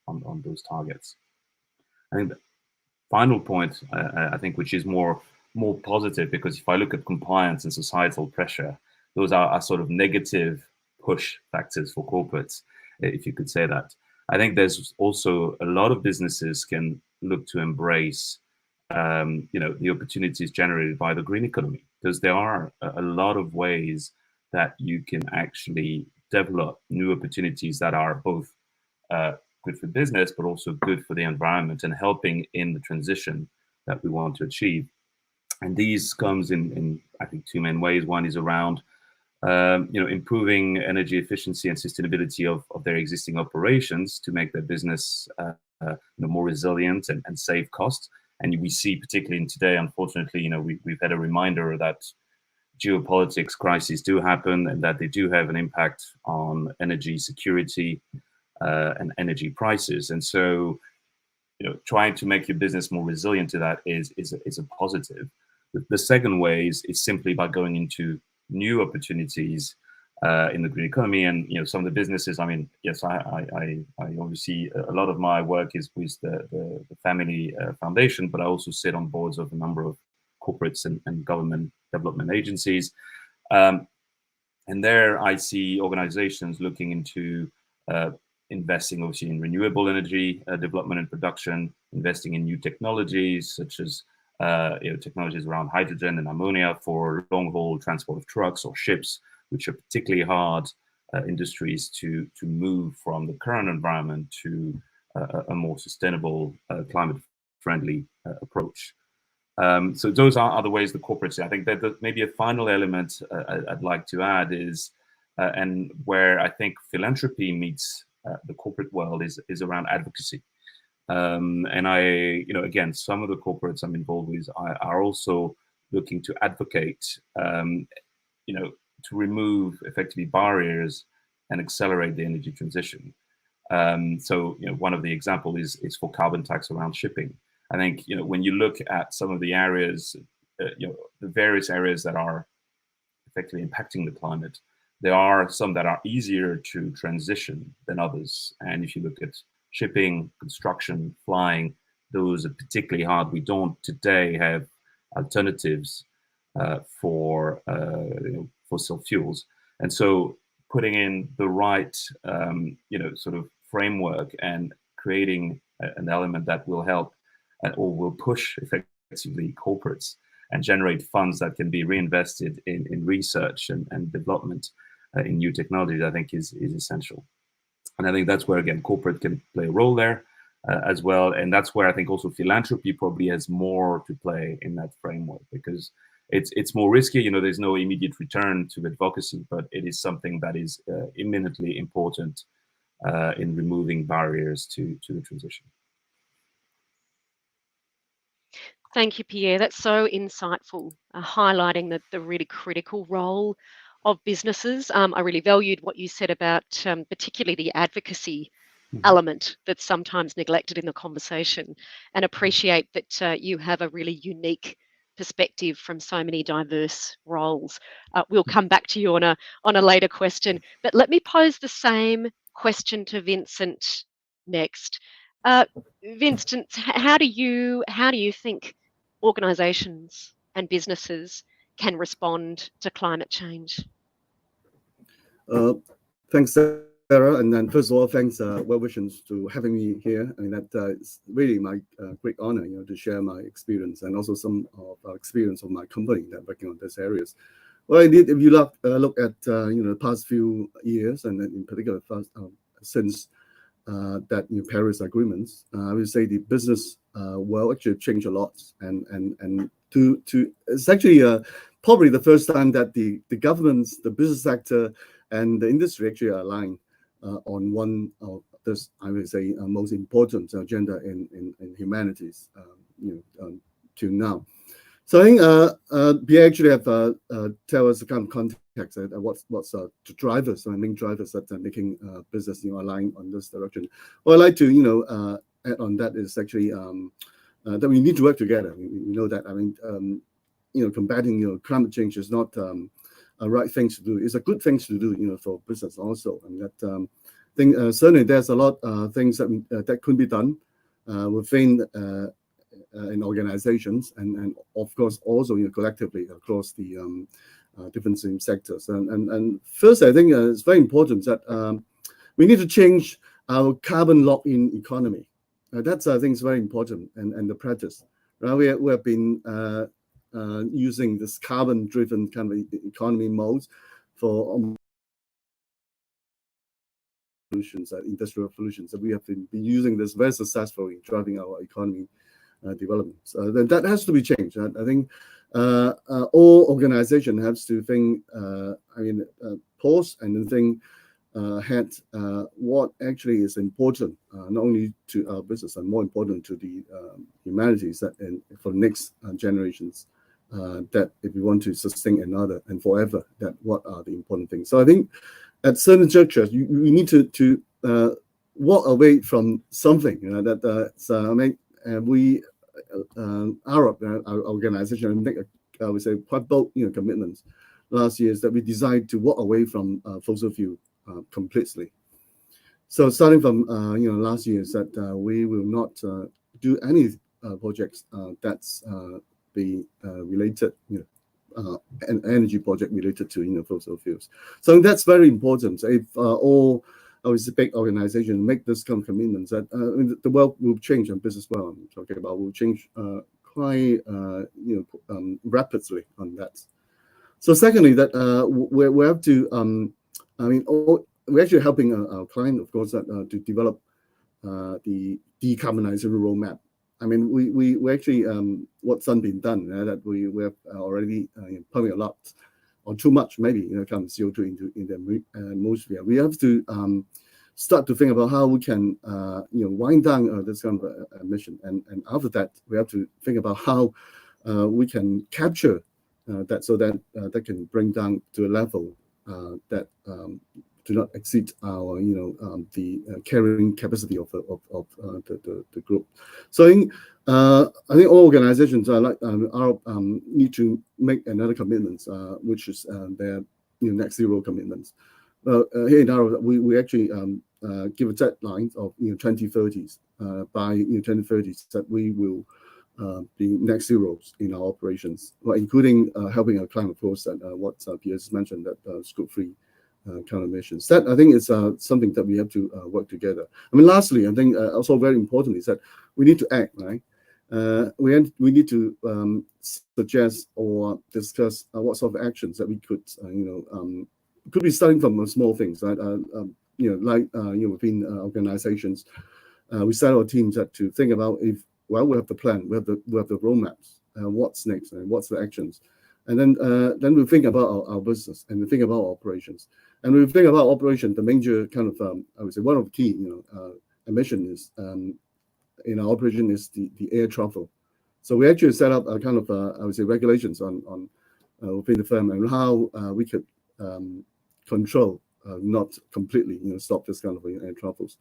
on those targets. I think the final point, I think, which is more positive, because if I look at compliance and societal pressure, those are sort of negative push factors for corporates, if you could say that. I think there's also a lot of businesses can look to embrace, the opportunities generated by the green economy, because there are a lot of ways that you can actually develop new opportunities that are both good for business, but also good for the environment and helping in the transition that we want to achieve. And these comes in I think, two main ways. One is around improving energy efficiency and sustainability of their existing operations to make their business more resilient and save costs. And we see, particularly in today, unfortunately, we've had a reminder that geopolitics crises do happen and that they do have an impact on energy security and energy prices. And so, trying to make your business more resilient to that is a positive. The second way is simply by going into new opportunities in the green economy. And some of the businesses, I mean, yes, I obviously, a lot of my work is with the family foundation, but I also sit on boards of a number of corporates and government development agencies. And there I see organizations looking into investing obviously in renewable energy development and production, investing in new technologies such as technologies around hydrogen and ammonia for long-haul transport of trucks or ships, which are particularly hard industries to move from the current environment to a more sustainable, climate-friendly approach. So those are other ways the corporates. I think that maybe a final element I'd like to add is, and where I think philanthropy meets the corporate world is around advocacy. And again, some of the corporates I'm involved with are also looking to advocate to remove effectively barriers and accelerate the energy transition. So one of the examples is for carbon tax around shipping. I think when you look at some of the areas, the various areas that are effectively impacting the climate, there are some that are easier to transition than others. And if you look at shipping, construction, flying, those are particularly hard. We don't today have alternatives for fossil fuels, and so putting in the right sort of framework and creating an element that will help or will push effectively corporates and generate funds that can be reinvested in research and development in new technologies, I think is essential. And I think that's where, again, corporate can play a role there as well. And that's where I think also philanthropy probably has more to play in that framework, because it's more risky. There's no immediate return to advocacy, but it is something that is imminently important in removing barriers to the transition. Thank you, Pierre. That's so insightful, highlighting the really critical role of businesses. I really valued what you said about particularly the advocacy element that's sometimes neglected in the conversation, and appreciate that you have a really unique perspective from so many diverse roles. We'll come back to you on a later question, but let me pose the same question to Vincent next. Vincent, how do you think organisations and businesses can respond to climate change? Thanks, Sarah. And then first of all, thanks Well Visions to having me here. I mean, it's really my great honor, to share my experience and also some of experience of my company that working on these areas. Well, indeed, if you look at the past few years, and in particular since that Paris agreements, I would say the business world actually changed a lot, and it's actually probably the first time that the governments, the business sector, and the industry actually are aligned on one of this, I would say, most important agenda in humanities, till now. So I think Pierre actually have tell us the kind of context what's the drivers, the main drivers that are making business align on this direction. What I'd like to add on that is actually that we need to work together. We know that. I mean, combating climate change is not a right thing to do. It's a good thing to do, for business also. And that thing certainly there's a lot of things that could be done within in organizations, and of course also collectively across the different sectors. And first, I think it's very important that we need to change our carbon lock-in economy. That's I think is very important, and the practice. We have been using this carbon-driven kind of economy modes for solutions, industrial solutions. So we have been using this very successfully, driving our economy development. So that has to be changed. I think all organizations have to think, pause and then think ahead what actually is important, not only to our business, and more important to the humanities and for next generations. That if we want to sustain another and forever, that what are the important things. So I think at certain junctures, we need to walk away from something. We our organization make I would say quite bold commitments last year, is that we decide to walk away from fossil fuel completely. So starting from last year, is that we will not do any projects that's be related, an energy project related to fossil fuels. So that's very important. If all big organizations make this kind of commitments, that the world will change, and business world I'm talking about will change quite rapidly on that. So secondly, that we have to we're actually helping our client, of course, to develop the decarbonization roadmap. I mean, we actually what's been done, that we have already pumping a lot or too much, maybe come CO2 in the atmosphere. We have to start to think about how we can wind down this kind of emission, and after that we have to think about how we can capture that can bring down to a level that do not exceed our the carrying capacity of the group. So I think all organizations are need to make another commitment, which is their net zero commitments. Here in Arrow, we actually give a deadline of 2030s. By 2030s, that we will be net zeros in our operations, well, including helping our climate force and what Pierre mentioned, that scope 3 kind of emissions. That I think is something that we have to work together. I mean, lastly, I think also very important is that we need to act, right? We need to suggest or discuss what sort of actions that we could, could be starting from small things, right? Within organizations, we set our teams to think about we have the plan, we have the roadmaps, what's next, and what's the actions, and then we think about our business and we think about our operations. And when we think about operation, the major kind of I would say one of the key emission is in our operation is the air travel. So we actually set up a kind of I would say regulations on within the firm and how we could control, not completely stop this kind of air travels.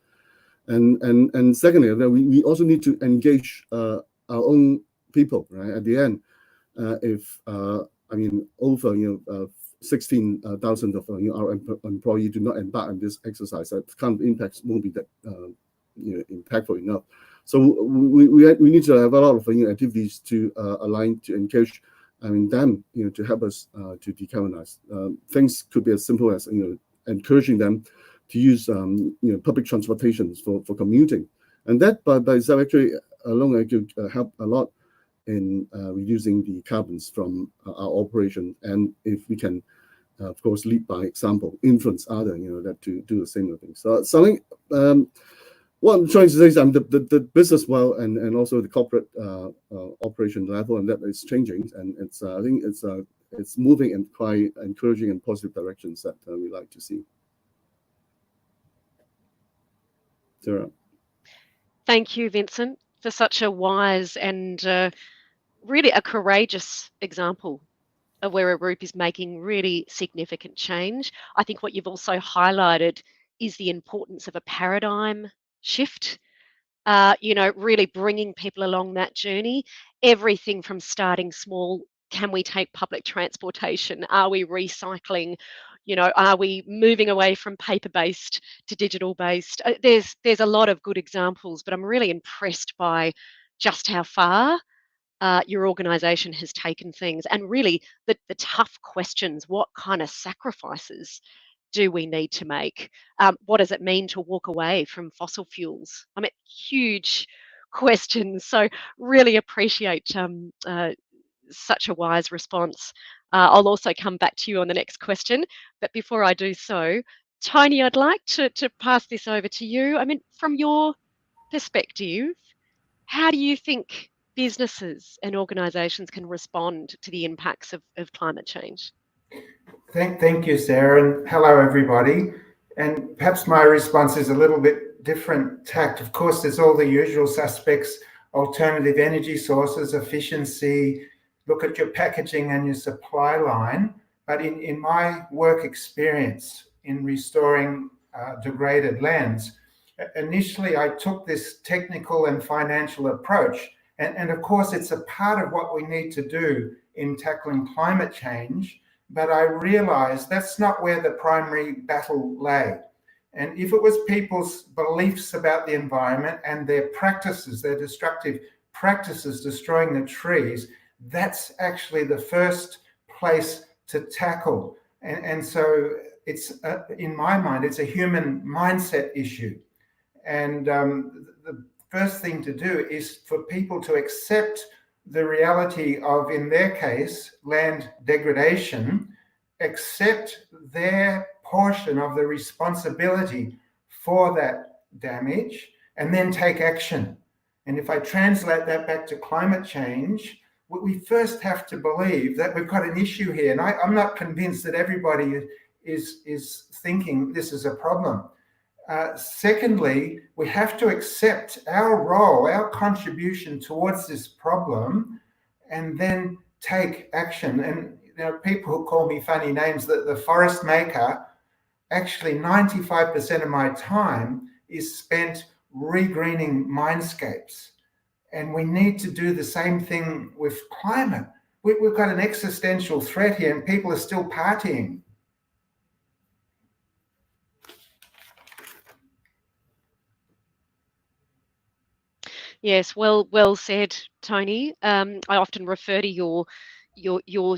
And secondly, we also need to engage our own people, right? At the end, if over 16,000 of our employees do not embark on this exercise, that kind of impacts won't be that impactful enough. So we need to have a lot of activities to align, to encourage them to help us to decarbonize. Things could be as simple as encouraging them to use public transportation for commuting, and that by itself actually alone could help a lot in reducing the carbons from our operation. And if we can, of course, lead by example, influence other that to do the same thing. So I think what I'm trying to say is the business world and also the corporate operation level, and that is changing, and it's I think it's moving in quite encouraging and positive directions that we like to see. Sarah. Thank you, Vincent, for such a wise and really a courageous example of where a group is making really significant change. I think what you've also highlighted is the importance of a paradigm shift, really bringing people along that journey. Everything from starting small, can we take public transportation? Are we recycling? Are we moving away from paper-based to digital-based? There's a lot of good examples, but I'm really impressed by just how far your organisation has taken things, and really the tough questions. What kind of sacrifices do we need to make? What does it mean to walk away from fossil fuels? I mean, huge questions. So really appreciate such a wise response. I'll also come back to you on the next question. But before I do so, Tony, I'd like to pass this over to you. I mean, from your perspective, how do you think businesses and organisations can respond to the impacts of climate change? Thank you, Sarah, and hello, everybody. And perhaps my response is a little bit different tact. Of course, there's all the usual suspects: alternative energy sources, efficiency, look at your packaging and your supply line. But in my work experience in restoring degraded lands, initially I took this technical and financial approach. And of course, it's a part of what we need to do in tackling climate change. But I realized that's not where the primary battle lay. And if it was people's beliefs about the environment and their practices, their destructive practices destroying the trees, that's actually the first place to tackle. And so it's, in my mind, it's a human mindset issue. And the first thing to do is for people to accept the reality of, in their case, land degradation, accept their portion of the responsibility for that damage, and then take action. And if I translate that back to climate change, we first have to believe that we've got an issue here. And I'm not convinced that everybody is thinking this is a problem. Secondly, we have to accept our role, our contribution towards this problem, and then take action. And people who call me funny names, the forest maker, actually 95% of my time is spent regreening mindscapes. And we need to do the same thing with climate. We've got an existential threat here, and people are still partying. Yes, well said, Tony. I often refer to your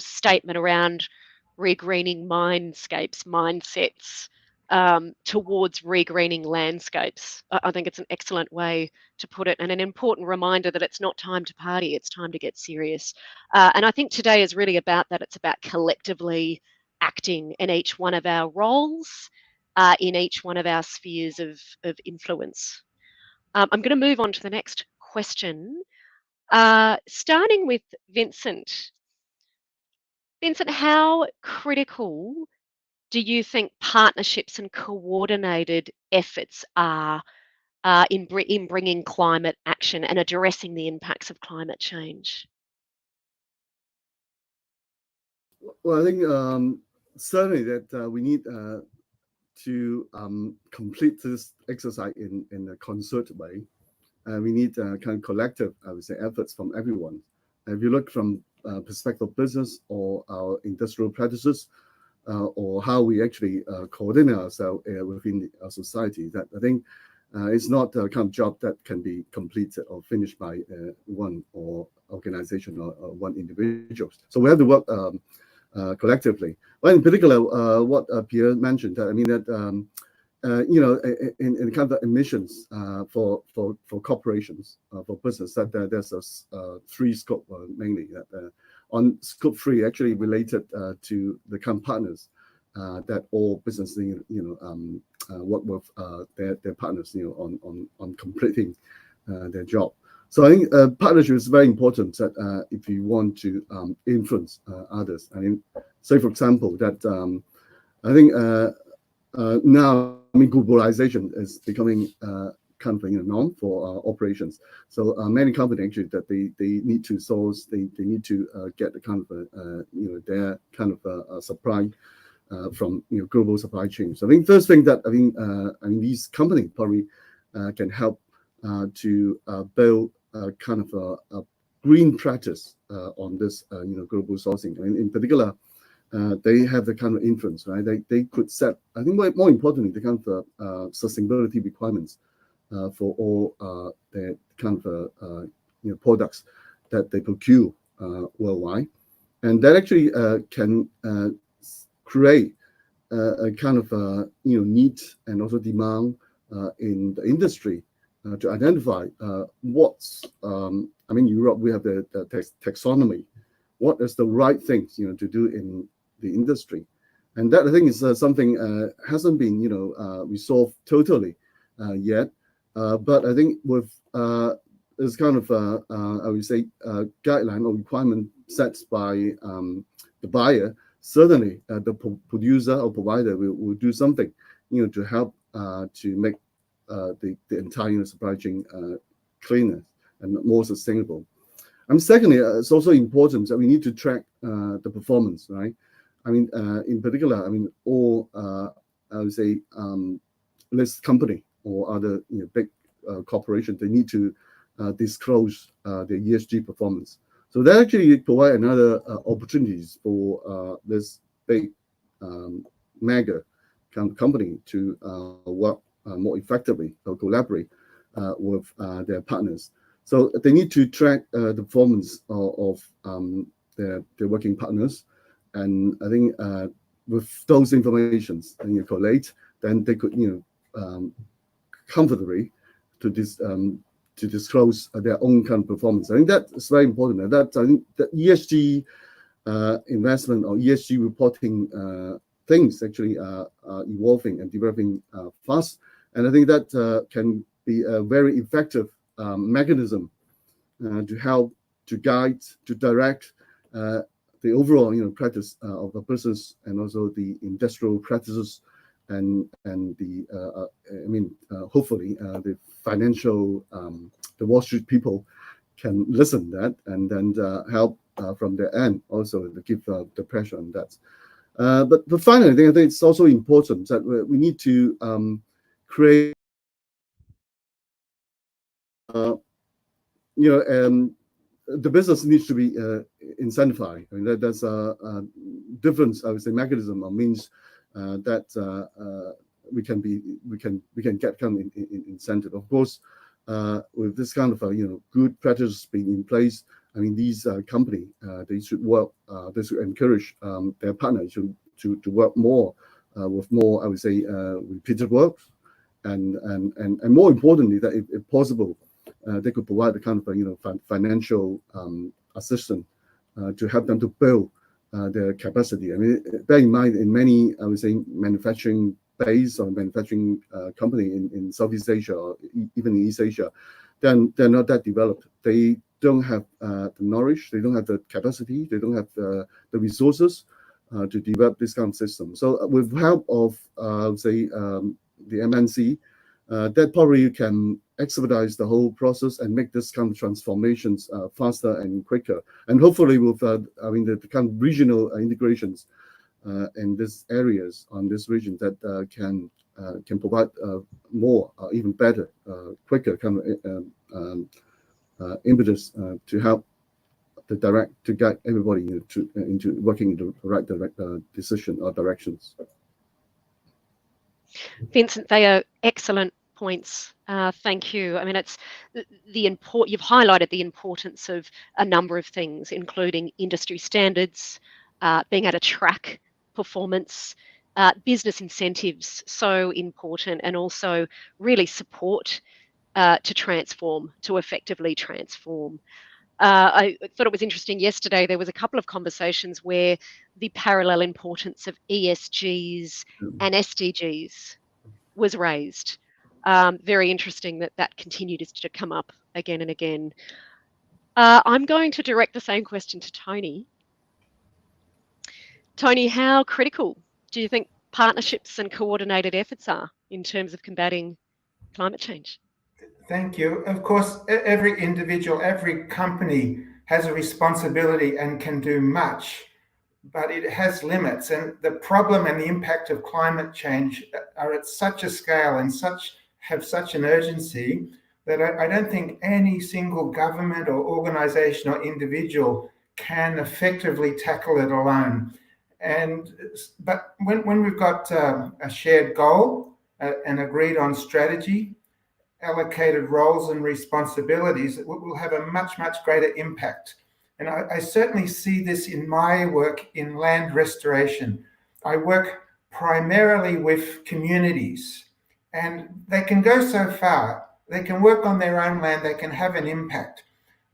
statement around regreening mindsets towards regreening landscapes. I think it's an excellent way to put it, and an important reminder that it's not time to party, it's time to get serious. And I think today is really about that. It's about collectively acting in each one of our roles, in each one of our spheres of influence. I'm going to move on to the next question, starting with Vincent. Vincent, how critical do you think partnerships and coordinated efforts are in bringing climate action and addressing the impacts of climate change? Well, I think certainly that we need to complete this exercise in a concerted way. We need kind of collective, I would say, efforts from everyone. If you look from perspective of business or our industrial practices, or how we actually coordinate ourselves within our society, that I think it's not a kind of job that can be completed or finished by one or organization or one individual. So we have to work collectively. Well, in particular, what Pierre mentioned, I mean that in kind of emissions for corporations, for business, that there's a three scope mainly. That on scope 3, actually related to the kind of partners that all business work with their partners on completing their job. So I think partnership is very important that if you want to influence others. I mean, say for example that I think now, I mean, globalization is becoming kind of a norm for operations. So many companies actually that they need to source, they need to get the kind of their kind of supply from global supply chains. So I think first thing that I mean these companies probably can help to build a kind of a green practice on this global sourcing. And in particular, they have the kind of influence, right? They could set, I think more importantly, the kind of sustainability requirements for all their kind of products that they procure worldwide, and that actually can create a kind of need and also demand in the industry to identify what's I mean, Europe, we have the taxonomy. What is the right things to do in the industry, and that I think is something hasn't been resolved totally yet. But I think with this kind of I would say guideline or requirement set by the buyer, certainly the producer or provider will do something to help to make the entire supply chain cleaner and more sustainable. And secondly, it's also important that we need to track the performance, right? I mean, in particular, I mean, all I would say listed company or other big corporations, they need to disclose their ESG performance. So that actually provide another opportunities for this big mega company to work more effectively or collaborate with their partners. So they need to track the performance of their working partners, and I think with those informations and collate, then they could comfortably to disclose their own kind of performance. I think that is very important. And that I think the ESG investment or ESG reporting things actually are evolving and developing fast, and I think that can be a very effective mechanism to help, to guide, to direct the overall practice of the business and also the industrial practices, and the hopefully the financial the Wall Street people can listen to that and then help from their end also to give the pressure on that. But finally, I think it's also important that we need to create, the business needs to be incentivized. I mean, there's a different, I would say, mechanism or means that we can get kind of incentive. Of course, with this kind of good practice being in place, I mean, these companies they should work. They should encourage their partners to work more with more, I would say, repeated work, and more importantly, that if possible, they could provide the kind of financial assistance to help them to build their capacity. I mean, bear in mind, in many, I would say, manufacturing base or manufacturing company in Southeast Asia or even in East Asia, then they're not that developed. They don't have the knowledge, they don't have the capacity, they don't have the resources to develop this kind of system. So with help of, say, the MNC, that probably can expedite the whole process and make this kind of transformations faster and quicker. And hopefully with, I mean, the kind of regional integrations in these areas on this region that can provide more, even better, quicker kind of impetus to help to guide everybody into working in the right decision or directions. Vincent, they are excellent points. Thank you. I mean, it's you've highlighted the importance of a number of things, including industry standards, being able to track performance, business incentives, so important, and also really support to effectively transform. I thought it was interesting yesterday, there was a couple of conversations where the parallel importance of ESGs and SDGs was raised. Very interesting that continued to come up again and again. I'm going to direct the same question to Tony. Tony, how critical do you think partnerships and coordinated efforts are in terms of combating climate change? Thank you. Of course, every individual, every company has a responsibility and can do much, but it has limits. And the problem and the impact of climate change are at such a scale and have such an urgency that I don't think any single government or organization or individual can effectively tackle it alone. But when we've got a shared goal, and agreed on strategy, allocated roles and responsibilities, it will have a much, much greater impact. And I certainly see this in my work in land restoration. I work primarily with communities, and they can go so far. They can work on their own land, they can have an impact.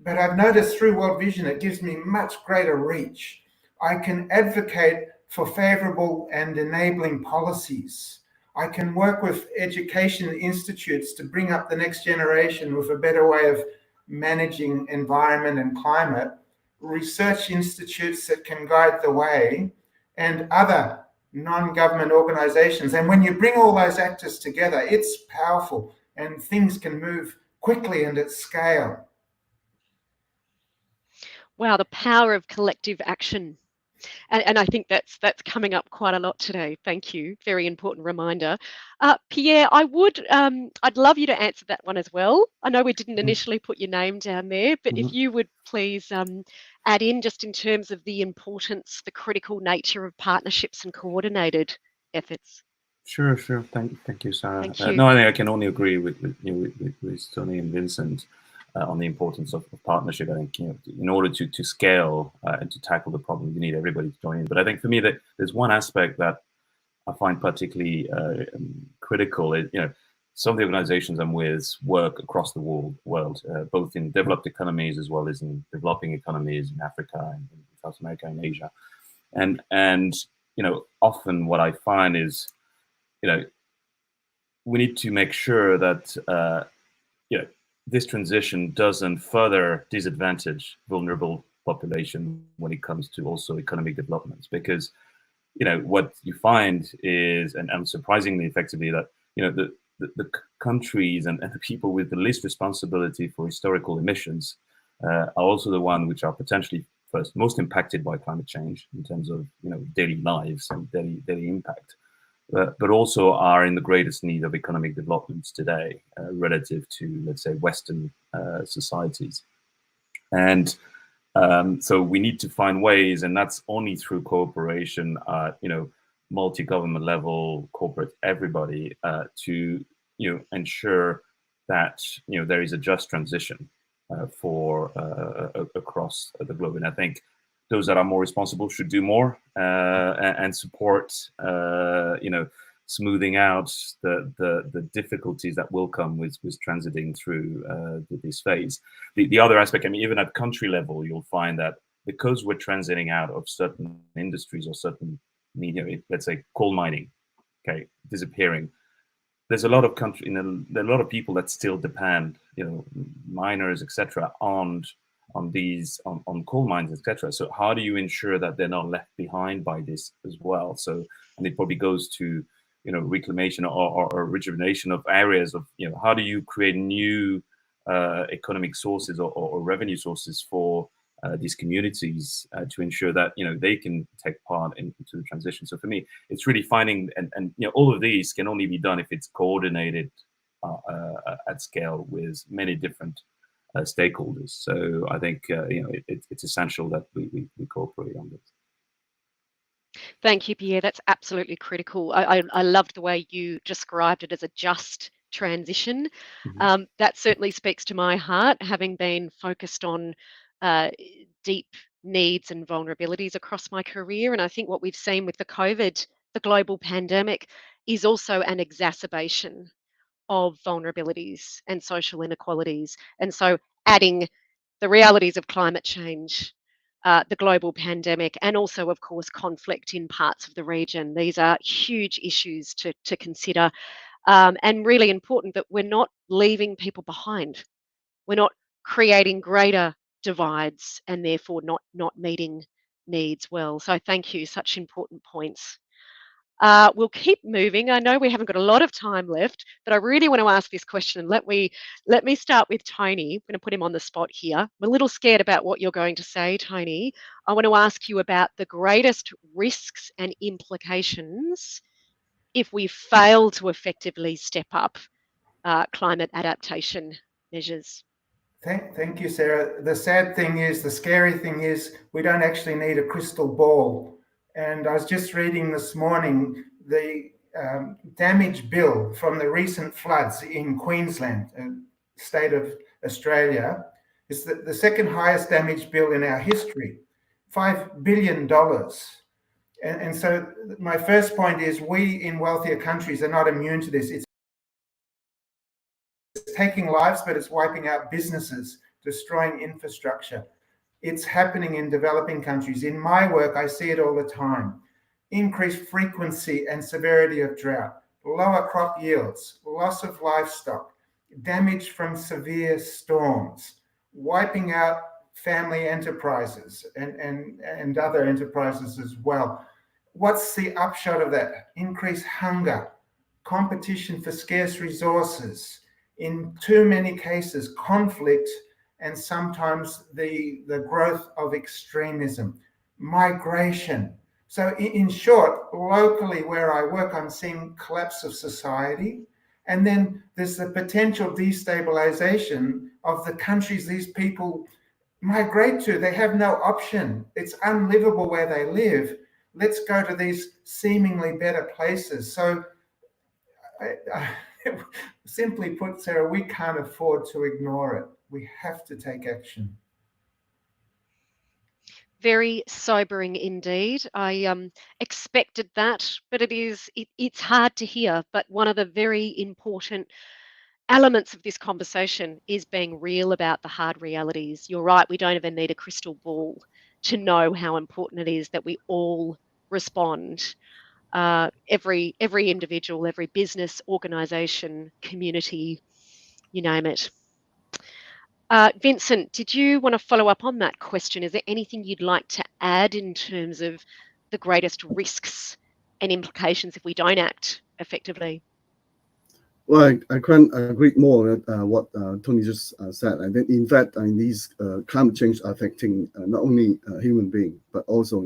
But I've noticed through World Vision, it gives me much greater reach. I can advocate for favorable and enabling policies. I can work with education institutes to bring up the next generation with a better way of managing environment and climate, research institutes that can guide the way, and other non-government organizations. And when you bring all those actors together, it's powerful and things can move quickly and at scale. Wow, the power of collective action. And I think that's coming up quite a lot today. Thank you. Very important reminder. Pierre, I'd love you to answer that one as well. I know we didn't initially put your name down there, but if you would please add in just in terms of the importance, the critical nature of partnerships and coordinated efforts. Sure. Thank you, Sarah. Thank you. No, I think I can only agree with Tony and Vincent on the importance of partnership. I think in order to scale and to tackle the problem, you need everybody to join in. But I think for me that there's one aspect that I find particularly critical. Some of the organizations I'm with work across the world, both in developed economies as well as in developing economies in Africa and in South America and Asia. And often what I find is, we need to make sure that this transition doesn't further disadvantage vulnerable population when it comes to also economic developments, because what you find is, and unsurprisingly effectively, that the countries and the people with the least responsibility for historical emissions are also the ones which are potentially first, most impacted by climate change in terms of daily lives and daily impact, but also are in the greatest need of economic developments today relative to, let's say, Western societies. And so we need to find ways, and that's only through cooperation, multi-government level, corporate, everybody, to ensure that there is a just transition for across the globe. And I think those that are more responsible should do more and support, smoothing out the difficulties that will come with transiting through this phase. The other aspect, I mean, even at country level, you'll find that because we're transiting out of certain industries or certain, let's say coal mining, okay, disappearing, there's a lot of there are a lot of people that still depend, miners, etc., on coal mines, etc. So how do you ensure that they're not left behind by this as well? So, and it probably goes to reclamation or rejuvenation of areas of how do you create new economic sources or revenue sources for these communities to ensure that they can take part into the transition. So for me, it's really finding and all of these can only be done if it's coordinated at scale with many different stakeholders. So I think it's essential that we cooperate on this. Thank you, Pierre. That's absolutely critical. I loved the way you described it as a just transition. Mm-hmm. That certainly speaks to my heart, having been focused on deep needs and vulnerabilities across my career. And I think what we've seen with the global pandemic, is also an exacerbation of vulnerabilities and social inequalities. And so adding the realities of climate change, the global pandemic, and also, of course, conflict in parts of the region. These are huge issues to consider, and really important that we're not leaving people behind. We're not creating greater divides and therefore not meeting needs well. So thank you, such important points. We'll keep moving. I know we haven't got a lot of time left, but I really want to ask this question. Let me start with Tony. I'm going to put him on the spot here. I'm a little scared about what you're going to say, Tony. I want to ask you about the greatest risks and implications if we fail to effectively step up climate adaptation measures. Thank you, Sarah. The sad thing is, the scary thing is, we don't actually need a crystal ball. And I was just reading this morning the damage bill from the recent floods in Queensland, state of Australia, is the second highest damage bill in our history, $5 billion. And so my first point is, we in wealthier countries are not immune to this. It's taking lives, but it's wiping out businesses, destroying infrastructure. It's happening in developing countries. In my work, I see it all the time. Increased frequency and severity of drought, lower crop yields, loss of livestock, damage from severe storms, wiping out family enterprises and other enterprises as well. What's the upshot of that? Increased hunger, competition for scarce resources, in too many cases, conflict, and sometimes the growth of extremism, migration. So in short, locally where I work, I'm seeing collapse of society. And then there's the potential destabilization of the countries these people migrate to. They have no option. It's unlivable where they live. Let's go to these seemingly better places. So simply put, Sarah, we can't afford to ignore it. We have to take action. Very sobering indeed. I expected that, but it's hard to hear. But one of the very important elements of this conversation is being real about the hard realities. You're right, we don't even need a crystal ball to know how important it is that we all respond. Every individual, every business, organisation, community, you name it. Vincent, did you want to follow up on that question? Is there anything you'd like to add in terms of the greatest risks and implications if we don't act effectively? Well, I can't agree more with what Tony just said. I think, in fact, these climate change are affecting not only human beings, but also,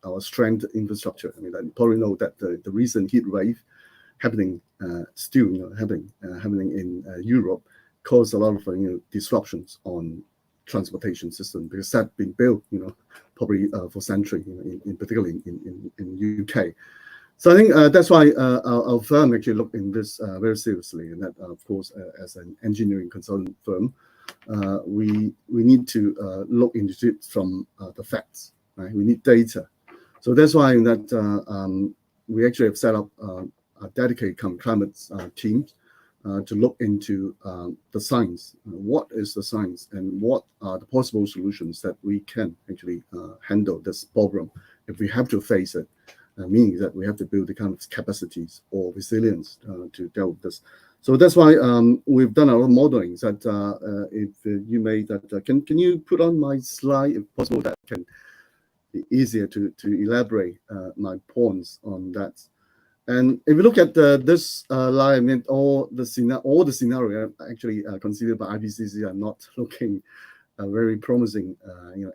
our strength infrastructure. I you probably know that the recent heat wave happening still happening in Europe caused a lot of disruptions on transportation system, because that's been built probably for centuries, in particularly in UK. So I think that's why our firm actually looked in this very seriously, and that of course as an engineering consultant firm, we need to look into it from the facts. Right? We need data. So that's why that we actually have set up a dedicated climate team to look into the science. What is the science, and what are the possible solutions that we can actually handle this problem if we have to face it? Meaning that we have to build the kind of capacities or resilience to deal with this. So that's why we've done a lot of modeling. That if you may, that can you put on my slide if possible? That can be easier to elaborate my points on that. And if you look at this line, all the scenario actually considered by IPCC are not looking very promising.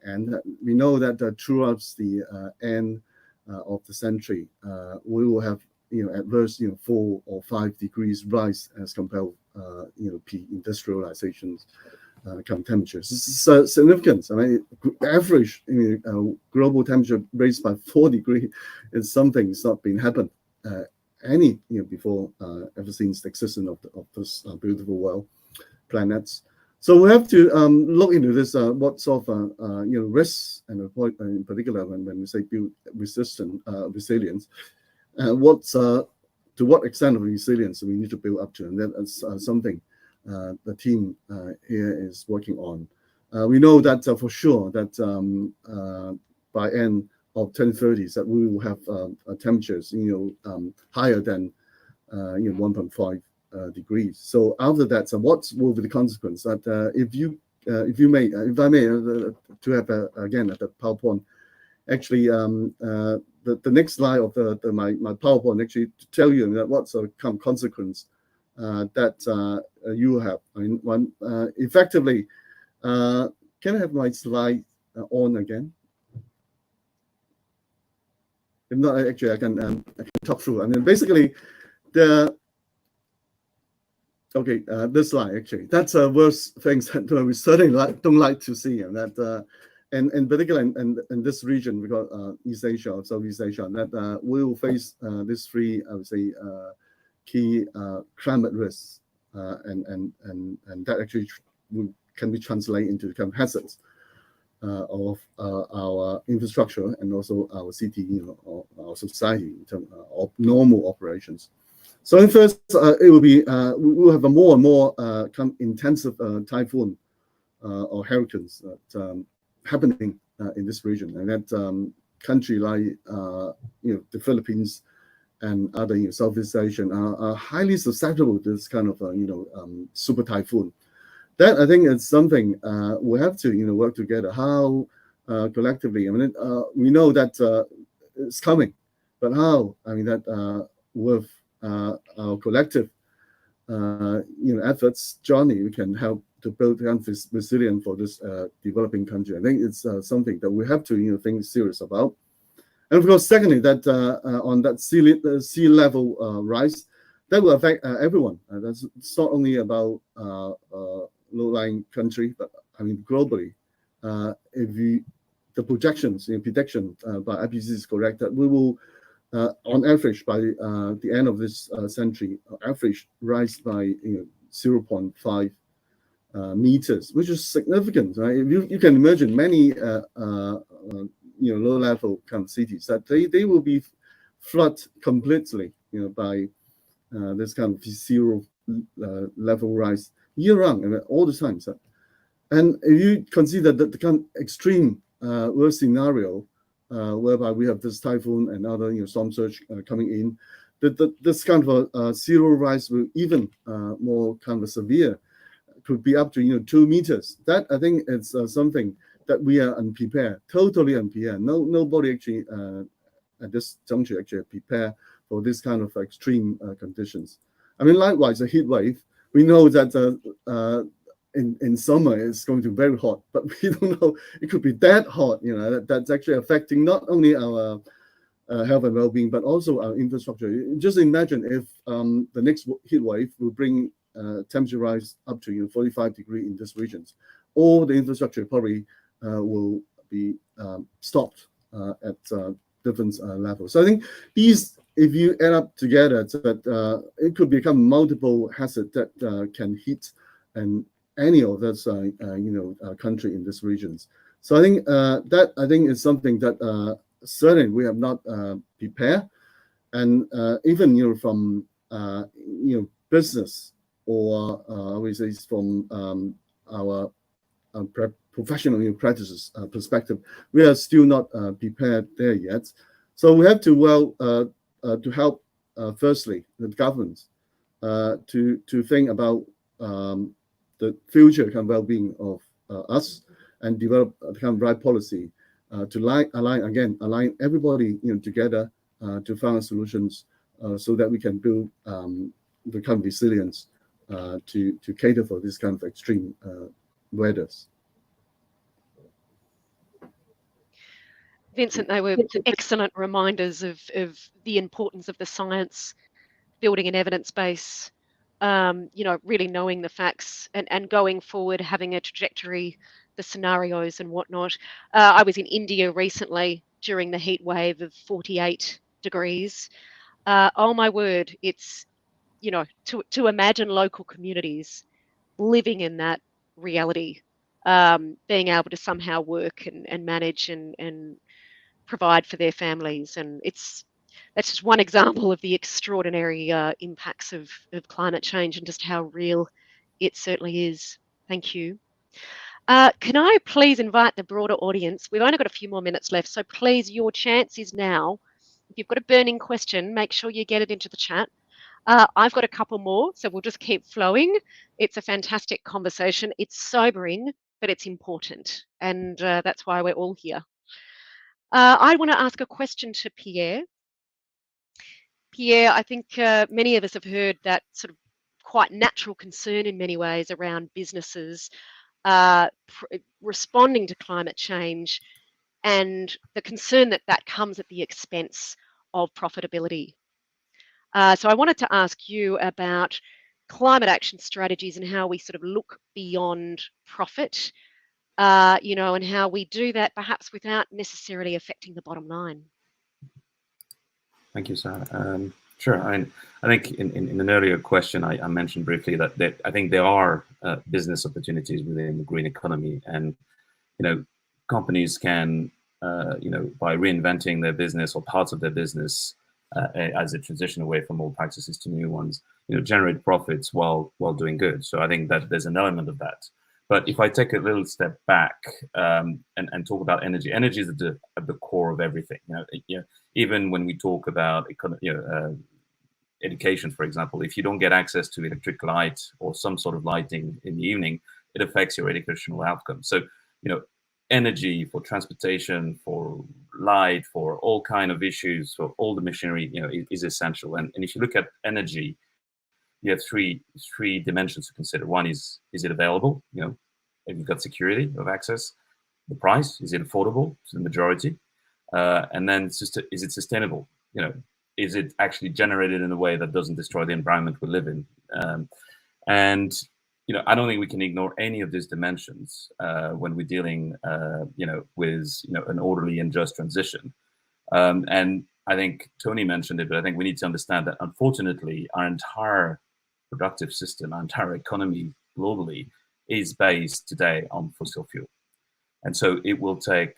And we know that throughout the end of the century, we will have adverse 4 or 5 degrees rise as compared pre-industrializations temperatures. It's significant. Average global temperature raised by 4 degrees is something that's not been happened any before ever since the existence of this beautiful world planets. So we have to look into this, what sort of risks, and in particular when we say build resilience, to what extent of resilience we need to build up to, and that's something the team here is working on. We know that for sure that by end of 2030s that we will have temperatures higher than 1.5 degrees. So after that, so what will be the consequence? That if I may, to have again at the PowerPoint, actually the next slide of my PowerPoint actually to tell you that what's a consequence that you have. Effectively, can I have my slide on again? If not, actually I can talk through. Basically this slide actually, that's worst things that we certainly don't like to see, and that and particularly in this region, we got East Asia or Southeast Asia, that we will face these 3, I would say, key climate risks, and that actually can be translated into the kind of hazards of our infrastructure and also our city, or our society in terms of normal operations. So first, it will be we will have a more and more intensive typhoon or hurricanes happening in this region, and that country like the Philippines and other Southeast Asian are highly susceptible to this kind of super typhoon. That I think is something we have to work together. How collectively? We know that it's coming, but how? That with our collective efforts, Johnny, we can help to build countries resilient for this developing country. I think it's something that we have to think serious about. And of course, secondly, that on that sea level rise, that will affect everyone. That's it's not only about low-lying country, but globally. If the projections, prediction by IPCC is correct, that we will, on average, by the end of this century, average rise by 0.5 meters, which is significant. Right? You can imagine many low-level kind of cities that they will be flooded completely, by this kind of zero level rise year-round, all the time. So, and if you consider that the kind of extreme worst scenario, whereby we have this typhoon and other storm surge coming in, this kind of a zero rise will even more kind of severe, could be up to 2 meters. That I think it's something that we are unprepared, totally unprepared. Nobody actually at this juncture actually prepare for this kind of extreme conditions. I mean, likewise, a heat wave. We know that in summer it's going to be very hot, but we don't know it could be that hot. You know, that's actually affecting not only our health and well-being, but also our infrastructure. Just imagine if the next heat wave will bring temperature rise up to 45 degrees in these regions. All the infrastructure probably will be stopped at different levels. So I think these, if you add up together, that it could become multiple hazards that can hit and any of those country in these regions. So I think that is something that certainly we have not prepared, and even from business or we say from our professional practices perspective, we are still not prepared there yet. So we have to to help firstly the government to think about the future kind of well-being of us and develop a kind of right policy to align everybody together to find solutions so that we can build the kind of resilience to cater for this kind of extreme weathers. Vincent, they were excellent reminders of the importance of the science, building an evidence base, really knowing the facts and going forward, having a trajectory, the scenarios and whatnot. I was in India recently during the heat wave of 48 degrees. Oh my word, it's, to imagine local communities living in that reality, being able to somehow work and manage and provide for their families. And that's just one example of the extraordinary impacts of climate change and just how real it certainly is. Thank you. Can I please invite the broader audience? We've only got a few more minutes left, so please, your chance is now. If you've got a burning question, make sure you get it into the chat. I've got a couple more, so we'll just keep flowing. It's a fantastic conversation. It's sobering, but it's important, and that's why we're all here. I want to ask a question to Pierre. Pierre, I think many of us have heard that sort of quite natural concern in many ways around businesses responding to climate change and the concern that comes at the expense of profitability. So I wanted to ask you about climate action strategies and how we sort of look beyond profit, and how we do that perhaps without necessarily affecting the bottom line. Thank you, Sarah. Sure. I think in an earlier question, I mentioned briefly that I think there are business opportunities within the green economy, and companies can by reinventing their business or parts of their business as they transition away from old practices to new ones, generate profits while doing good. So I think that there's an element of that. But if I take a little step back and talk about energy is at the core of everything. Even when we talk about education, for example, if you don't get access to electric light or some sort of lighting in the evening, it affects your educational outcome. So energy for transportation, for light, for all kind of issues, for all the machinery, is essential. And if you look at energy, you have three dimensions to consider. One is it available? Have you got security of access? The price, is it affordable to the majority? And then is it sustainable? Is it actually generated in a way that doesn't destroy the environment we live in? I don't think we can ignore any of these dimensions when we're dealing, with an orderly and just transition. And I think Tony mentioned it, but I think we need to understand that unfortunately, our entire productive system, our entire economy globally is based today on fossil fuel. And so it will take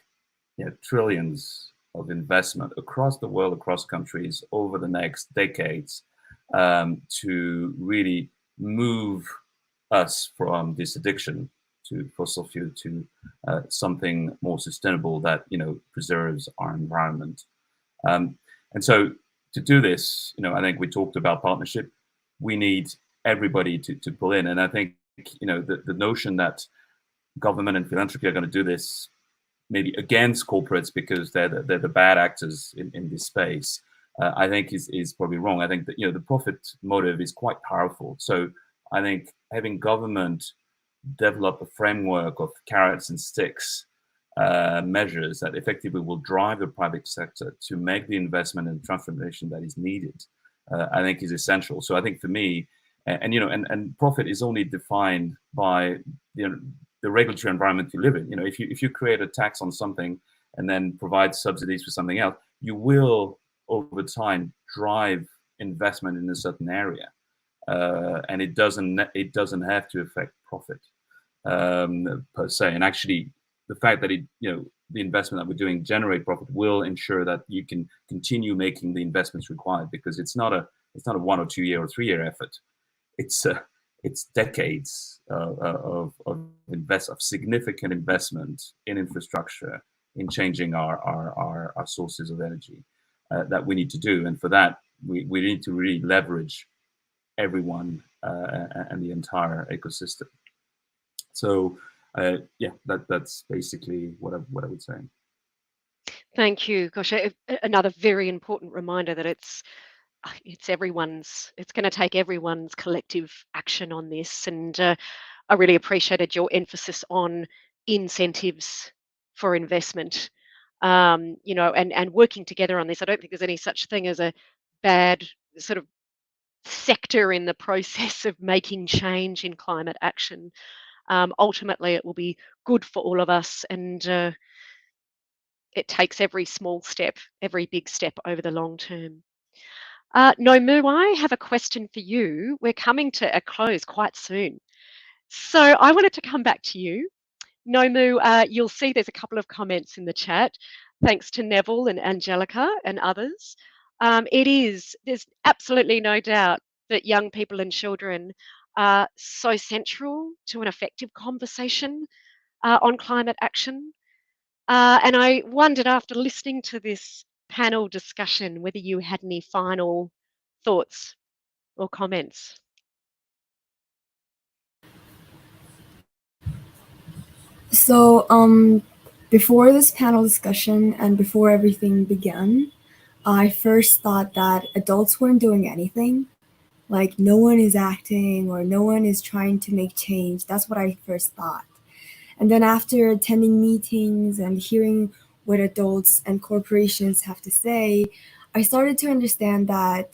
trillions of investment across the world, across countries over the next decades to really move us from this addiction to fossil fuel to something more sustainable that preserves our environment. And so to do this, I think we talked about partnership. We need everybody to pull in, and I think the notion that government and philanthropy are going to do this maybe against corporates because they're the bad actors in this space I think is probably wrong. I think that the profit motive is quite powerful. So I think having government develop a framework of carrots and sticks measures that effectively will drive the private sector to make the investment and transformation that is needed, I think is essential. So I think for me, and profit is only defined by the regulatory environment you live in. If you create a tax on something and then provide subsidies for something else, you will over time drive investment in a certain area, and it doesn't have to affect profit per se. And actually, the fact that the investment that we're doing generate profit will ensure that you can continue making the investments required, because it's not a 1 or 2 year or 3 year effort. It's decades of significant investment in infrastructure, in changing our sources of energy that we need to do. And for that, we need to really leverage everyone and the entire ecosystem. So that's basically what I would say. Thank you. Gosh, another very important reminder that it's going to take everyone's collective action on this. And I really appreciated your emphasis on incentives for investment, and working together on this. I don't think there's any such thing as a bad sort of sector in the process of making change in climate action. Ultimately, it will be good for all of us, and it takes every small step, every big step over the long term. Nomu, I have a question for you. We're coming to a close quite soon. So I wanted to come back to you. Nomu, you'll see there's a couple of comments in the chat. Thanks to Neville and Angelica and others. There's absolutely no doubt that young people and children are so central to an effective conversation on climate action. And I wondered, after listening to this panel discussion, whether you had any final thoughts or comments. So, before this panel discussion and before everything began, I first thought that adults weren't doing anything. Like, no one is acting or no one is trying to make change. That's what I first thought. And then after attending meetings and hearing what adults and corporations have to say, I started to understand that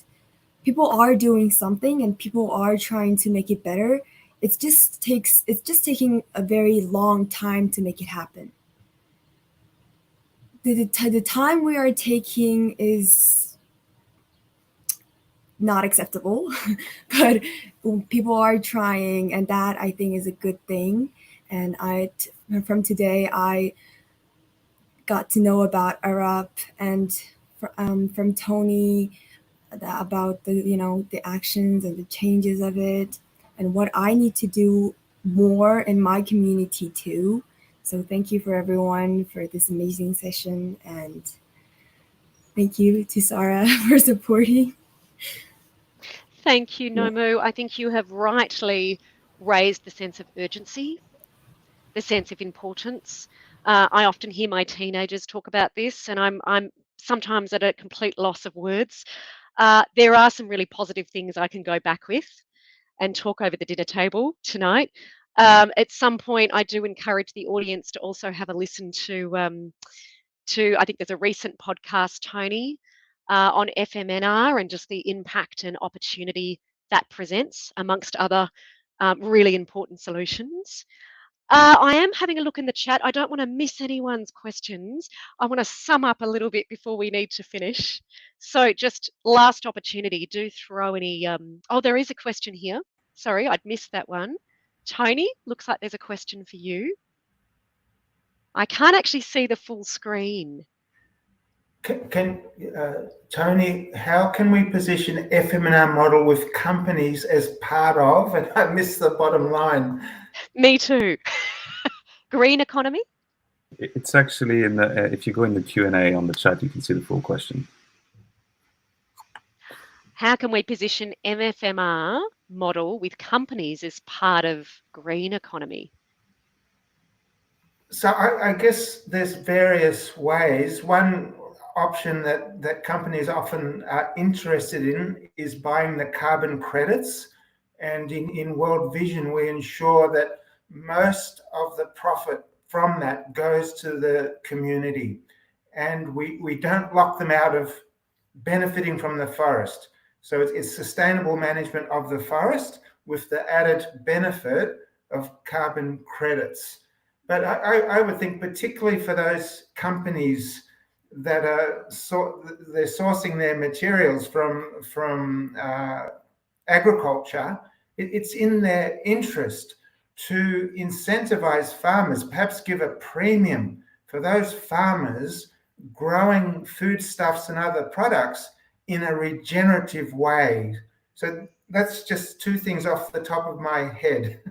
people are doing something and people are trying to make it better. It's just taking a very long time to make it happen. The time we are taking is not acceptable, but people are trying, and that I think is a good thing. And from today, I got to know about Arab and from Tony about the actions and the changes of it, and what I need to do more in my community too. So thank you for everyone for this amazing session, and thank you to Sarah for supporting. Thank you, Nomu. I think you have rightly raised the sense of urgency, the sense of importance. I often hear my teenagers talk about this, and I'm sometimes at a complete loss of words. There are some really positive things I can go back with and talk over the dinner table tonight. At some point, I do encourage the audience to also have a listen to I think there's a recent podcast, Tony, on FMNR, and just the impact and opportunity that presents, amongst other really important solutions. I am having a look in the chat. I don't want to miss anyone's questions. I want to sum up a little bit before we need to finish. So just last opportunity, do throw any... oh, there is a question here. Sorry, I'd missed that one. Tony, looks like there's a question for you. I can't actually see the full screen. Tony, how can we position FMNR model with companies as part of, and I missed the bottom line. Me too. Green economy? It's actually in the, if you go in the Q&A on the chat, you can see the full question. How can we position MFMR model with companies as part of green economy? So I guess there's various ways. One, option that companies often are interested in is buying the carbon credits. And in World Vision, we ensure that most of the profit from that goes to the community. And we don't lock them out of benefiting from the forest. So it's sustainable management of the forest with the added benefit of carbon credits. But I would think, particularly for those companies that are they're sourcing their materials from agriculture, it's in their interest to incentivize farmers, perhaps give a premium for those farmers growing foodstuffs and other products in a regenerative way. So that's just two things off the top of my head.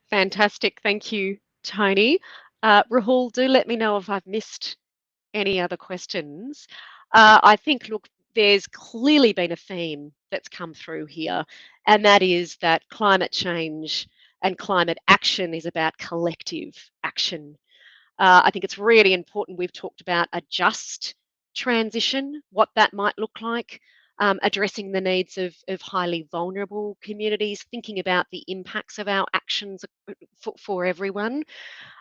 Fantastic. Thank you, Tony. Rahul, do let me know if I've missed any other questions. I think, look, there's clearly been a theme that's come through here, and that is that climate change and climate action is about collective action. I think it's really important. We've talked about a just transition, what that might look like, addressing the needs of highly vulnerable communities, thinking about the impacts of our actions for everyone.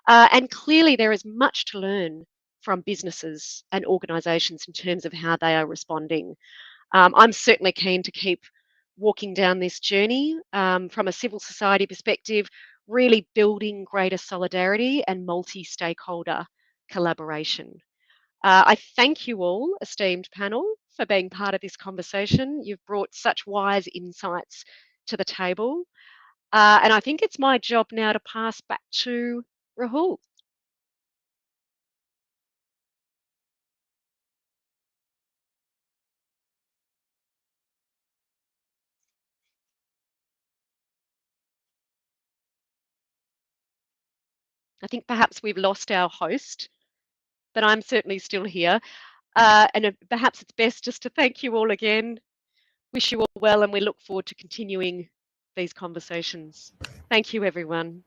And clearly, there is much to learn from businesses and organisations in terms of how they are responding. I'm certainly keen to keep walking down this journey from a civil society perspective, really building greater solidarity and multi-stakeholder collaboration. I thank you all, esteemed panel, for being part of this conversation. You've brought such wise insights to the table. And I think it's my job now to pass back to Rahul. I think perhaps we've lost our host, but I'm certainly still here. And perhaps it's best just to thank you all again. Wish you all well, and we look forward to continuing these conversations. Thank you, everyone.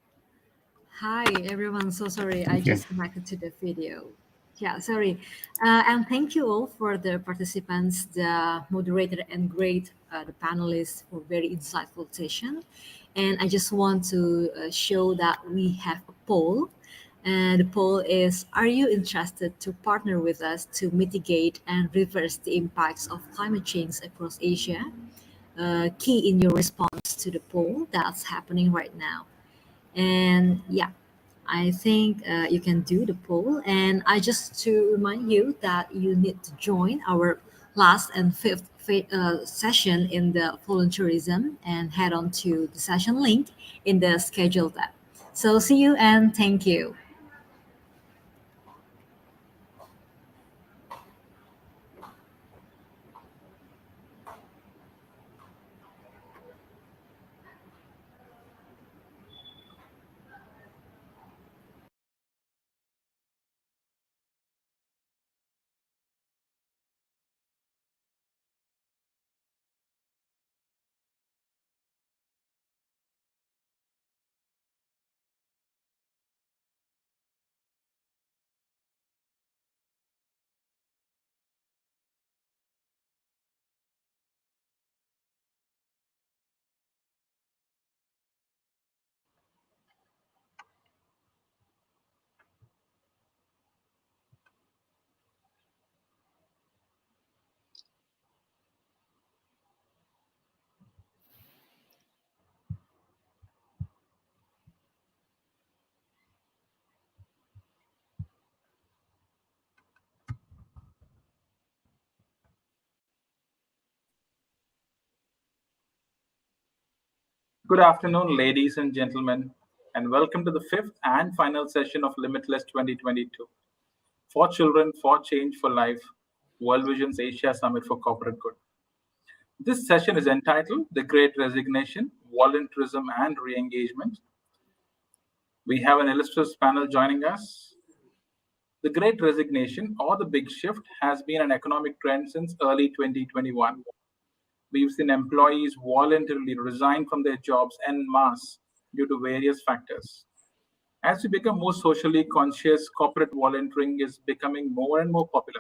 Hi, everyone. So sorry, I Thank you. just connected to the video. Yeah, sorry. And thank you all for the participants, the moderator, and the panelists for very insightful session. And I just want to show that we have a poll. And the poll is, are you interested to partner with us to mitigate and reverse the impacts of climate change across Asia? Key in your response to the poll that's happening right now. And yeah, I think you can do the poll. And I just to remind you that you need to join our last and fifth session in the volunteerism and head on to the session link in the schedule tab. So see you and thank you. Good afternoon, ladies and gentlemen, and welcome to the fifth and final session of Limitless 2022. For Children, for Change, for Life, World Vision's Asia Summit for Corporate Good. This session is entitled The Great Resignation, Volunteerism and Re-engagement. We have an illustrious panel joining us. The Great Resignation, or the Big Shift, has been an economic trend since early 2021. We've seen employees voluntarily resign from their jobs en masse due to various factors. As we become more socially conscious, corporate volunteering is becoming more and more popular.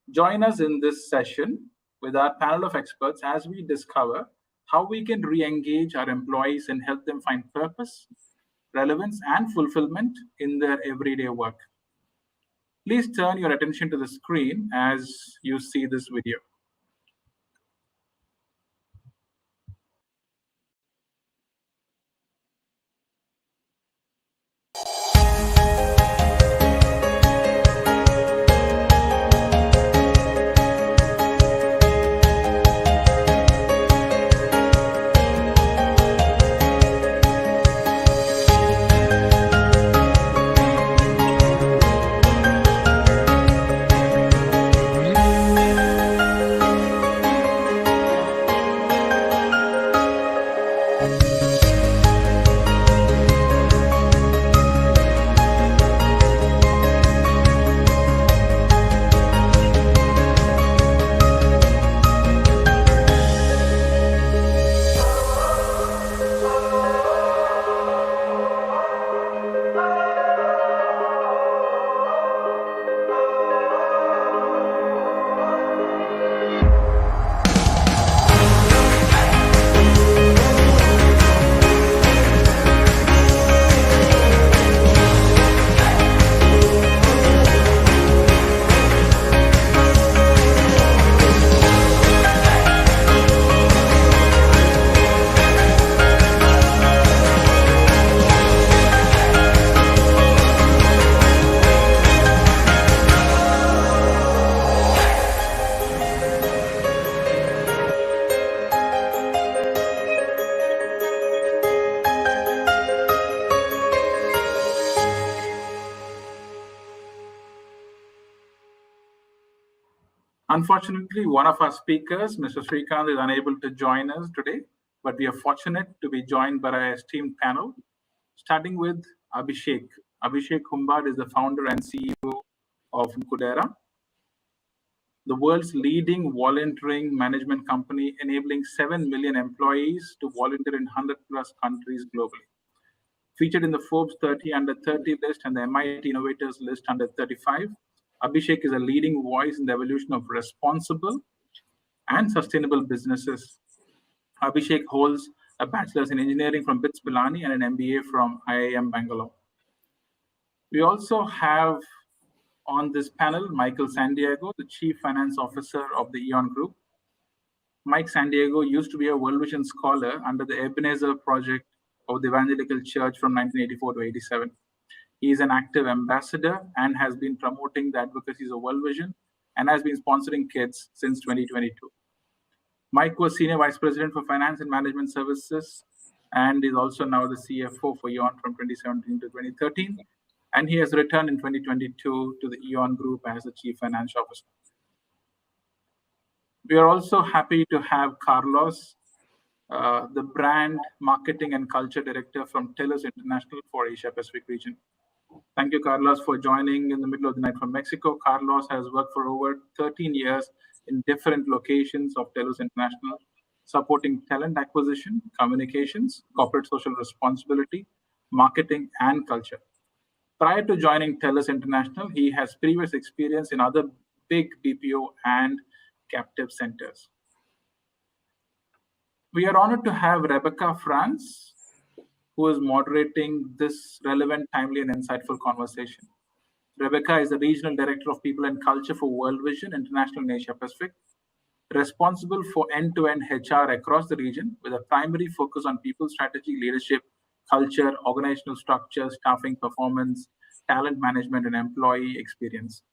Join us in this session with our panel of experts as we discover how we can re-engage our employees and help them find purpose, relevance, and fulfillment in their everyday work. Please turn your attention to the screen as you see this video. Unfortunately, one of our speakers, Mr. Srikanth, is unable to join us today, but we are fortunate to be joined by our esteemed panel, starting with Abhishek. Abhishek Humbad is the founder and CEO of Kudera, the world's leading volunteering management company, enabling 7 million employees to volunteer in 100 plus countries globally. Featured in the Forbes 30 under 30 list and the MIT Innovators list under 35, Abhishek is a leading voice in the evolution of responsible and sustainable businesses. Abhishek holds a bachelor's in engineering from BITS Pilani and an MBA from IIM Bangalore. We also have on this panel Michael Sandiego, the Chief Finance Officer of the Eon Group. Mike Sandiego used to be a World Vision Scholar under the Ebenezer Project of the Evangelical Church from 1984 to 87. He is an active ambassador and has been promoting the advocacies of World Vision and has been sponsoring kids since 2022. Mike was Senior Vice President for Finance and Management Services and is also now the CFO for Eon from 2017 to 2013. And he has returned in 2022 to the Eon Group as the Chief Financial Officer. We are also happy to have Carlos, the Brand, Marketing and Culture Director from TELUS International for Asia Pacific region. Thank you, Carlos, for joining in the middle of the night from Mexico. Carlos has worked for over 13 years in different locations of TELUS International, supporting talent acquisition, communications, corporate social responsibility, marketing, and culture. Prior to joining TELUS International, he has previous experience in other big BPO and captive centers. We are honored to have Rebecca France, who is moderating this relevant, timely, and insightful conversation. Rebecca is the Regional Director of People and Culture for World Vision International in Asia Pacific, responsible for end-to-end HR across the region with a primary focus on people strategy, leadership, culture, organizational structure, staffing, performance, talent management, and employee experience.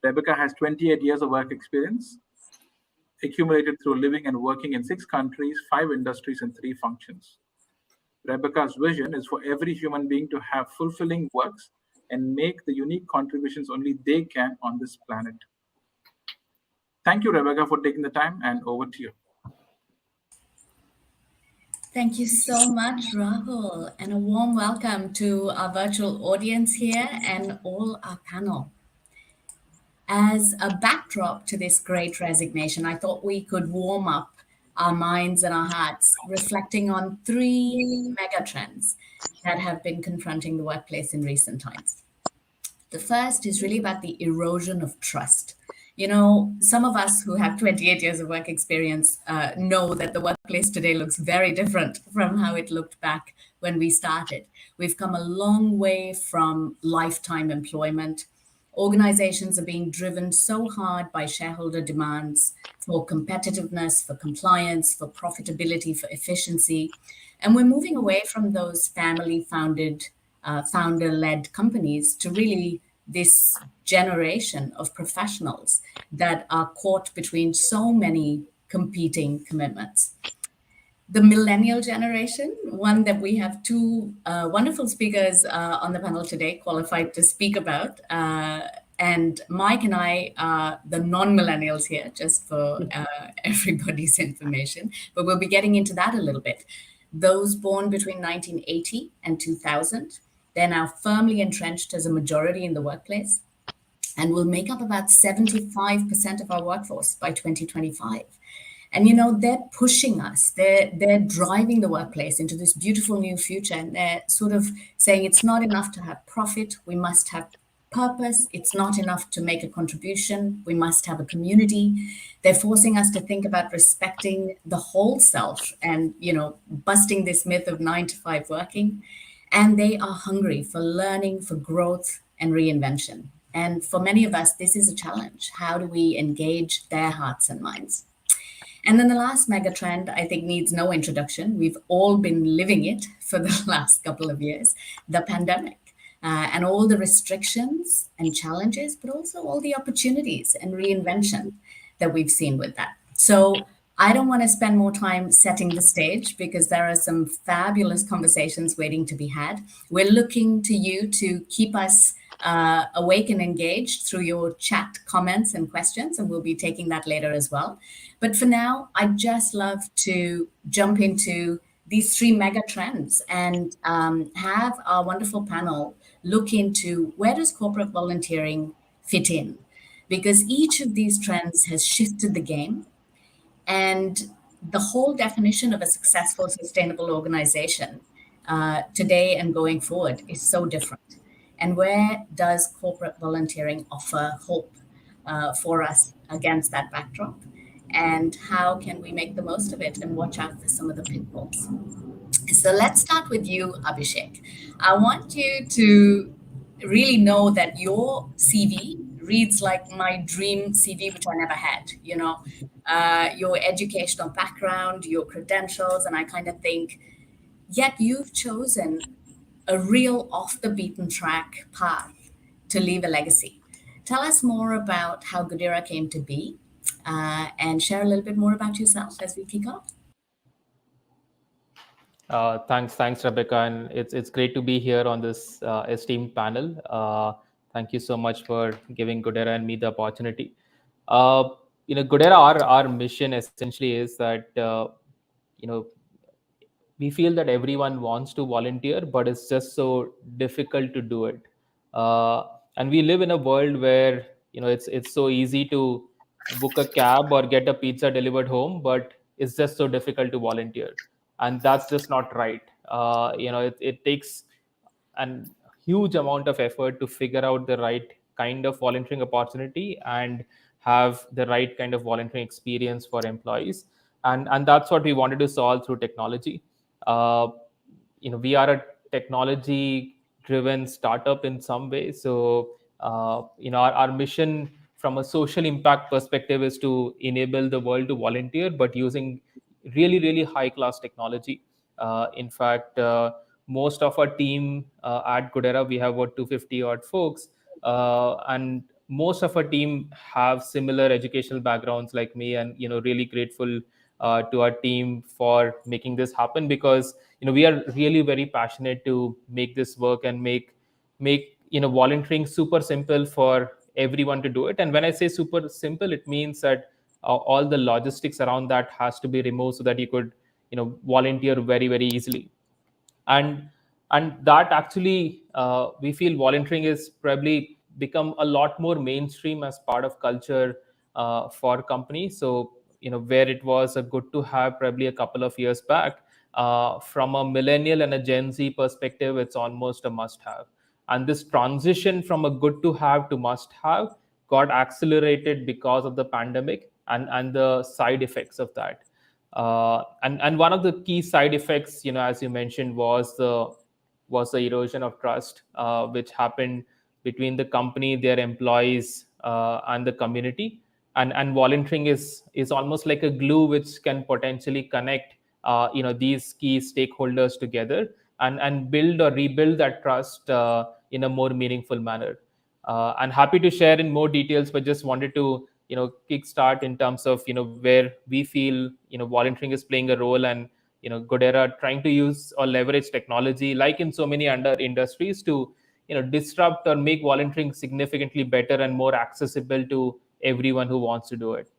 Rebecca has 28 years of work experience, accumulated through living and working in 6 countries, 5 industries, and 3 functions. Rebecca's vision is for every human being to have fulfilling works and make the unique contributions only they can on this planet. Thank you, Rebecca, for taking the time, and over to you. Thank you so much, Rahul, and a warm welcome to our virtual audience here and all our panel. As a backdrop to this great resignation, I thought we could warm up our minds and our hearts, reflecting on 3 mega trends that have been confronting the workplace in recent times. The first is really about the erosion of trust. You know, some of us who have 28 years of work experience know that the workplace today looks very different from how it looked back when we started. We've come a long way from lifetime employment. Organizations are being driven so hard by shareholder demands for competitiveness, for compliance, for profitability, for efficiency. And we're moving away from those family founded, founder led companies to really this generation of professionals that are caught between so many competing commitments. The millennial generation, one that we have 2 wonderful speakers on the panel today qualified to speak about. And Mike and I are the non-millennials here, just for everybody's information, but we'll be getting into that a little bit. Those born between 1980 and 2000, they're now firmly entrenched as a majority in the workplace and will make up about 75% of our workforce by 2025. And, you know, they're pushing us, they're driving the workplace into this beautiful new future. And they're sort of saying it's not enough to have profit, we must have purpose. It's not enough to make a contribution, we must have a community. They're forcing us to think about respecting the whole self and, you know, busting this myth of 9 to 5 working. And they are hungry for learning, for growth and reinvention. And for many of us, this is a challenge. How do we engage their hearts and minds? And then the last mega trend, I think, needs no introduction. We've all been living it for the last couple of years, the pandemic, and all the restrictions and challenges, but also all the opportunities and reinvention that we've seen with that. So I don't want to spend more time setting the stage because there are some fabulous conversations waiting to be had. We're looking to you to keep us awake and engaged through your chat comments and questions, and we'll be taking that later as well. But for now, I'd just love to jump into these 3 mega trends and have our wonderful panel look into where does corporate volunteering fit in? Because each of these trends has shifted the game, and the whole definition of a successful, sustainable organization today and going forward is so different. And where does corporate volunteering offer hope for us against that backdrop? And how can we make the most of it and watch out for some of the pitfalls? So let's start with you, Abhishek. I want you to really know that your CV reads like my dream CV, which I never had, you know, your educational background, your credentials, and I kind of think, yet you've chosen a real off the beaten track path to leave a legacy. Tell us more about how Goodera came to be and share a little bit more about yourself as we kick off. Thanks, Rebecca, and it's great to be here on this esteemed panel. Thank you so much for giving Goodera and me the opportunity. You know, Goodera, our mission essentially is that you know, we feel that everyone wants to volunteer, but it's just so difficult to do it. And we live in a world where, you know, it's so easy to book a cab or get a pizza delivered home, but it's just so difficult to volunteer, and that's just not right. You know, it takes a huge amount of effort to figure out the right kind of volunteering opportunity and have the right kind of volunteering experience for employees, and that's what we wanted to solve through technology. uh, you know, we are a technology driven startup in some way. So you know, our mission from a social impact perspective is to enable the world to volunteer, but using really high class technology. In fact, most of our team at Goodera, we have about 250 odd folks, and most of our team have similar educational backgrounds like me, and, you know, really grateful to our team for making this happen, because, you know, we are really very passionate to make this work and make you know, volunteering super simple for everyone to do it. And when I say super simple, it means that all the logistics around that has to be removed so that you could, you know, volunteer very easily. And that actually, we feel volunteering is probably become a lot more mainstream as part of culture for companies. So where it was a good to have probably a couple of years back, from a millennial and a Gen Z perspective, it's almost a must have. And this transition from a good to have to must have got accelerated because of the pandemic and the side effects of that. And one of the key side effects, as you mentioned, was the erosion of trust, which happened between the company, their employees, and the community. And volunteering is almost like a glue which can potentially connect these key stakeholders together and build or rebuild that trust in a more meaningful manner. And happy to share in more details, but just wanted to kickstart in terms of where we feel volunteering is playing a role, and Goodera trying to use or leverage technology, like in so many other industries, to disrupt or make volunteering significantly better and more accessible to everyone who wants to do it.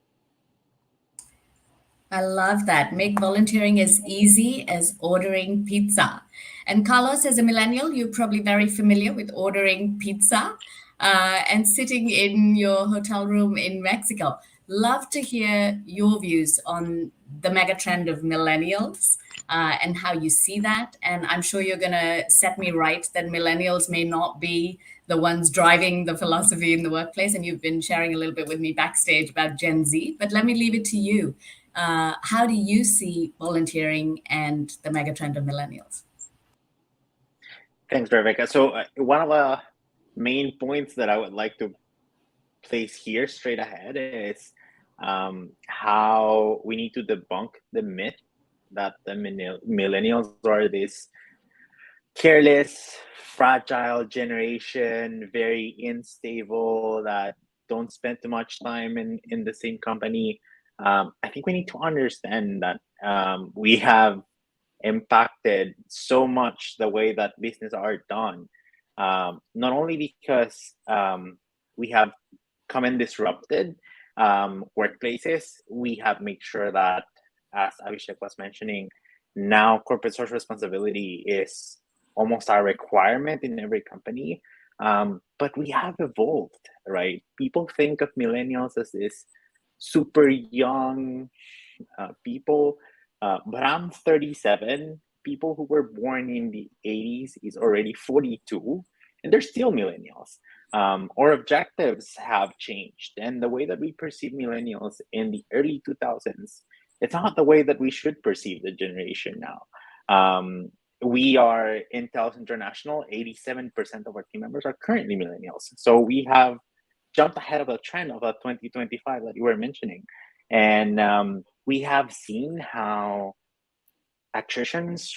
I love that. Make volunteering as easy as ordering pizza. And Carlos, as a millennial, you're probably very familiar with ordering pizza and sitting in your hotel room in Mexico. Love to hear your views on the mega trend of millennials and how you see that. And I'm sure you're going to set me right that millennials may not be the ones driving the philosophy in the workplace. And you've been sharing a little bit with me backstage about Gen Z, but let me leave it to you. How do you see volunteering and the megatrend of millennials? Thanks, Rebecca. So one of the main points that I would like to place here straight ahead is how we need to debunk the myth that the millennials are this careless, fragile generation, very unstable, that don't spend too much time in the same company. I think we need to understand that we have impacted so much the way that business are done, not only because we have come and disrupted workplaces, we have made sure that, as Abhishek was mentioning, now corporate social responsibility is almost a requirement in every company. But we have evolved, right? People think of millennials as this super young people, but I'm 37. People who were born in the 80s is already 42, and they're still millennials. Our objectives have changed, and the way that we perceive millennials in the early 2000s, it's not the way that we should perceive the generation now. We are Intel's International, 87% of our team members are currently millennials. So we have jumped ahead of the trend of 2025 that you were mentioning. And we have seen how attrition's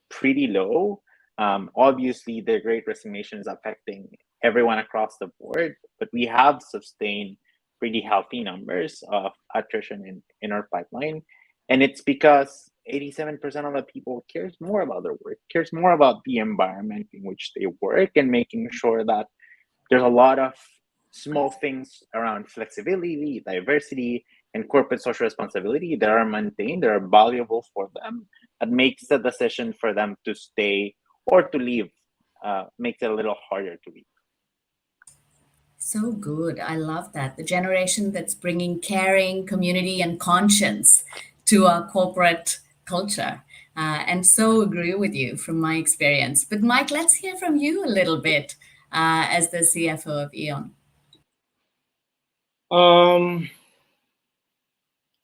pretty low. Obviously, the Great Resignation is affecting everyone across the board, but we have sustained pretty healthy numbers of attrition in our pipeline. And it's because 87% of the people cares more about their work, cares more about the environment in which they work, and making sure that there's a lot of small things around flexibility, diversity, and corporate social responsibility that are maintained, that are valuable for them, that makes the decision for them to stay or to leave, makes it a little harder to leave. So good. I love that. The generation that's bringing caring, community, and conscience to our corporate culture. And so agree with you from my experience. But Mike, let's hear from you a little bit as the CFO of Aeon.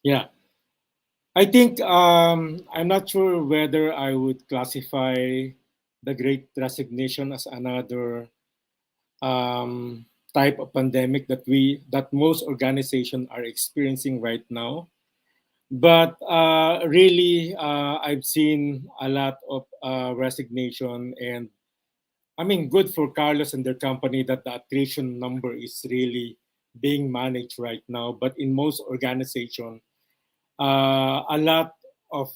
Yeah, I think I'm not sure whether I would classify the Great Resignation as another type of pandemic that most organizations are experiencing right now. But really, I've seen a lot of resignation, and I mean, good for Carlos and their company that the attrition number is really being managed right now. But in most organizations, a lot of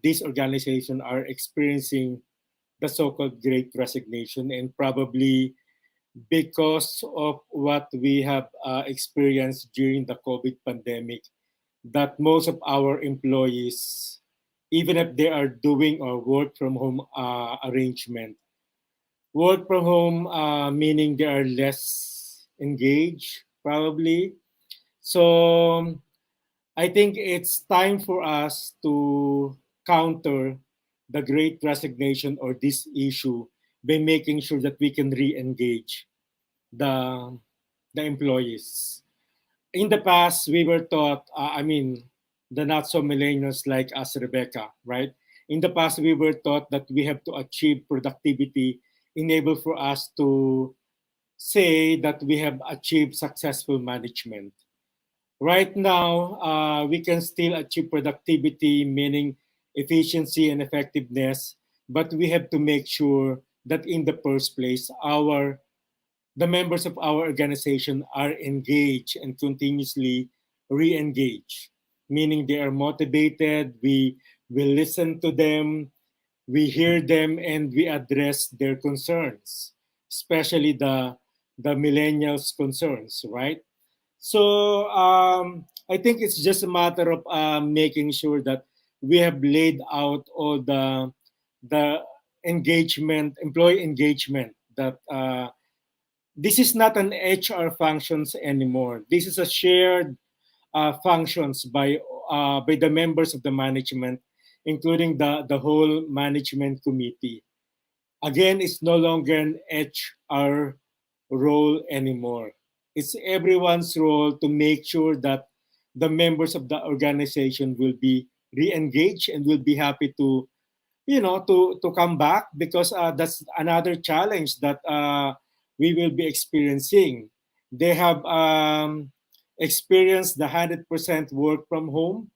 these organizations are experiencing the so-called Great Resignation, and probably because of what we have experienced during the COVID pandemic, that most of our employees, even if they are doing a work from home arrangement, work from home meaning they are less engaged probably. So I think it's time for us to counter the great resignation or this issue by making sure that we can re-engage the, the employees. In the past, we were taught, the not so millennials like us, Rebecca, right? In the past, we were taught that we have to achieve productivity, enable for us to say that we have achieved successful management. Right now, we can still achieve productivity, meaning efficiency and effectiveness, but we have to make sure that in the first place, the members of our organization are engaged and continuously re-engage, meaning they are motivated, we listen to them, we hear them, and we address their concerns, especially the millennials' concerns, right? So I think it's just a matter of making sure that we have laid out all the engagement, employee engagement that this is not an HR functions anymore. This is a shared functions by the members of the management, including the whole management committee. Again, it's no longer an HR role anymore. It's everyone's role to make sure that the members of the organization will be re-engaged and will be happy to, to come back, because that's another challenge that we will be experiencing. They have experienced the 100% work from home,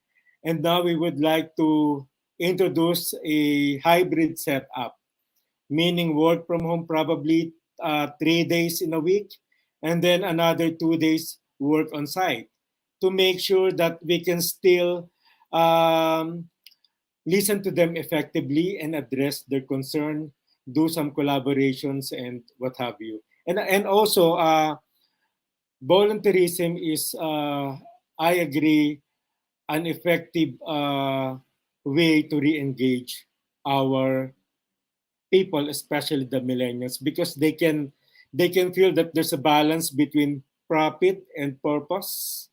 and now we would like to introduce a hybrid setup, meaning work from home probably 3 days in a week, and then another 2 days work on site, to make sure that we can still listen to them effectively and address their concern, do some collaborations and what have you. And also, volunteerism is, I agree, an effective way to re-engage our people, especially the millennials, because they can feel that there's a balance between profit and purpose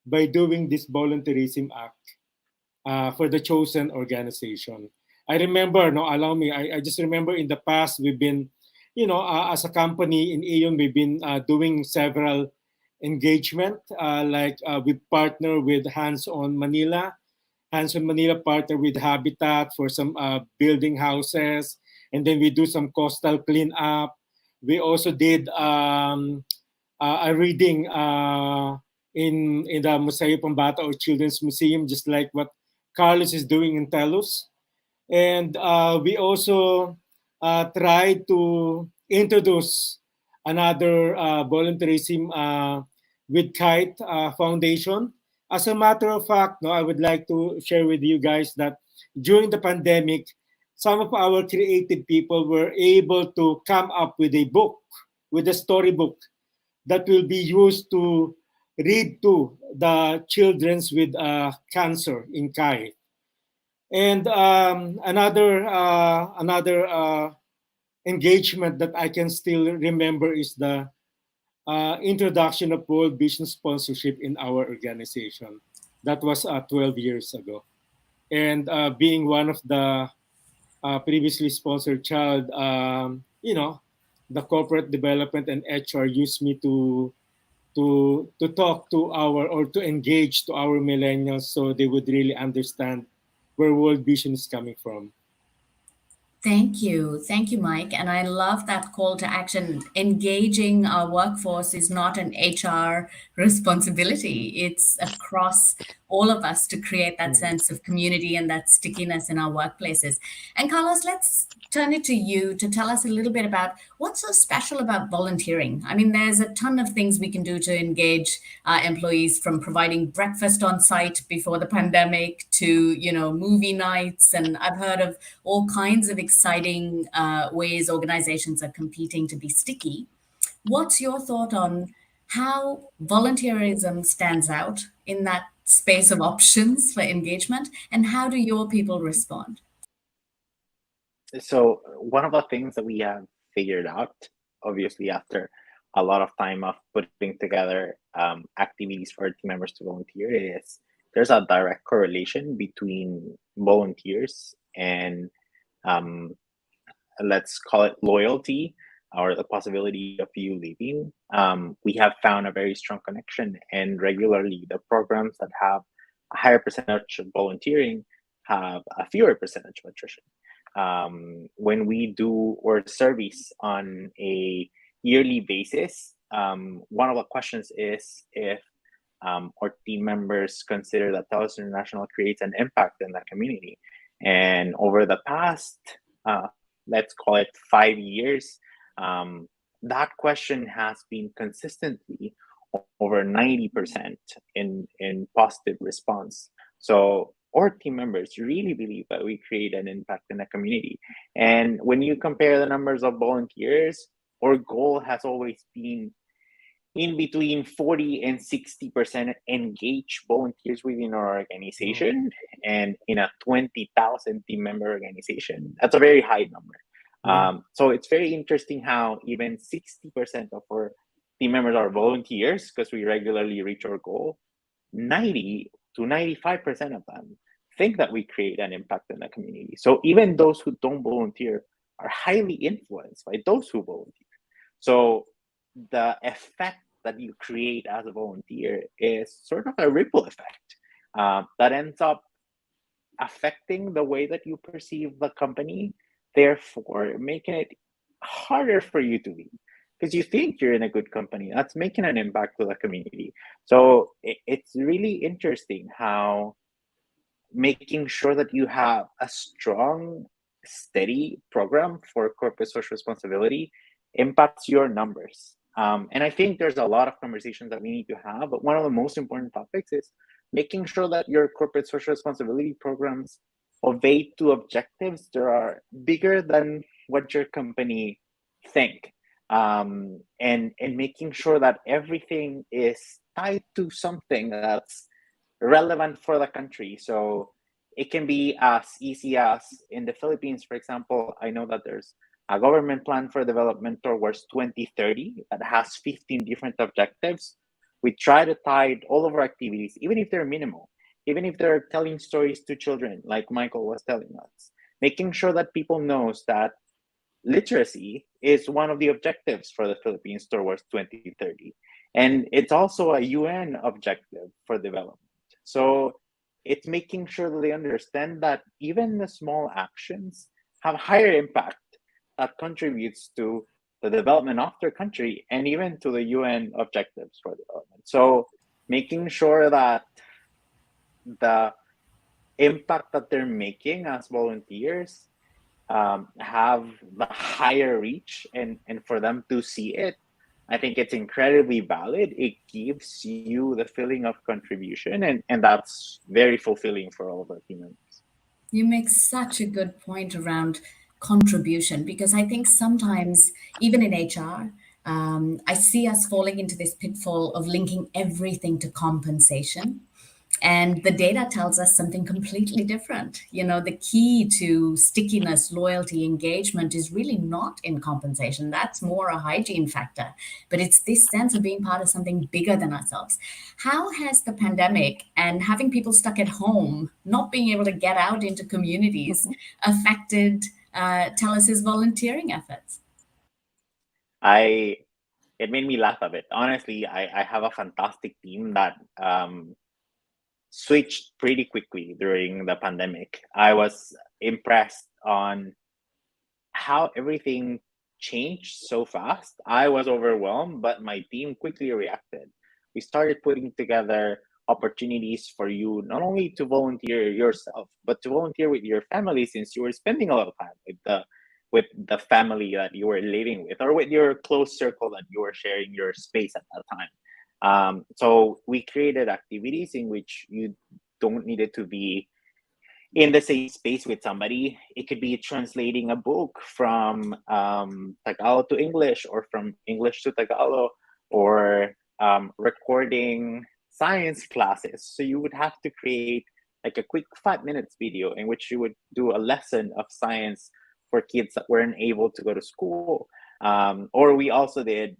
by doing this volunteerism act for the chosen organization. I remember, no, allow me, I just remember in the past we've been, as a company in Aeon, we've been doing several engagement, like we partner with Hands on Manila. Hands on Manila partner with Habitat for some building houses, and then we do some coastal cleanup. We also did a reading in the Museo Pambata or Children's Museum, just like what Carlos is doing in Telus. And we also tried to introduce another volunteerism with Kite Foundation. As a matter of fact, no, I would like to share with you guys that during the pandemic, some of our creative people were able to come up with a book, with a storybook that will be used to read to the children with cancer in Kai. And another engagement that I can still remember is the introduction of World Vision sponsorship in our organization. That was 12 years ago. And being one of the previously sponsored child, the corporate development and HR used me to talk to or to engage to our millennials, so they would really understand where World Vision is coming from. Thank you. Thank you, Mike. And I love that call to action. Engaging our workforce is not an HR responsibility. It's across all of us to create that sense of community and that stickiness in our workplaces. And Carlos, let's turn it to you to tell us a little bit about what's so special about volunteering. I mean, there's a ton of things we can do to engage employees, from providing breakfast on site before the pandemic to, movie nights. And I've heard of all kinds of exciting ways organizations are competing to be sticky. What's your thought on how volunteerism stands out in that space of options for engagement, and how do your people respond? So one of the things that we have figured out, obviously after a lot of time of putting together activities for team members to volunteer, is there's a direct correlation between volunteers and let's call it loyalty, or the possibility of you leaving. We have found a very strong connection, and regularly the programs that have a higher percentage of volunteering have a fewer percentage of attrition. When we do our surveys on a yearly basis, one of the questions is if our team members consider that TELUS International creates an impact in the community. And over the past, let's call it 5 years, that question has been consistently over 90% in positive response. So our team members really believe that we create an impact in the community. And when you compare the numbers of volunteers, our goal has always been in between 40 and 60% engaged volunteers within our organization, and in a 20,000 team member organization. That's a very high number. So it's very interesting how even 60% of our team members are volunteers, because we regularly reach our goal. 90 to 95% of them think that we create an impact in the community. So even those who don't volunteer are highly influenced by those who volunteer. So the effect that you create as a volunteer is sort of a ripple effect that ends up affecting the way that you perceive the company, therefore making it harder for you to leave, because you think you're in a good company that's making an impact to the community. So it's really interesting how making sure that you have a strong, steady program for corporate social responsibility impacts your numbers. And I think there's a lot of conversations that we need to have, but one of the most important topics is making sure that your corporate social responsibility programs obey to objectives that are bigger than what your company think, and making sure that everything is tied to something that's relevant for the country. So it can be as easy as in the Philippines, for example. I know that there's a government plan for development towards 2030 that has 15 different objectives. We try to tie all of our activities, even if they're minimal, even if they're telling stories to children, like Michael was telling us, making sure that people knows that literacy is one of the objectives for the Philippines towards 2030. And it's also a UN objective for development. So it's making sure that they understand that even the small actions have higher impact that contributes to the development of their country and even to the UN objectives for development. So making sure that the impact that they're making as volunteers have the higher reach, and for them to see it, I think it's incredibly valid. It gives you the feeling of contribution, and that's very fulfilling for all of our team members. You make such a good point around contribution, because I think sometimes, even in HR, I see us falling into this pitfall of linking everything to compensation. And the data tells us something completely different. You know, the key to stickiness, loyalty, engagement is really not in compensation. That's more a hygiene factor. But it's this sense of being part of something bigger than ourselves. How has the pandemic and having people stuck at home, not being able to get out into communities, affected TELUS's volunteering efforts? It made me laugh a bit. Honestly, I have a fantastic team that switched pretty quickly during the pandemic. I was impressed on how everything changed so fast. I was overwhelmed, but my team quickly reacted. We started putting together opportunities for you not only to volunteer yourself, but to volunteer with your family, since you were spending a lot of time with the family that you were living with, or with your close circle that you were sharing your space at that time. So we created activities in which you don't need it to be in the same space with somebody. It could be translating a book from Tagalog to English, or from English to Tagalog, or recording science classes. So you would have to create like a quick 5 minutes video in which you would do a lesson of science for kids that weren't able to go to school. Or we also did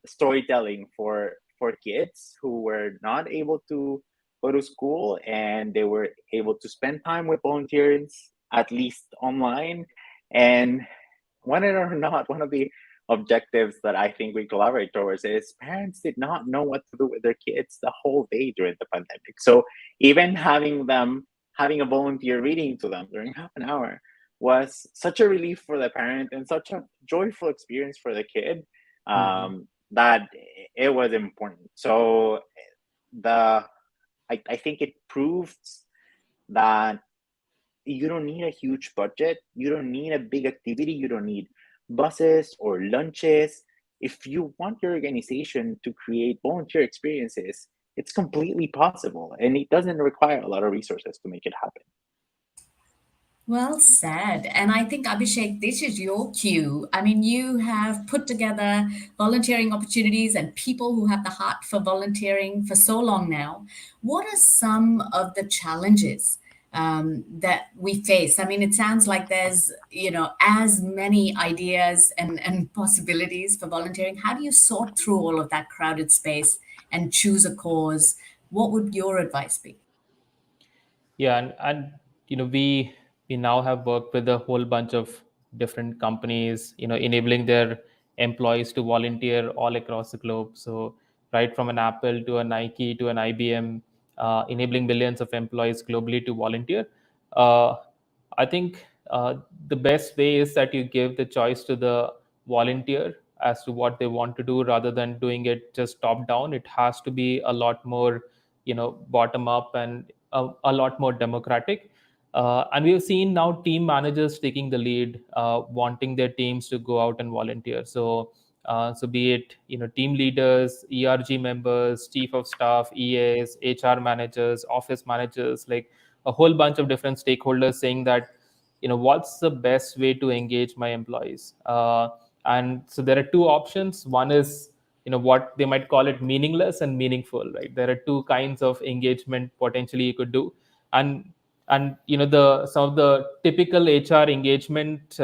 storytelling for kids who were not able to go to school, and they were able to spend time with volunteers, at least online. And want it or not, one of the objectives that I think we collaborate towards is parents did not know what to do with their kids the whole day during the pandemic. So even having a volunteer reading to them during half an hour was such a relief for the parent and such a joyful experience for the kid, that it was important. So I think it proves that you don't need a huge budget, you don't need a big activity, you don't need buses or lunches. If you want your organization to create volunteer experiences, it's completely possible, and it doesn't require a lot of resources to make it happen. Well said. And I think, Abhishek, this is your cue. I mean, you have put together volunteering opportunities and people who have the heart for volunteering for so long now. What are some of the challenges that we face? I mean, it sounds like there's, as many ideas and possibilities for volunteering. How do you sort through all of that crowded space and choose a cause? What would your advice be? Yeah, and we now have worked with a whole bunch of different companies, enabling their employees to volunteer all across the globe. So right from an Apple to a Nike to an IBM, enabling millions of employees globally to volunteer. Uh, I think the best way is that you give the choice to the volunteer as to what they want to do, rather than doing it just top down. It has to be a lot more, bottom up, and a lot more democratic. And we've seen now team managers taking the lead, wanting their teams to go out and volunteer. So be it team leaders, ERG members, chief of staff, EAs, HR managers, office managers, like a whole bunch of different stakeholders saying that what's the best way to engage my employees. And so there are two options. One is what they might call it meaningless and meaningful, right? There are two kinds of engagement potentially you could do. And the some of the typical HR engagement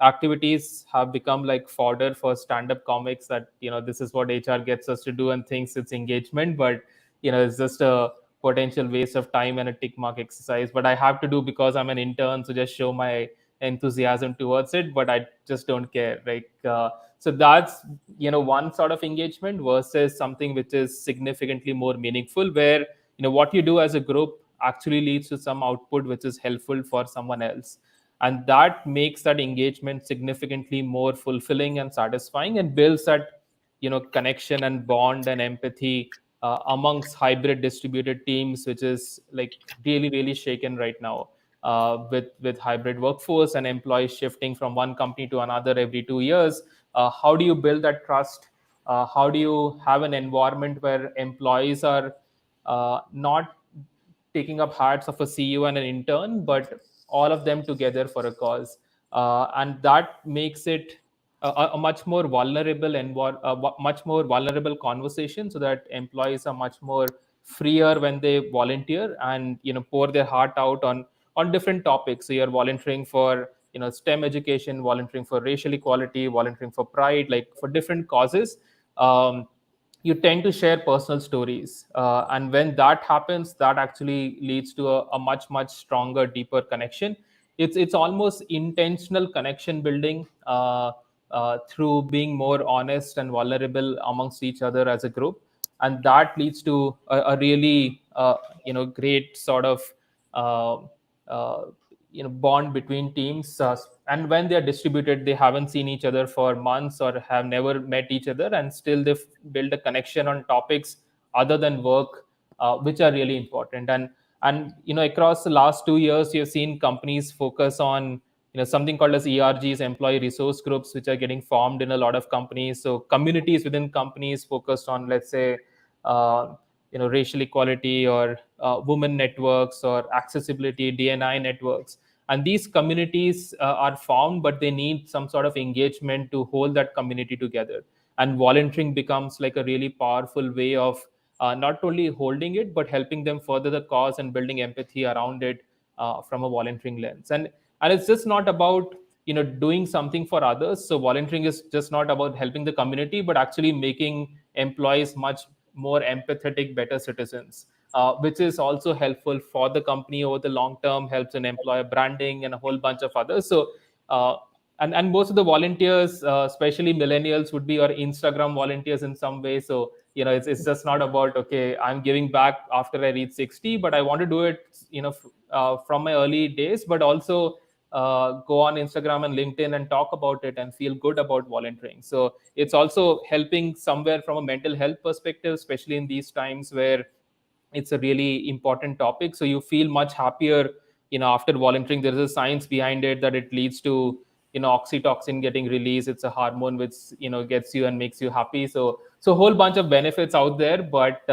activities have become like fodder for stand-up comics, that this is what HR gets us to do and thinks it's engagement, but it's just a potential waste of time and a tick mark exercise, but I have to do because I'm an intern, so just show my enthusiasm towards it, but I just don't care. So that's one sort of engagement versus something which is significantly more meaningful, where what you do as a group actually leads to some output which is helpful for someone else, and that makes that engagement significantly more fulfilling and satisfying, and builds that connection and bond and empathy amongst hybrid distributed teams, which is like really, really shaken right now, with hybrid workforce and employees shifting from one company to another every 2 years. How do you build that trust? How do you have an environment where employees are not taking up hats of a CEO and an intern, but all of them together for a cause? And that makes it a much more vulnerable and much more vulnerable conversation, so that employees are much more freer when they volunteer and pour their heart out on different topics. So you're volunteering for STEM education, volunteering for racial equality, volunteering for pride, like for different causes. You tend to share personal stories, and when that happens, that actually leads to a much stronger, deeper connection. It's almost intentional connection building, through being more honest and vulnerable amongst each other as a group, and that leads to a really great sort of uh, uh, bond between teams. And when they are distributed, they haven't seen each other for months or have never met each other, and still they've built a connection on topics other than work, which are really important. And across the last 2 years, you've seen companies focus on something called as ERGs, employee resource groups, which are getting formed in a lot of companies. So communities within companies focused on, let's say, uh, racial equality, or women networks, or accessibility, DNI networks. And these communities are formed, but they need some sort of engagement to hold that community together. And volunteering becomes like a really powerful way of not only holding it, but helping them further the cause and building empathy around it, from a volunteering lens. And it's just not about doing something for others. So volunteering is just not about helping the community, but actually making employees much more empathetic, better citizens. which is also helpful for the company over the long term, helps in employer branding and a whole bunch of others. So and most of the volunteers, especially millennials, would be your Instagram volunteers in some way. So it's just not about, okay, I'm giving back after I reach 60, but I want to do it from my early days, but also go on Instagram and LinkedIn and talk about it and feel good about volunteering. So it's also helping somewhere from a mental health perspective, especially in these times where it's a really important topic. So you feel much happier after volunteering. There is a science behind it that it leads to oxytocin getting released. It's a hormone which gets you and makes you happy. So a whole bunch of benefits out there, but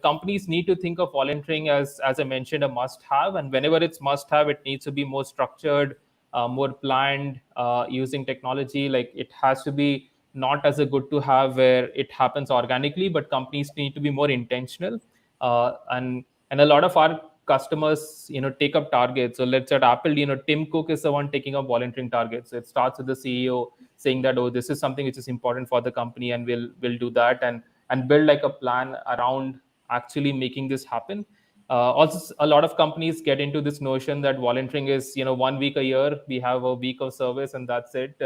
companies need to think of volunteering as I mentioned, a must have. And whenever it's must have, it needs to be more structured, more planned, using technology. Like, it has to be not as a good to have where it happens organically, but companies need to be more intentional. And a lot of our customers take up targets. So let's say at Apple, Tim Cook is the one taking up volunteering targets. So it starts with the CEO saying that, oh, this is something which is important for the company, and we'll do that, and build like a plan around actually making this happen. Also, a lot of companies get into this notion that volunteering is 1 week a year, we have a week of service, and that's it.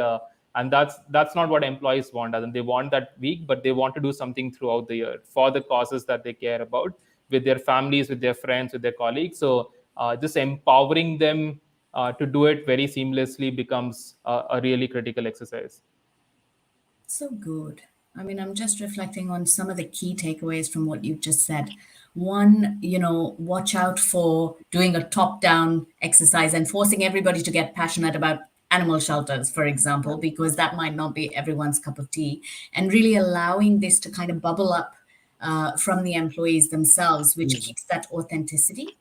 And that's not what employees want. And they want that week, but they want to do something throughout the year for the causes that they care about, with their families, with their friends, with their colleagues. So just empowering them to do it very seamlessly becomes a really critical exercise. So good. I mean, I'm just reflecting on some of the key takeaways from what you've just said. One, watch out for doing a top-down exercise and forcing everybody to get passionate about animal shelters, for example, because that might not be everyone's cup of tea, and really allowing this to kind of bubble up from the employees themselves, which keeps that authenticity.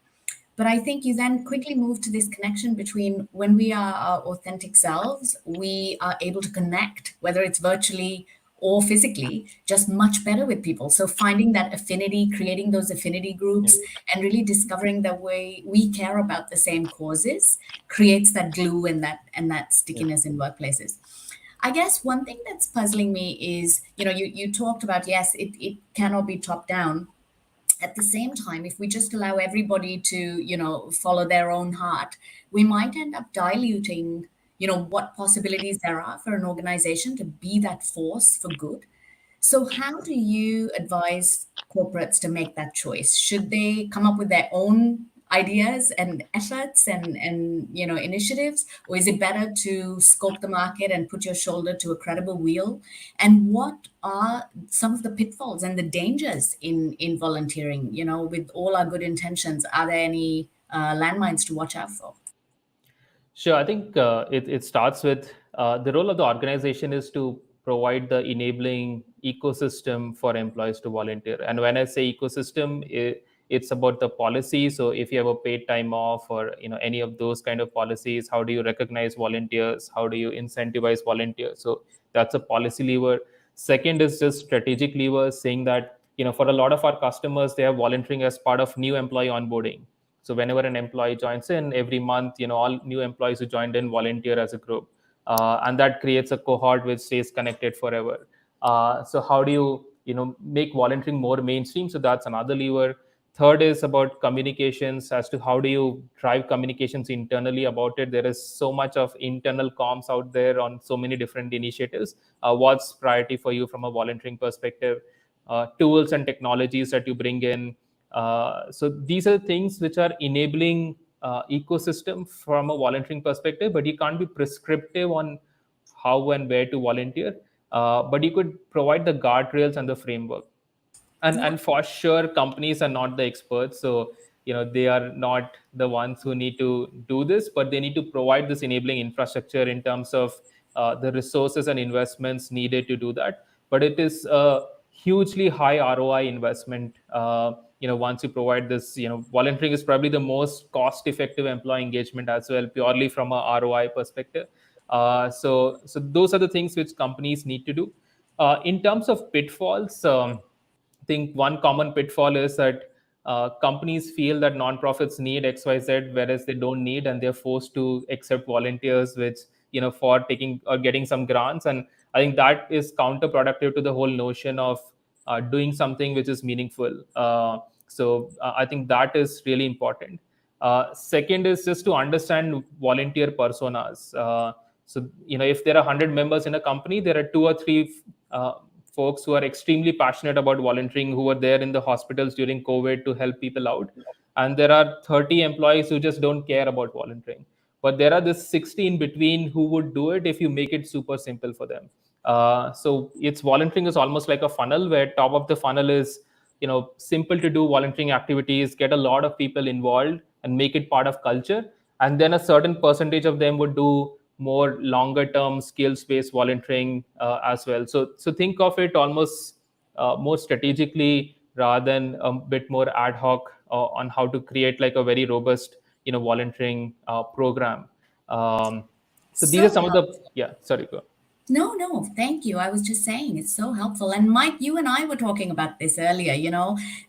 But I think you then quickly move to this connection between when we are our authentic selves, we are able to connect, whether it's virtually or physically, just much better with people. So finding that affinity, creating those affinity groups, and really discovering the way we care about the same causes creates that glue and that stickiness in workplaces. I guess one thing that's puzzling me is, you talked about, yes, it cannot be top down. At the same time, if we just allow everybody to, follow their own heart, we might end up diluting, what possibilities there are for an organization to be that force for good. So how do you advise corporates to make that choice? Should they come up with their own ideas and efforts and initiatives, or is it better to scope the market and put your shoulder to a credible wheel? And what are some of the pitfalls and the dangers in volunteering? With all our good intentions, are there any landmines to watch out for? Sure. I think it starts with the role of the organization is to provide the enabling ecosystem for employees to volunteer. And when I say ecosystem, it's about the policy. So if you have a paid time off or any of those kind of policies, how do you recognize volunteers? How do you incentivize volunteers? So that's a policy lever. Second is just strategic levers, saying that for a lot of our customers, they have volunteering as part of new employee onboarding. So whenever an employee joins in, every month, all new employees who joined in volunteer as a group. And that creates a cohort which stays connected forever. So how do you, make volunteering more mainstream? So that's another lever. Third is about communications, as to how do you drive communications internally about it. There is so much of internal comms out there on so many different initiatives. What's priority for you from a volunteering perspective? Tools and technologies that you bring in. So these are things which are enabling ecosystem from a volunteering perspective, but you can't be prescriptive on how and where to volunteer. But you could provide the guardrails and the framework. And for sure, companies are not the experts. So they are not the ones who need to do this, but they need to provide this enabling infrastructure in terms of the resources and investments needed to do that. But it is a hugely high ROI investment. Once you provide this, volunteering is probably the most cost-effective employee engagement as well, purely from a ROI perspective. So those are the things which companies need to do. In terms of pitfalls, I think one common pitfall is that companies feel that nonprofits need XYZ, whereas they don't need, and they're forced to accept volunteers, which for taking or getting some grants. And I think that is counterproductive to the whole notion of doing something which is meaningful. So I think that is really important. Second is just to understand volunteer personas. So if there are 100 members in a company, there are 2 or 3 folks who are extremely passionate about volunteering, who were there in the hospitals during COVID to help people out, and there are 30 employees who just don't care about volunteering. But there are this 60 in between who would do it if you make it super simple for them. So it's volunteering is almost like a funnel, where top of the funnel is simple to do volunteering activities, get a lot of people involved and make it part of culture, and then a certain percentage of them would do more longer term skills based volunteering as well. So think of it almost more strategically rather than a bit more ad hoc on how to create like a very robust volunteering program. So these are So some of the sorry, go. No, thank you. I was just saying it's so helpful. And Mike, you and I were talking about this earlier.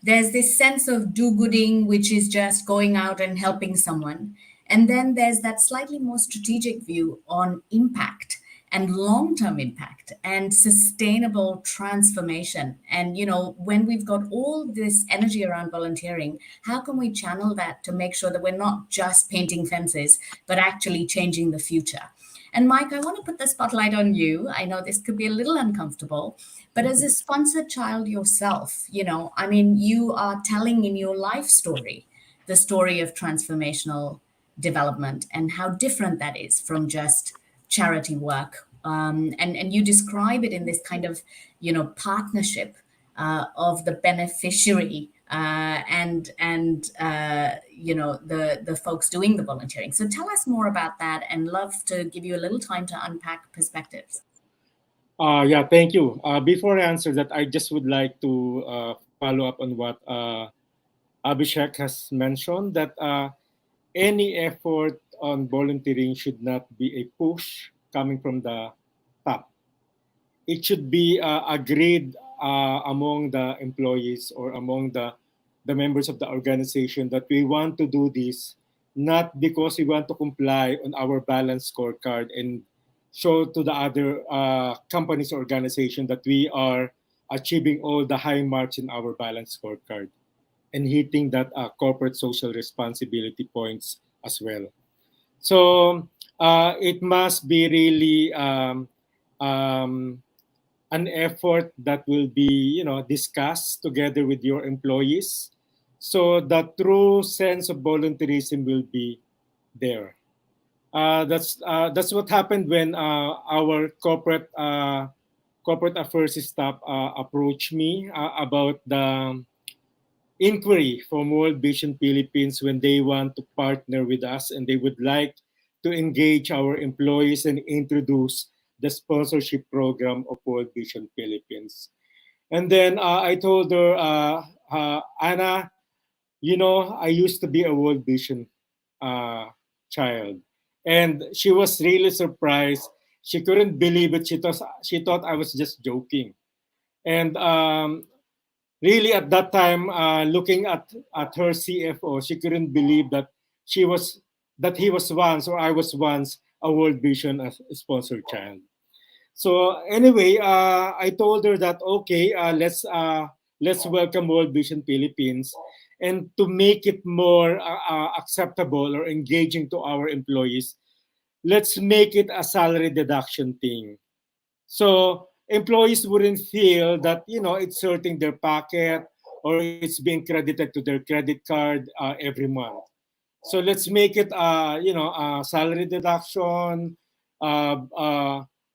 There's this sense of do-gooding, which is just going out and helping someone. And then there's that slightly more strategic view on impact and long-term impact and sustainable transformation. And, when we've got all this energy around volunteering, how can we channel that to make sure that we're not just painting fences, but actually changing the future? And Mike, I want to put the spotlight on you. I know this could be a little uncomfortable, but as a sponsored child yourself, you are telling in your life story the story of transformational development and how different that is from just charity work. And you describe it in this kind of, partnership of the beneficiary and the folks doing the volunteering. So tell us more about that, and love to give you a little time to unpack perspectives. Thank you. Before I answer that, I just would like to follow up on what Abhishek has mentioned, that any effort on volunteering should not be a push coming from the top. It should be agreed among the employees or among the members of the organization that we want to do this, not because we want to comply on our balance scorecard and show to the other companies or organization that we are achieving all the high marks in our balance scorecard and hitting that corporate social responsibility points as well. So it must be really an effort that will be, discussed together with your employees, so the true sense of volunteerism will be there. That's what happened when our corporate affairs staff approached me about the inquiry from World Vision Philippines when they want to partner with us and they would like to engage our employees and introduce the sponsorship program of World Vision Philippines. And then I told her, Anna, I used to be a World Vision child. And she was really surprised. She couldn't believe it. She thought I was just joking. And really at that time, looking at her CFO, she couldn't believe that he was once, or I was once, a World Vision sponsored child. So anyway, I told her that okay, let's welcome World Vision Philippines, and to make it more acceptable or engaging to our employees, let's make it a salary deduction thing. So employees wouldn't feel that it's hurting their pocket or it's being credited to their credit card every month. So let's make it a salary deduction.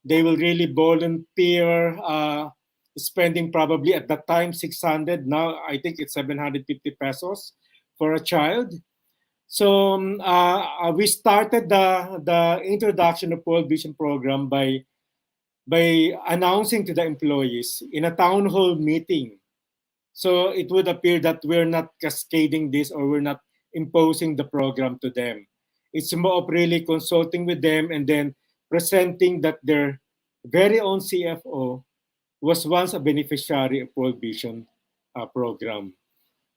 They will really volunteer, spending probably at that time 600. Now I think it's 750 pesos for a child. So we started the introduction of World Vision program by announcing to the employees in a town hall meeting. So it would appear that we're not cascading this or we're not imposing the program to them. It's more of really consulting with them and then presenting that their very own CFO was once a beneficiary of World Vision program.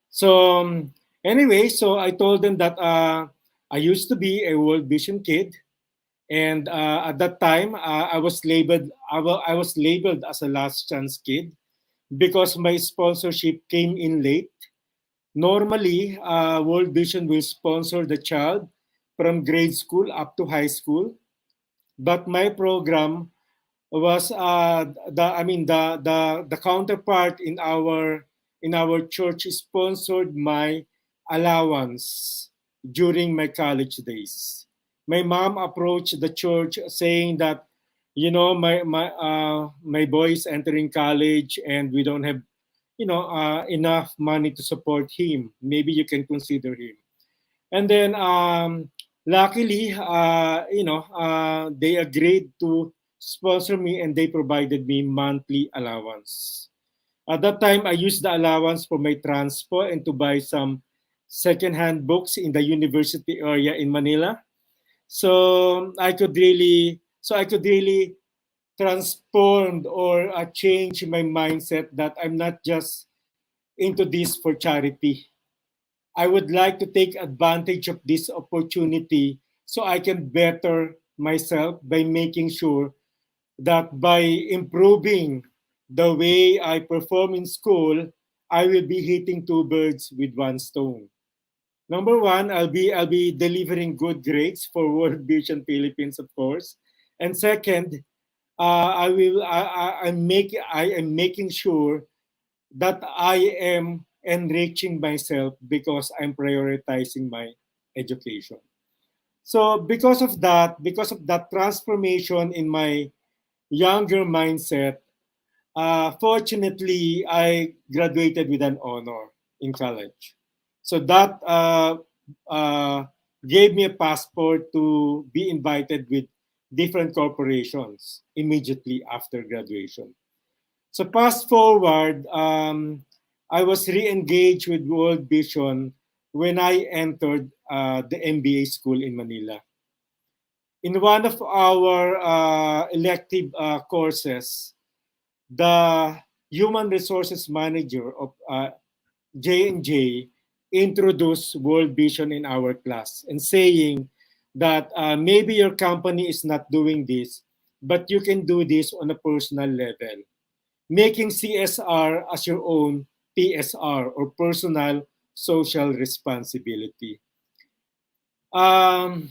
So anyway, so I told them that I used to be a World Vision kid. And at that time, I was labeled as a last chance kid because my sponsorship came in late. Normally, World Vision will sponsor the child from grade school up to high school, but my program was the counterpart in our church sponsored my allowance during my college days. My mom approached the church saying that, my boy is entering college and we don't have enough money to support him. Maybe you can consider him. And then luckily, they agreed to sponsor me and they provided me monthly allowance. At that time, I used the allowance for my transport and to buy some second-hand books in the university area in Manila. So I could really transform or change my mindset that I'm not just into this for charity. I would like to take advantage of this opportunity so I can better myself by making sure that by improving the way I perform in school, I will be hitting two birds with one stone. Number one, I'll be delivering good grades for World Vision Philippines, of course, and second, I am making sure that I am enriching myself because I'm prioritizing my education. So because of that transformation in my younger mindset, fortunately, I graduated with an honor in college. So that gave me a passport to be invited with different corporations immediately after graduation. So fast forward, I was re-engaged with World Vision when I entered the MBA school in Manila. In one of our elective courses, the human resources manager of J&J introduced World Vision in our class and saying that maybe your company is not doing this, but you can do this on a personal level, making CSR as your own PSR or personal social responsibility. Um,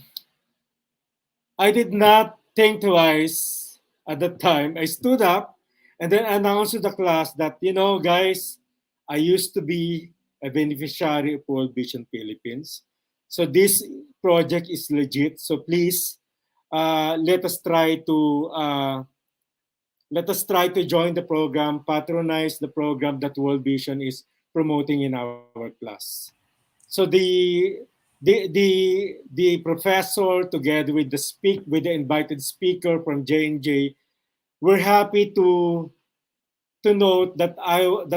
I did not think twice at that time. I stood up and then announced to the class that, guys, I used to be a beneficiary of World Vision Philippines. So this project is legit. So please let us try to join the program, patronize the program that World Vision is promoting in our class. So the professor together with the invited speaker from J&J were happy to note that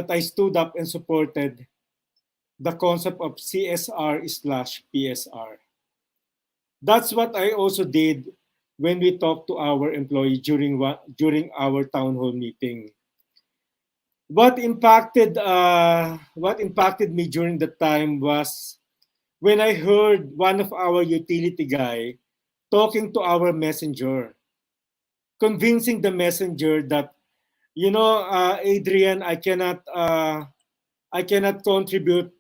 I stood up and supported the concept of CSR/PSR. That's what I also did when we talked to our employee during our town hall meeting. What impacted me during the time was when I heard one of our utility guy talking to our messenger, convincing the messenger that, Adrian, I cannot contribute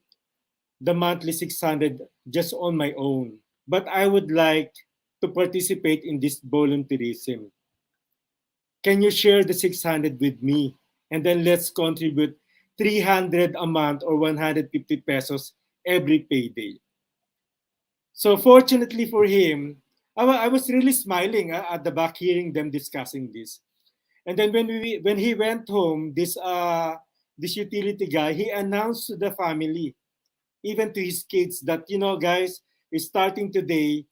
the monthly 600 just on my own, but I would like to participate in this volunteerism. Can you share the 600 with me? And then let's contribute 300 a month or 150 pesos every payday. So fortunately for him, I was really smiling at the back hearing them discussing this. And then when he went home, this utility guy, he announced to the family, even to his kids, that, guys, starting today,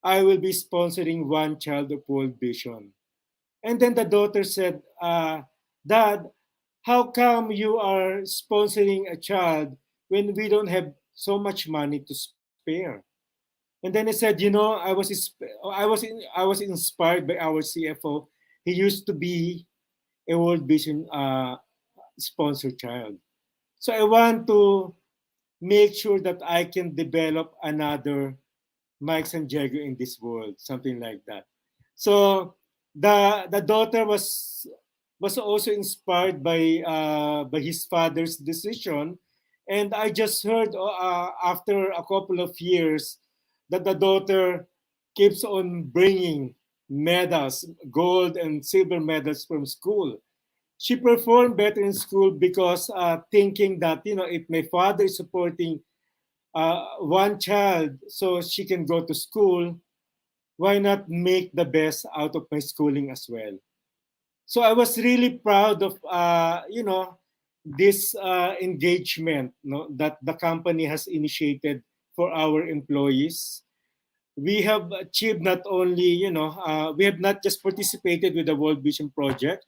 I will be sponsoring one child of World Vision. And then the daughter said, Dad, how come you are sponsoring a child when we don't have so much money to spare? And then I said, I was inspired by our CFO. He used to be a World Vision sponsored child. So I want to make sure that I can develop another Mike Santiago in this world, something like that. So the daughter was also inspired by his father's decision, And I just heard after a couple of years that the daughter keeps on bringing medals, gold and silver medals from school. She performed better in school because thinking that, if my father is supporting one child so she can go to school, why not make the best out of my schooling as well? So I was really proud of, this engagement, that the company has initiated for our employees. We have achieved not only, we have not just participated with the World Vision Project,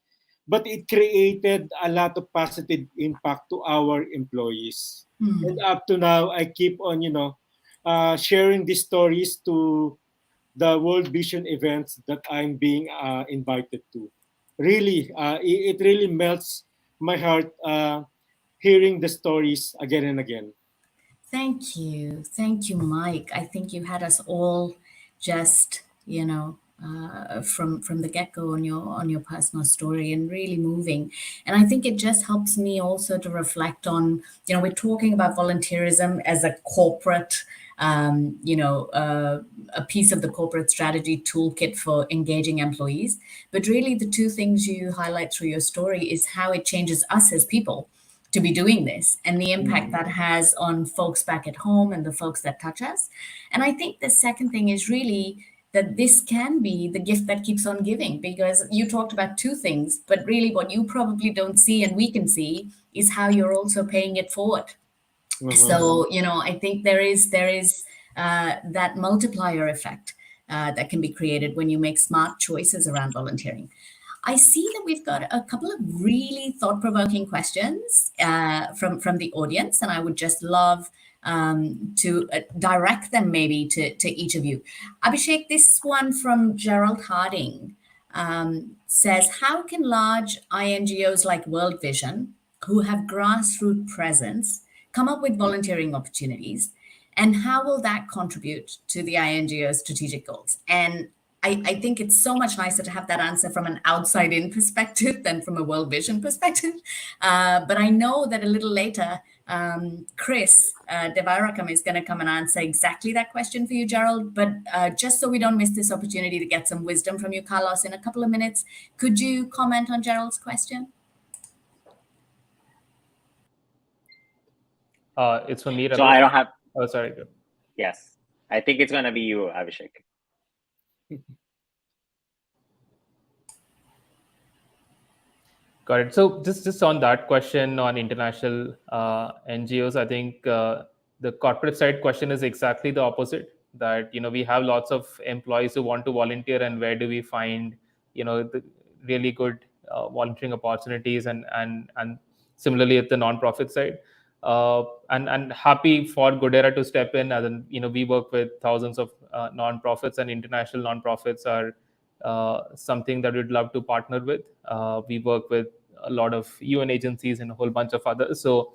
but it created a lot of positive impact to our employees. And up to now, I keep on, sharing these stories to the World Vision events that I'm being invited to. Really, it really melts my heart hearing the stories again and again. Thank you. Thank you, Mike. I think you had us all just, from the get-go on your personal story, and really moving. And I think it just helps me also to reflect on, we're talking about volunteerism as a corporate, a piece of the corporate strategy toolkit for engaging employees. But really the two things you highlight through your story is how it changes us as people to be doing this, and the impact that has on folks back at home and the folks that touch us. And I think the second thing is really that this can be the gift that keeps on giving, because you talked about two things, but really what you probably don't see and we can see is how you're also paying it forward. So, I think there is that multiplier effect that can be created when you make smart choices around volunteering. I see that we've got a couple of really thought-provoking questions from the audience, and I would just love to direct them maybe to each of you. Abhishek, this one from Gerald Harding says, how can large INGOs like World Vision, who have grassroots presence, come up with volunteering opportunities, and how will that contribute to the INGO's strategic goals? And I think it's so much nicer to have that answer from an outside-in perspective than from a World Vision perspective. But I know that a little later, Chris Devarakam is going to come and answer exactly that question for you, Gerald. But just so we don't miss this opportunity to get some wisdom from you, Carlos, in a couple of minutes, could you comment on Gerald's question? It's for me. So I don't have. Oh, sorry. Go. Yes, I think it's going to be you, Abhishek. Got it. So just on that question on international NGOs, I think the corporate side question is exactly the opposite. That we have lots of employees who want to volunteer, and where do we find the really good volunteering opportunities, and similarly at the nonprofit side. And happy for Goodera to step in, and we work with thousands of nonprofits, and international nonprofits are something that we'd love to partner with. We work with a lot of UN agencies and a whole bunch of others. So,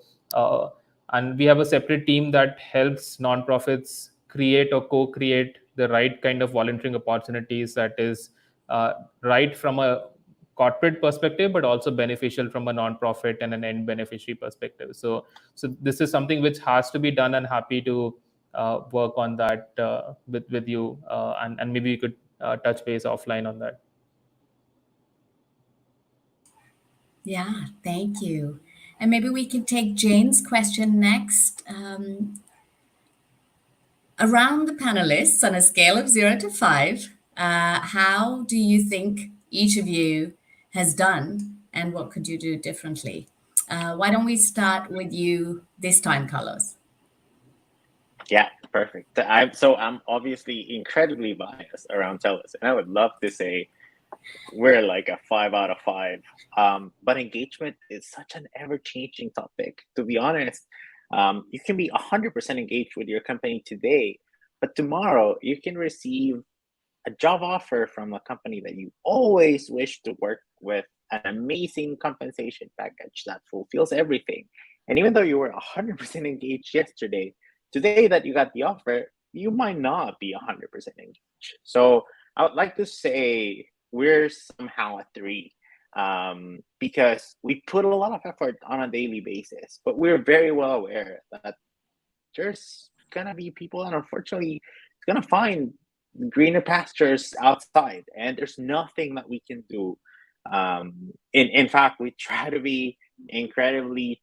and we have a separate team that helps nonprofits create or co-create the right kind of volunteering opportunities that is right from a corporate perspective, but also beneficial from a nonprofit and an end beneficiary perspective. So this is something which has to be done, and happy to work on that with you, and maybe we could touch base offline on that. Yeah, thank you. And maybe we can take Jane's question next. Around the panelists, on a scale of 0 to 5, how do you think each of you has done, and what could you do differently? Why don't we start with you this time, Carlos? Yeah, perfect. I'm obviously incredibly biased around TELUS, and I would love to say we're like a 5 out of 5. But engagement is such an ever-changing topic. To be honest, you can be 100% engaged with your company today, but tomorrow you can receive a job offer from a company that you always wish to work with, an amazing compensation package that fulfills everything. And even though you were 100% engaged yesterday, today that you got the offer, you might not be 100% engaged. So I would like to say we're somehow a 3. because we put a lot of effort on a daily basis, but we're very well aware that there's gonna be people that unfortunately it's gonna find greener pastures outside, and there's nothing that we can do. In fact, we try to be incredibly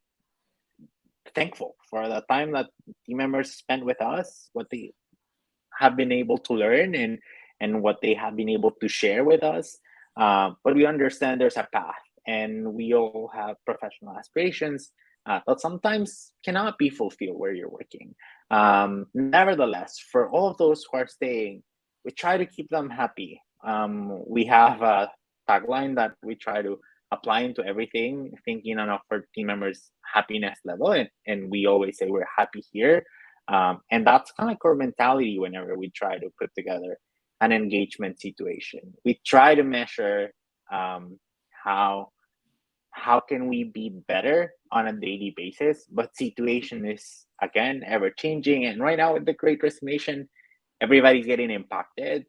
thankful for the time that team members spend with us, what they have been able to learn, and what they have been able to share with us. But we understand there's a path, and we all have professional aspirations that sometimes cannot be fulfilled where you're working. Nevertheless, for all of those who are staying, we try to keep them happy. We have a tagline that we try to apply into everything, thinking on our team members' happiness level, and we always say we're happy here. And that's kind of core mentality whenever we try to put together an engagement situation. We try to measure how can we be better on a daily basis, but situation is again ever changing, and right now with the Great Resignation, everybody's getting impacted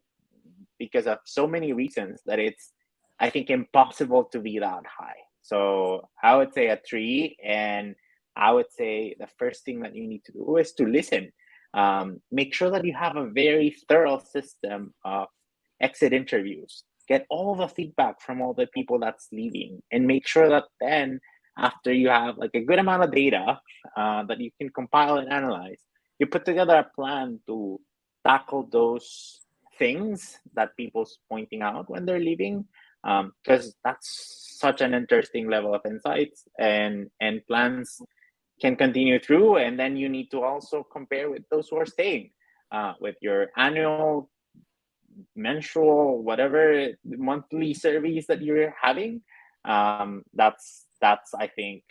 because of so many reasons that it's, I think, impossible to be that high. So I would say a 3, and I would say the first thing that you need to do is to listen. Make sure that you have a very thorough system of exit interviews. Get all the feedback from all the people that's leaving, and make sure that then, after you have like a good amount of data that you can compile and analyze, you put together a plan to tackle those things that people's pointing out when they're leaving, because that's such an interesting level of insights, and plans can continue through. And then you need to also compare with those who are staying, with your annual, mensual, whatever monthly surveys that you're having. That's I think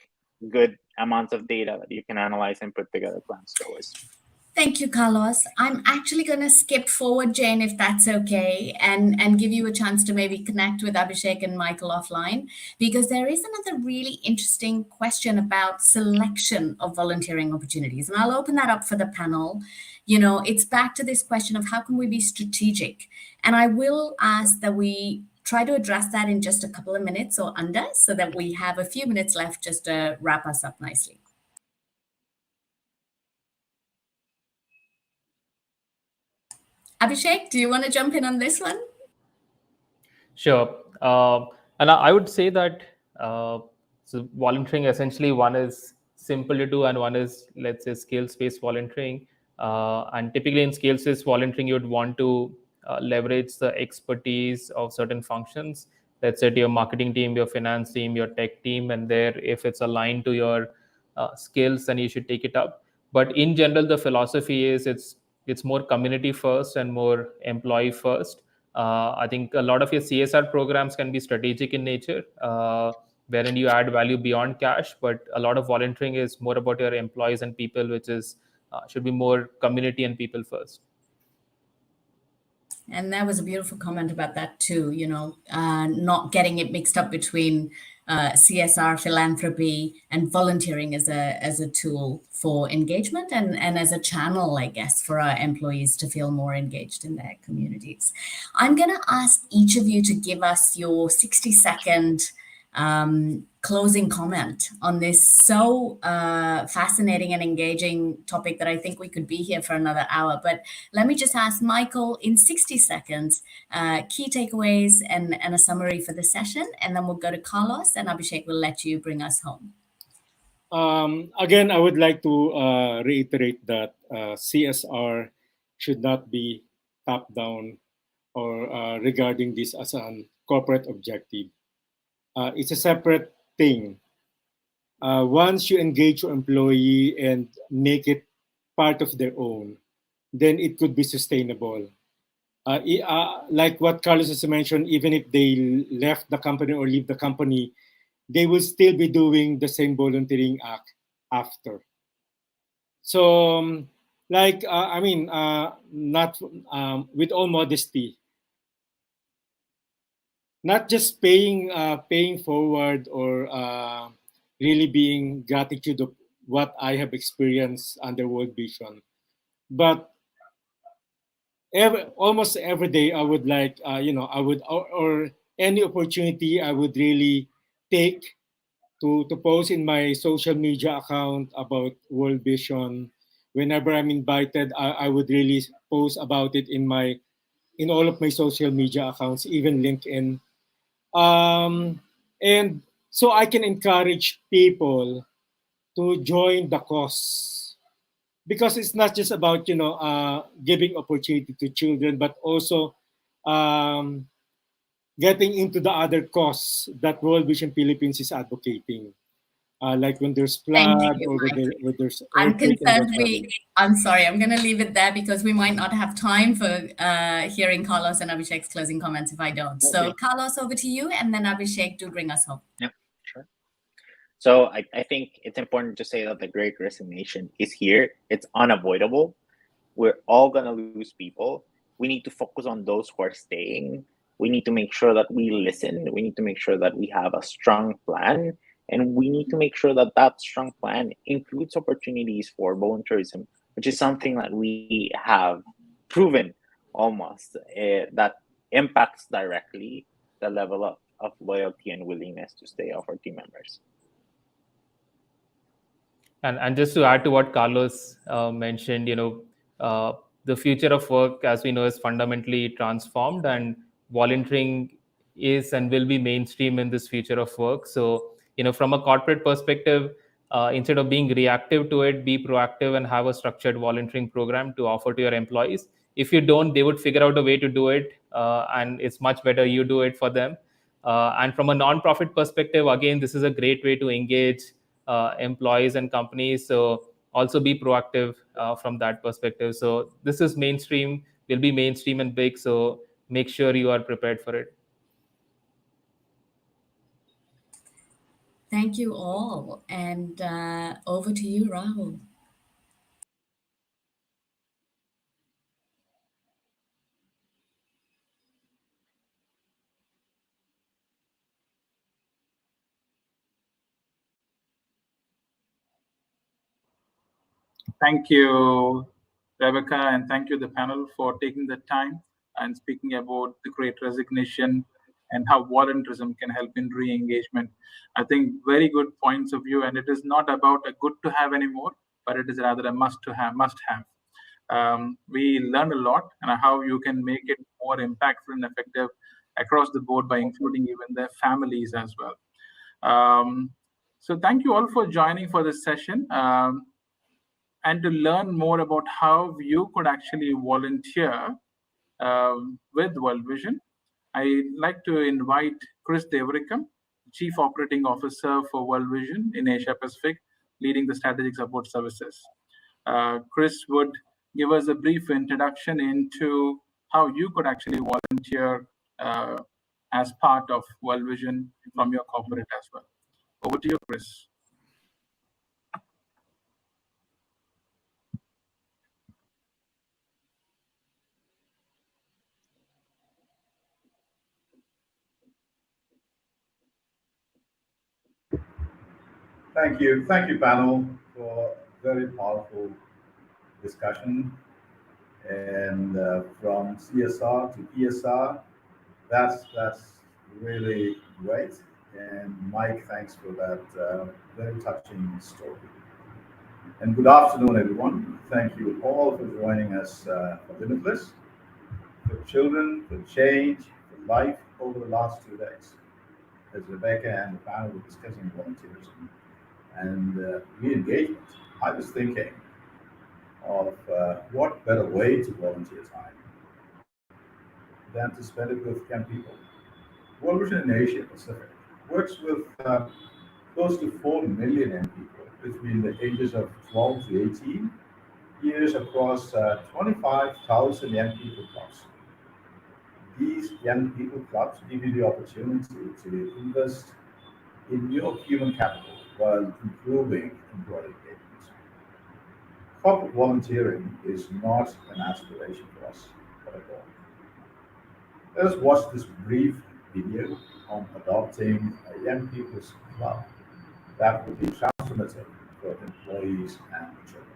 good amounts of data that you can analyze and put together plans towards. Thank you, Carlos. I'm actually going to skip forward, Jane, if that's okay, and give you a chance to maybe connect with Abhishek and Michael offline, because there is another really interesting question about selection of volunteering opportunities. And I'll open that up for the panel. You know, it's back to this question of how can we be strategic? And I will ask that we try to address that in just a couple of minutes or under, so that we have a few minutes left just to wrap us up nicely. Abhishek, do you want to jump in on this one? Sure. And I would say that so volunteering, essentially, one is simple to do and one is, let's say, skills-based volunteering. And typically in skills-based volunteering, you'd want to leverage the expertise of certain functions. Let's say to your marketing team, your finance team, your tech team, and there, if it's aligned to your skills, then you should take it up. But in general, the philosophy is it's more community first and more employee first. I think a lot of your CSR programs can be strategic in nature, wherein you add value beyond cash, but a lot of volunteering is more about your employees and people, which is should be more community and people first. And that was a beautiful comment about that too, you know, not getting it mixed up between CSR, philanthropy, and volunteering as a tool for engagement and as a channel, I guess, for our employees to feel more engaged in their communities. I'm going to ask each of you to give us your 60-second closing comment on this so fascinating and engaging topic that I think we could be here for another hour. But let me just ask Michael, in 60 seconds, key takeaways and a summary for the session, and then we'll go to Carlos, and Abhishek will let you bring us home. Again, I would like to reiterate that CSR should not be top-down or regarding this as a corporate objective. It's a separate thing. Once you engage your employee and make it part of their own, then it could be sustainable. Like what Carlos has mentioned, even if they left the company or leave the company, they will still be doing the same volunteering act after. So, not with all modesty, not just paying forward or really being gratitude of what I have experienced under World Vision, but almost every day I would like, I would or any opportunity I would really take to post in my social media account about World Vision. Whenever I'm invited, I would really post about it in all of my social media accounts, even LinkedIn. And so I can encourage people to join the cause, because it's not just about giving opportunity to children, but also getting into the other cause that World Vision Philippines is advocating, like when there's Thank flood you, or when, Mike. when there's I'm earthquake and concerned whatsoever. I'm sorry, I'm going to leave it there because we might not have time for hearing Carlos and Abhishek's closing comments if I don't. So Okay. Carlos, over to you, and then Abhishek, do bring us home. Yep, sure. So I think it's important to say that the Great Resignation is here. It's unavoidable. We're all going to lose people. We need to focus on those who are staying. We need to make sure that we listen. We need to make sure that we have a strong plan. And we need to make sure that that strong plan includes opportunities for volunteerism, which is something that we have proven almost that impacts directly the level of loyalty and willingness to stay of our team members. And just to add to what Carlos mentioned, the future of work, as we know, is fundamentally transformed, and volunteering is and will be mainstream in this future of work. So, from a corporate perspective, instead of being reactive to it, be proactive and have a structured volunteering program to offer to your employees. If you don't, they would figure out a way to do it, and it's much better you do it for them. And from a non-profit perspective, again, this is a great way to engage employees and companies. So also be proactive from that perspective. So this is mainstream, will be mainstream and big. So make sure you are prepared for it. Thank you all. And over to you, Rahul. Thank you, Rebecca, and thank you, the panel, for taking the time and speaking about the Great Resignation and how volunteerism can help in re-engagement. I think very good points of view, and it is not about a good to have anymore, but it is rather a must have. We learned a lot and how you can make it more impactful and effective across the board by including even their families as well. So thank you all for joining for this session. And to learn more about how you could actually volunteer with World Vision, I'd like to invite Chris Devarikam, Chief Operating Officer for World Vision in Asia Pacific, leading the strategic support services. Chris would give us a brief introduction into how you could actually volunteer as part of World Vision from your corporate as well. Over to you, Chris. Thank you, panel, for a very powerful discussion. And from CSR to ESR, that's really great. And Mike, thanks for that very touching story. And good afternoon, everyone. Thank you all for joining us for Limitless, for children, for change, for life over the last 2 days. As Rebecca and the panel were discussing volunteerism and re-engagement, I was thinking of what better way to volunteer time than to spend it with young people. World Vision in Asia Pacific works with close to 4 million young people between the ages of 12 to 18 years across 25,000 young people clubs. These young people clubs give you the opportunity to invest in your human capital while improving employee engagement. Corporate volunteering is not an aspiration for us, but a goal. Let us watch this brief video on adopting a young people's club that will be transformative for employees and children.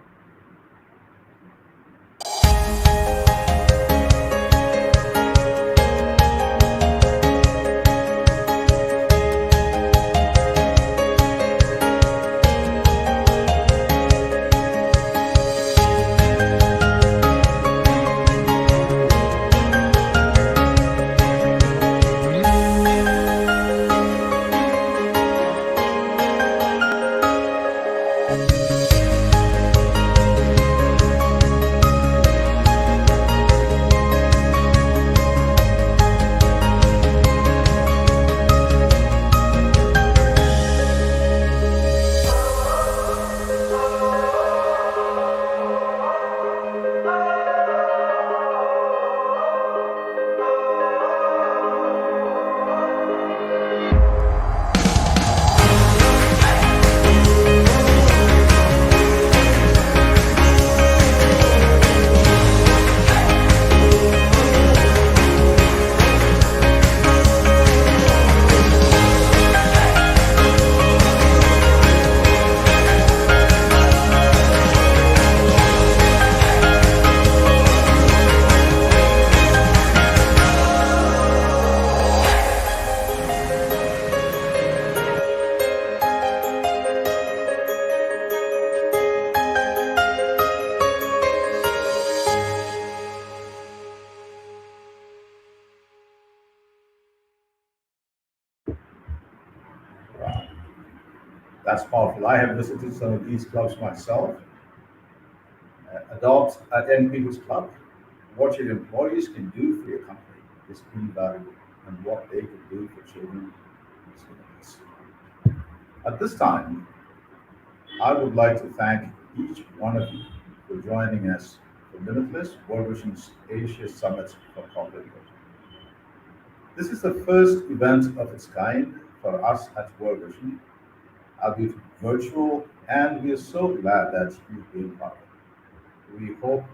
That's powerful. I have visited some of these clubs myself. Attend people's club. What your employees can do for your company is invaluable, and what they can do for children is limitless. At this time, I would like to thank each one of you for joining us for Limitless World Vision's Asia Summit for Corporate Good. This is the first event of its kind for us at World Vision, albeit virtual, and we are so glad that you've been part of it. We hope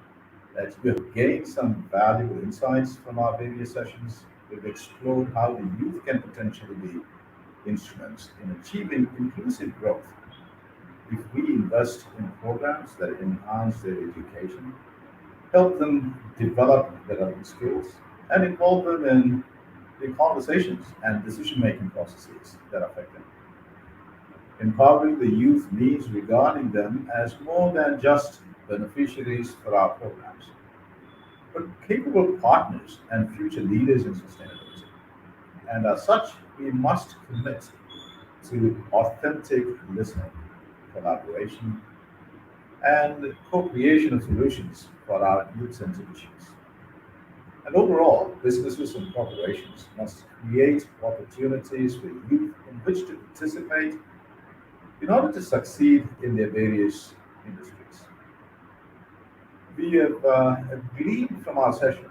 that you have gained some valuable insights from our various sessions. We've explored how the youth can potentially be instruments in achieving inclusive growth if we invest in programs that enhance their education, help them develop their skills, and involve them in the conversations and decision-making processes that affect them. Empowering the youth means regarding them as more than just beneficiaries for our programs, but capable partners and future leaders in sustainability. And as such, we must commit to authentic listening, collaboration, and co-creation of solutions for our youth-centered issues. And overall, businesses and corporations must create opportunities for youth in which to participate in order to succeed in their various industries. We have gleaned from our session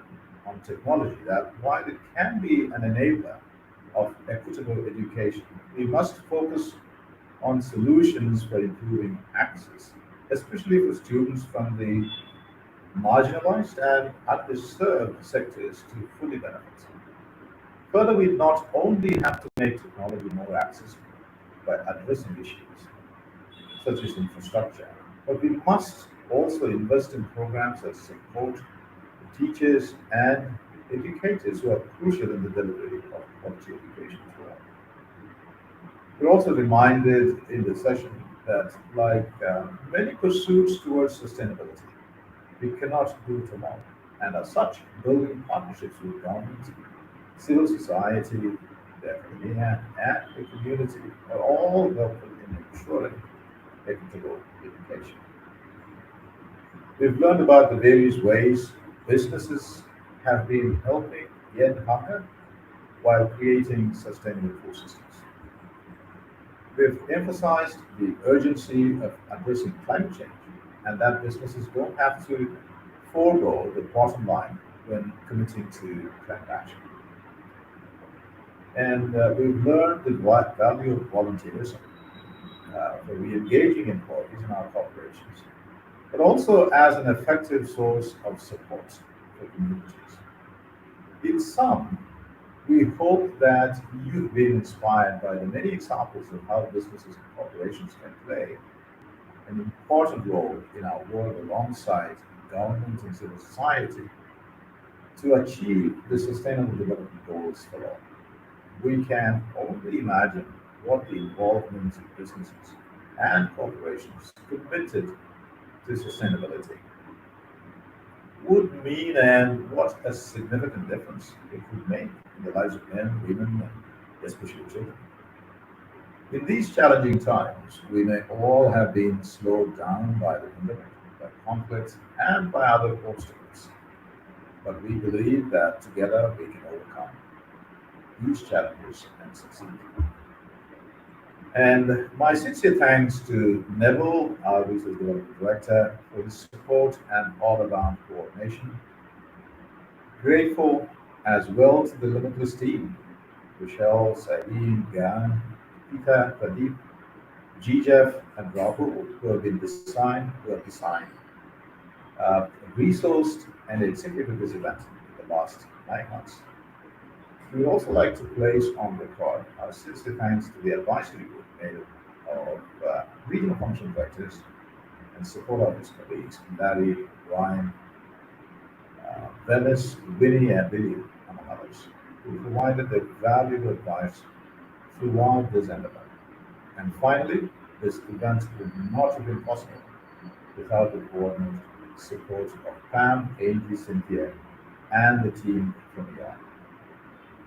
on technology that while it can be an enabler of equitable education, we must focus on solutions for improving access, especially for students from the marginalized and underserved sectors to fully benefit. Further, we not only have to make technology more accessible by addressing issues such as infrastructure, but we must also invest in programs that support the teachers and educators who are crucial in the delivery of quality education for all. We're also reminded in the session that, like many pursuits towards sustainability, we cannot do it alone. And as such, building partnerships with government, civil society, the academia, and the community are all helpful in ensuring equitable education. We've learned about the various ways businesses have been helping end hunger while creating sustainable food systems. We've emphasized the urgency of addressing climate change and that businesses don't have to forego the bottom line when committing to climate action. And we've learned the value of volunteerism for re-engaging employees in our corporations, but also as an effective source of support for communities. In sum, we hope that you've been inspired by the many examples of how businesses and corporations can play an important role in our work alongside government and civil society to achieve the Sustainable Development Goals for all. We can only imagine what the involvement of businesses and corporations committed to sustainability would mean, and what a significant difference it would make in the lives of men, women, and especially children. In these challenging times, we may all have been slowed down by the pandemic, by conflicts, and by other obstacles. But we believe that together we can overcome these challenges and succeed. And my sincere thanks to Neville, our Research Development Director, for his support and all-around coordination. Grateful as well to the Limitless team, Michelle, Saeed, Gan, Peter, Pradeep, Jeff, and Rahul, who have designed, resourced, and executed this event in the last 9 months. We would also like to place on record our sincere thanks to the advisory group made of regional function directors and support office colleagues, Larry, Ryan, Venice, Winnie, and Billy, among others, who provided their valuable advice throughout this endeavor. And finally, this event would not have been possible without the coordinated support of Pam, Angie, Cynthia, and the team from EY.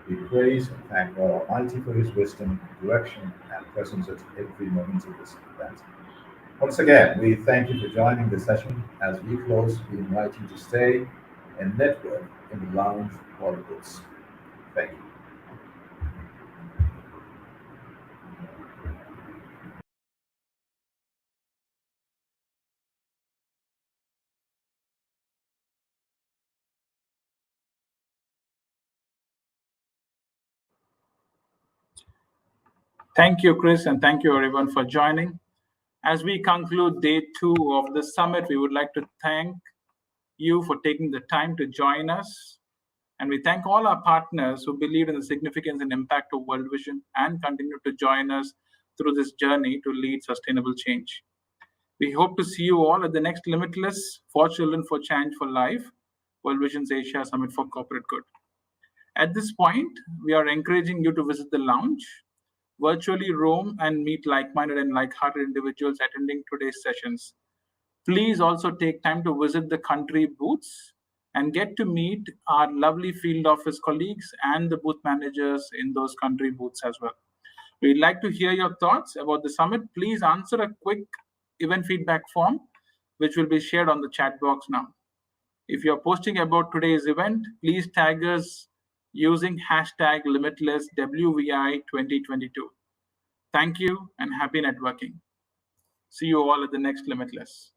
We praise and thank God Almighty for His wisdom, direction, and presence at every moment of this event. Once again, we thank you for joining the session. As we close, we invite you to stay and network in the lounge or booths. Thank you. Thank you, Chris, and thank you everyone for joining. As we conclude day 2 of the summit, we would like to thank you for taking the time to join us. And we thank all our partners who believe in the significance and impact of World Vision and continue to join us through this journey to lead sustainable change. We hope to see you all at the next Limitless for Children for Change for Life, World Vision's Asia Summit for Corporate Good. At this point, we are encouraging you to visit the lounge, virtually roam and meet like-minded and like-hearted individuals attending today's sessions. Please also take time to visit the country booths and get to meet our lovely field office colleagues and the booth managers in those country booths as well. We'd like to hear your thoughts about the summit. Please answer a quick event feedback form, which will be shared on the chat box now. If you're posting about today's event, please tag us using hashtag LimitlessWVI2022. Thank you and happy networking. See you all at the next Limitless.